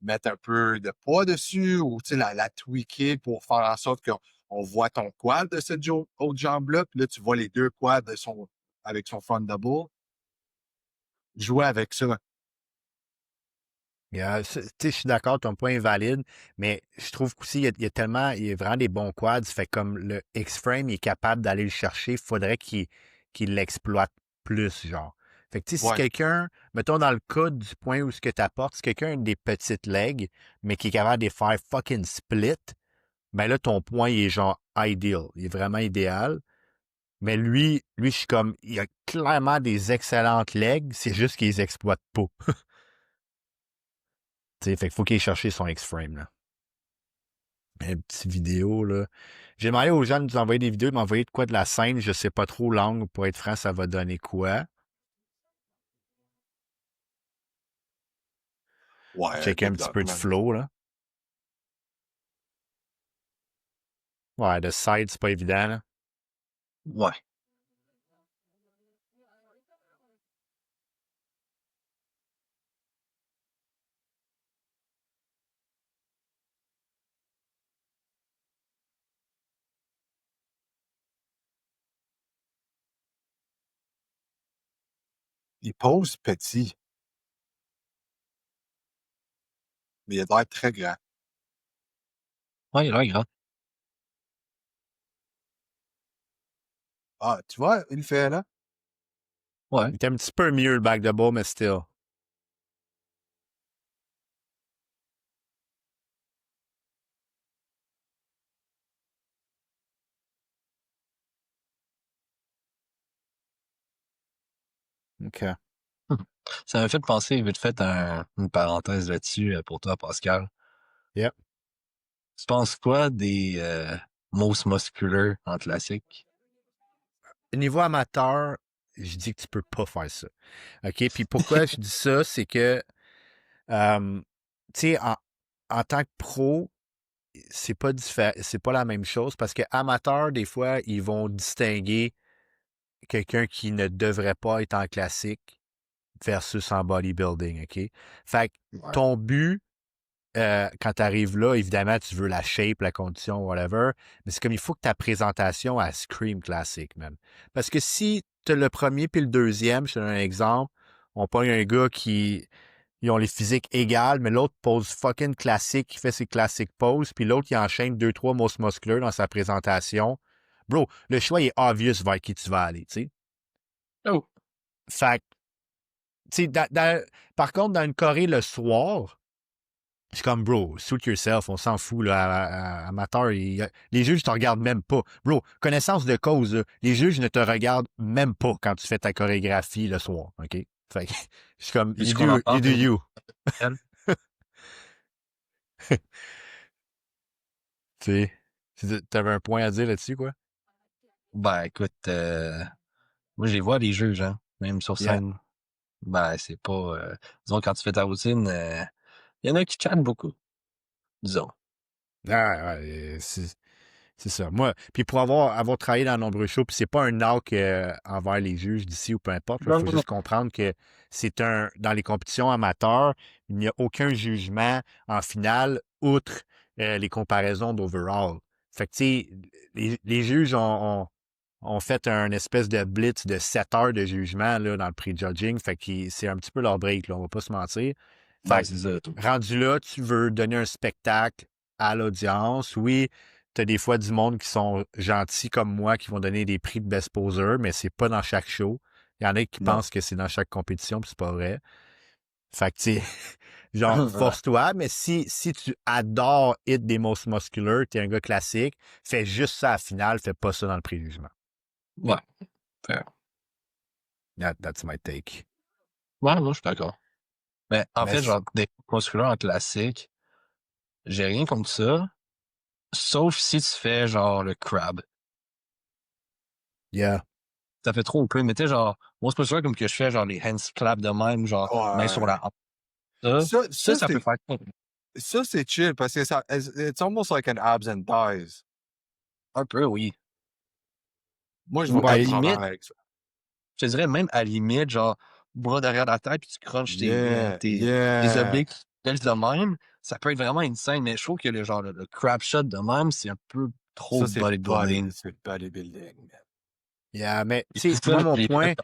B: mettre un peu de poids dessus ou, tu sais, la tweaker pour faire en sorte qu'on voit ton quad de cette autre jambe-là, puis là, tu vois les deux quads avec son front double. Jouer avec ça.
A: Yeah, tu sais, je suis d'accord, ton point est valide, mais je trouve qu'aussi, il y a vraiment des bons quads. Fait comme le X-Frame il est capable d'aller le chercher, il faudrait qu'il l'exploite plus, genre. Fait que, tu sais, si
B: Ouais.
A: quelqu'un, mettons dans le cas du point où ce que tu apportes, si quelqu'un a des petites legs, mais qui est capable de les faire fucking split, ben là, ton point, il est genre ideal. Il est vraiment idéal. Mais lui, je suis comme, il a clairement des excellentes legs, c'est juste qu'il les exploite pas. Tu sais, fait qu'il faut qu'il aille chercher son X-Frame, là. Une petite vidéo, là. J'ai demandé aux gens de nous envoyer des vidéos, de m'envoyer de quoi de la scène. Je sais pas trop l'angle. Pour être franc, ça va donner quoi.
B: Ouais,
A: Checker un
B: good
A: petit
B: luck,
A: peu de
B: man.
A: flow, là. Ouais, de side, c'est pas évident, là.
C: ouais.
B: Il pose petit, mais il a l'air très grand.
C: Ouais, il a l'air grand.
B: Ah, tu vois, il le fait là?
C: Ouais.
A: Il était un petit peu mieux, le back de ball, mais still. OK.
C: Ça m'a fait penser vite fait une parenthèse là-dessus pour toi, Pascal.
A: Yep.
C: Tu penses quoi des Most Muscular en classique?
A: Niveau amateur, je dis que tu peux pas faire ça. OK? Puis pourquoi je dis ça, c'est que, tu sais, en tant que pro, c'est pas la même chose parce que amateur, des fois, ils vont distinguer quelqu'un qui ne devrait pas être en classique versus en bodybuilding, OK? Fait que
C: Ouais.
A: ton but, quand tu arrives là, évidemment, tu veux la shape, la condition, whatever, mais c'est comme il faut que ta présentation, elle scream classique, man. Parce que si tu as le premier puis le deuxième, je te donne un exemple, on pogne un gars qui ils ont les physiques égales, mais l'autre pose fucking classique, qui fait ses classiques poses, puis l'autre, il enchaîne deux, trois most musculaires dans sa présentation. Bro, le choix est obvious vers qui tu vas aller, tu sais.
C: Oh.
A: Fait que, tu sais, par contre, dans une Corée le soir, c'est comme, bro, suit yourself, on s'en fout, là, amateur. Les juges te regardent même pas. Bro, connaissance de cause, là, les juges ne te regardent même pas quand tu fais ta chorégraphie le soir, OK? Fait que, je suis comme,
C: Veux-tu qu'on en
A: you
C: parle,
A: do you.
C: Pascal?
A: Tu sais, t'avais un point à dire là-dessus, quoi?
C: Ben, écoute, moi, je les vois, les juges, hein, même sur
A: Yeah.
C: scène. Ben, c'est pas... disons, quand tu fais ta routine, il y en a qui chattent beaucoup, disons.
A: Ah, ouais, C'est ça. Moi, puis pour avoir travaillé dans de nombreux shows, puis c'est pas un knock envers les juges d'ici ou peu importe, il
C: Non,
A: faut
C: non, non.
A: juste comprendre que dans les compétitions amateurs, il n'y a aucun jugement en finale outre les comparaisons d'overall. Fait que, tu sais, les juges ont fait un espèce de blitz de 7 heures de jugement là, dans le pré-judging. Fait que c'est un petit peu leur break, là, on va pas se mentir.
C: Ben,
A: Fait
C: c'est ça.
A: que, rendu là, tu veux donner un spectacle à l'audience. Oui, tu as des fois du monde qui sont gentils comme moi, qui vont donner des prix de best poser, mais c'est pas dans chaque show. Il y en a qui
C: Non.
A: pensent que c'est dans chaque compétition, puis c'est pas vrai. Fait que, tu sais, genre, force-toi, mais si tu adores Hit des Most Muscular, t'es un gars classique, fais juste ça à la finale, fais pas ça dans le préjugement.
C: Ouais. Fair.
A: That's my take.
C: Ouais, moi, je suis d'accord. Mais en
A: Mais
C: fait, genre, des musculaires en classique, j'ai rien contre ça, sauf si tu fais, genre, le crab.
A: yeah.
C: Ça fait trop peu, mais tu sais, genre, moi, c'est pas sûr comme que je fais, genre, les hands clap de même, genre, main sur
B: Ouais.
C: la hanche. Ça peut faire
B: Ça, c'est chill parce que it's almost like an abs and thighs.
C: un peu, oui.
B: Moi, je
C: Ou
B: vois
C: à
B: pas
C: la
B: de
C: limite,
B: problème avec ça.
C: je te dirais même à la limite, genre, bras derrière la tête, puis tu crunches
B: Yeah,
C: tes
B: yeah.
C: obliques de même, ça peut être vraiment insane, mais je trouve que le crab shot de même, c'est un peu trop
B: Ça,
C: bodybuilding.
B: c'est bodybuilding, man.
A: Yeah, mais tu sais,
C: C'est
A: moi,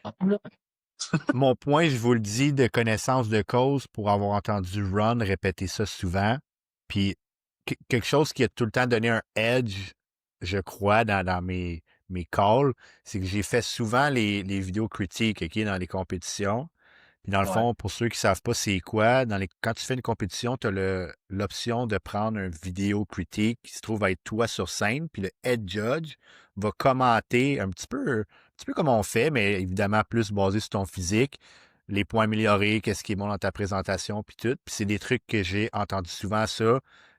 C: ça,
A: mon point, je vous le dis de connaissance de cause pour avoir entendu Ron répéter ça souvent. Puis quelque chose qui a tout le temps donné un edge, je crois, dans mes calls, c'est que j'ai fait souvent les vidéos critiques, OK, dans les compétitions. Puis dans le
C: Ouais.
A: fond, pour ceux qui savent pas c'est quoi, quand tu fais une compétition, tu as l'option de prendre une vidéo critique qui se trouve à être toi sur scène, puis le head judge va commenter un petit peu comme on fait, mais évidemment plus basé sur ton physique, les points améliorés, qu'est-ce qui est bon dans ta présentation, puis tout. Puis c'est des trucs que j'ai entendu souvent ça.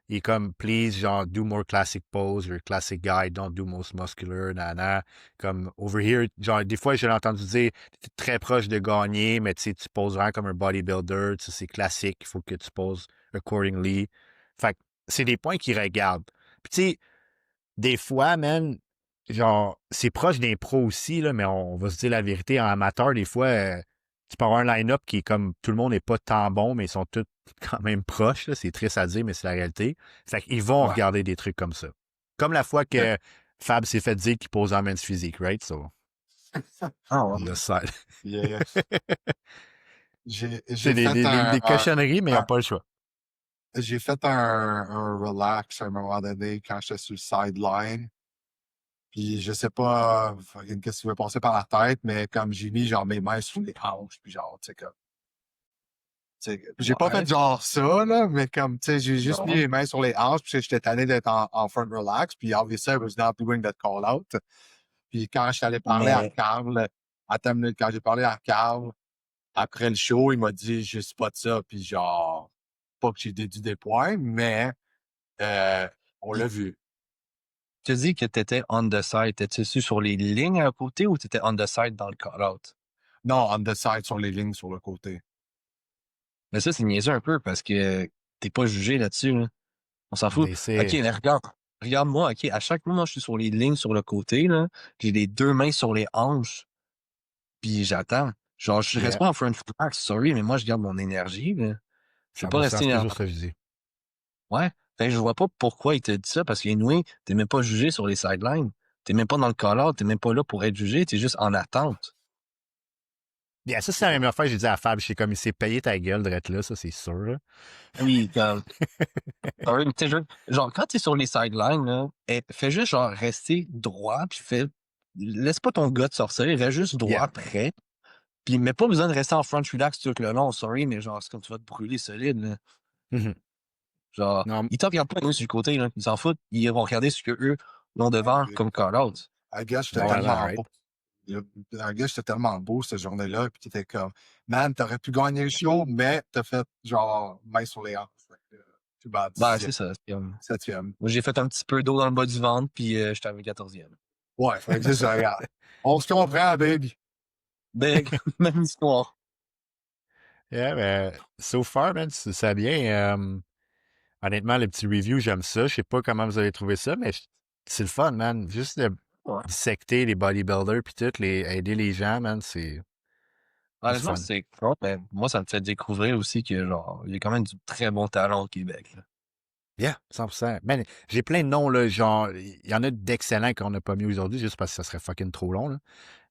A: Et comme, please, genre, do more classic pose, you're a classic guy, don't do most muscular, nana. Comme, over here, genre, des fois, j'ai entendu dire, t'es très proche de gagner, mais tu sais, tu poses vraiment comme un bodybuilder, tu sais, c'est classique, il faut que tu poses accordingly. Fait que c'est des points qu'ils regardent. Puis tu sais, des fois, man, genre, c'est proche des pros aussi, là, mais on va se dire la vérité, en amateur, des fois, tu peux avoir un line-up qui est comme, tout le monde n'est pas tant bon, mais ils sont tous quand même proches, là, c'est triste à dire, mais c'est la réalité. Fait qu'ils vont
B: Ouais.
A: regarder des trucs comme ça. Comme la fois que Fab s'est fait dire qu'il pose en men's physique, right? So,
C: Ah ouais.
A: le sale.
B: Yeah.
A: C'est
B: J'ai fait
A: des cochonneries, mais ils n'ont pas le choix.
B: j'ai fait un relax à un moment donné quand j'étais sur le sideline. Puis je sais pas fucking qu'est-ce qui m'est passé par la tête, mais comme j'ai mis genre mes mains sur les hanches, puis genre, tu sais, comme. J'ai pas
C: Ouais.
B: fait genre ça, là, mais comme, tu sais, j'ai juste mis
C: Non.
B: les mains sur les hanches, puis j'étais tanné d'être en front relax, puis obviously I was not doing that call out. Puis quand je suis allé parler à
C: Mais,
B: Carl, attends une minute, quand j'ai parlé à Carl, après le show, il m'a dit, je sais pas de ça, puis genre, pas que j'ai déduit des points, mais on l'a vu.
C: tu dis que t'étais on the side. T'étais-tu sur les lignes à côté ou t'étais on the side dans le call-out?
B: Non, on the side sur les lignes sur le côté.
C: Mais ça, c'est niaiseux un peu parce que t'es pas jugé là-dessus, là. On s'en fout.
A: Mais
C: OK,
A: c'est.
C: mais regarde. Regarde-moi, OK, à chaque moment, je suis sur les lignes sur le côté, là. J'ai les deux mains sur les hanches, puis j'attends. Genre, je reste
B: Yeah,
C: pas en front flex, sorry, mais moi, je garde mon énergie, là. Je vais pas
A: 100%,
C: rester
A: c'est
C: énervé.
A: toujours ça que je dis.
C: Ouais. Fait que je vois pas pourquoi il te dit ça, parce qu'anyway, t'es même pas jugé sur les sidelines. T'es même pas dans le call-out, t'es même pas là pour être jugé, t'es juste en attente.
A: Yeah, ça, c'est la même affaire que j'ai dit à Fab. C'est comme, il s'est payé ta gueule d'être là, ça, c'est sûr. Là.
C: Oui, comme, sorry, mais t'sais, genre, quand t'es sur les sidelines, là, fais juste, genre, rester droit, puis laisse pas ton gars te sortir, reste juste droit,
A: Yeah.
C: prêt. Puis, mais pas besoin de rester en front relax tout le long, sorry, mais genre, c'est comme tu vas te brûler solide, là.
A: Mhm.
C: Genre,
A: Non,
C: ils te regardent pas, eux, sur le côté, là. Ils s'en foutent. Ils vont regarder ce que eux ont devant comme call-out.
B: I guess j'étais
A: totalement
B: tellement
A: right.
B: beau. I guess j'étais tellement beau cette journée-là, puis t'étais comme, man, t'aurais pu gagner le show, mais t'as fait genre main sur les hanches. Fait que, tu bats
C: Ben, c'est
B: 10e,
C: ça.
B: 7e.
C: Moi, j'ai fait un petit peu d'eau dans le bas du ventre, puis j'étais avec 14e.
B: Ouais, fait que c'est ça, regarde. On se comprend, baby.
C: Big, même histoire.
A: Yeah, ben, so far, man, ça vient. Honnêtement, le petit review, j'aime ça. Je sais pas comment vous avez trouvé ça, mais c'est le fun, man. Juste de
C: Ouais.
A: dissecter les bodybuilders puis tout, aider les gens, man, c'est
C: Honnêtement,
A: fun.
C: c'est cool, mais moi, ça me fait découvrir aussi que, genre, il y a quand même du très bon talent au Québec, là.
A: Yeah, 100%. Man, j'ai plein de noms, là, genre, il y en a d'excellents qu'on n'a pas mis aujourd'hui, juste parce que ça serait fucking trop long, là.
C: Ah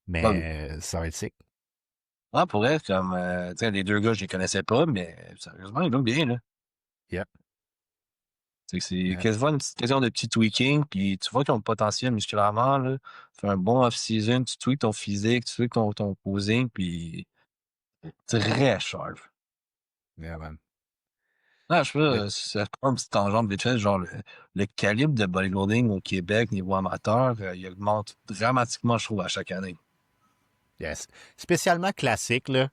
C: oui.
A: Mais ça va être sick.
C: Ah, pour être comme, tu sais, les deux gars, je les connaissais pas, mais sérieusement, ils vont bien, là.
A: Yep.
C: C'est
A: Yeah.
C: quasiment une petite question de petit tweaking, puis tu vois qu'ils ont le potentiel musculairement, là. Fais un bon off-season, tu tweaks ton physique, tu tweaks ton posing, puis très sharp.
A: Yeah, man.
C: Ah, je sais pas,
A: Le-
C: c'est pas un petit tangente vite fait, genre le calibre de bodybuilding au Québec, niveau amateur, il augmente dramatiquement, je trouve, à chaque année.
A: Yes. Spécialement classique, là.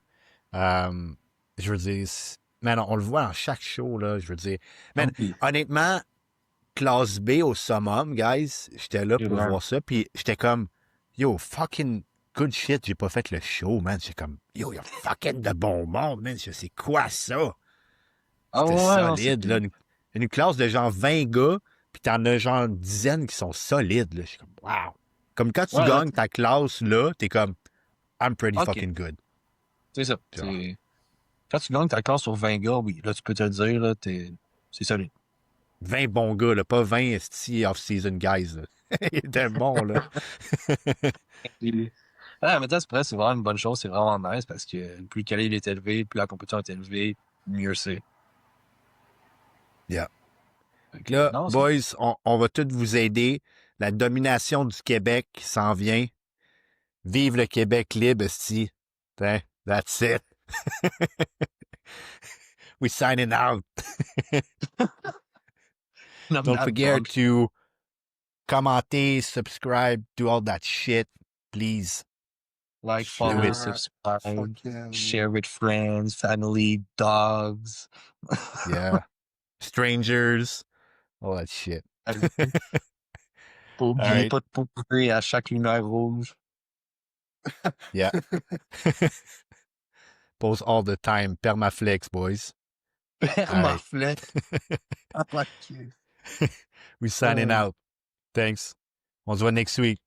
A: Je veux dire, man, on le voit dans chaque show, là. Je veux dire, man,
C: Puis,
A: honnêtement, classe B au summum, guys, j'étais là pour voir ça, puis j'étais comme, yo, fucking good shit, j'ai pas fait le show, man. J'étais comme, yo, y a fucking de bon monde, man. Je sais quoi ça?
C: ah
A: C'était
C: ouais, non,
A: solide, là. Une classe de genre 20 gars, puis t'en as genre une dizaine qui sont solides, là. Je suis comme, wow. Comme quand tu
C: ouais, là,
A: gagnes ta classe, là, t'es comme, I'm pretty
C: ok,
A: fucking good.
C: c'est ça.
A: Genre,
C: Quand tu gagnes ta classe sur 20 gars, oui, là, tu peux te le dire, là, c'est solide.
A: 20 bons gars, là, pas 20 esti off-season guys, là. Il était bon, là.
C: Ah, mais c'est vrai, c'est vraiment une bonne chose, c'est vraiment nice parce que plus le calibre est élevé, plus la compétition est élevée, mieux c'est.
A: Yeah.
C: Fait que,
A: Là,
C: non, c'est
A: boys, on va tous vous aider. La domination du Québec s'en vient. Vive le Québec libre, esti. Hein, that's it. We signing out.
C: not
A: Don't
C: that
A: forget
C: drunk.
A: to commenter, subscribe, do all that shit, please.
C: Like,
A: Do
C: follow,
A: it.
C: subscribe,
B: Fucking...
C: share with friends, family, dogs.
A: Yeah. Strangers, all that shit.
C: Pas
A: All
C: oublier
A: right.
C: pas de pourrir à chaque lumière rouge.
A: Yeah. Post all the time. Permaflex, boys. All right.
C: Permaflex. Ah, fuck you.
A: We signing out. Thanks. On se voit next week.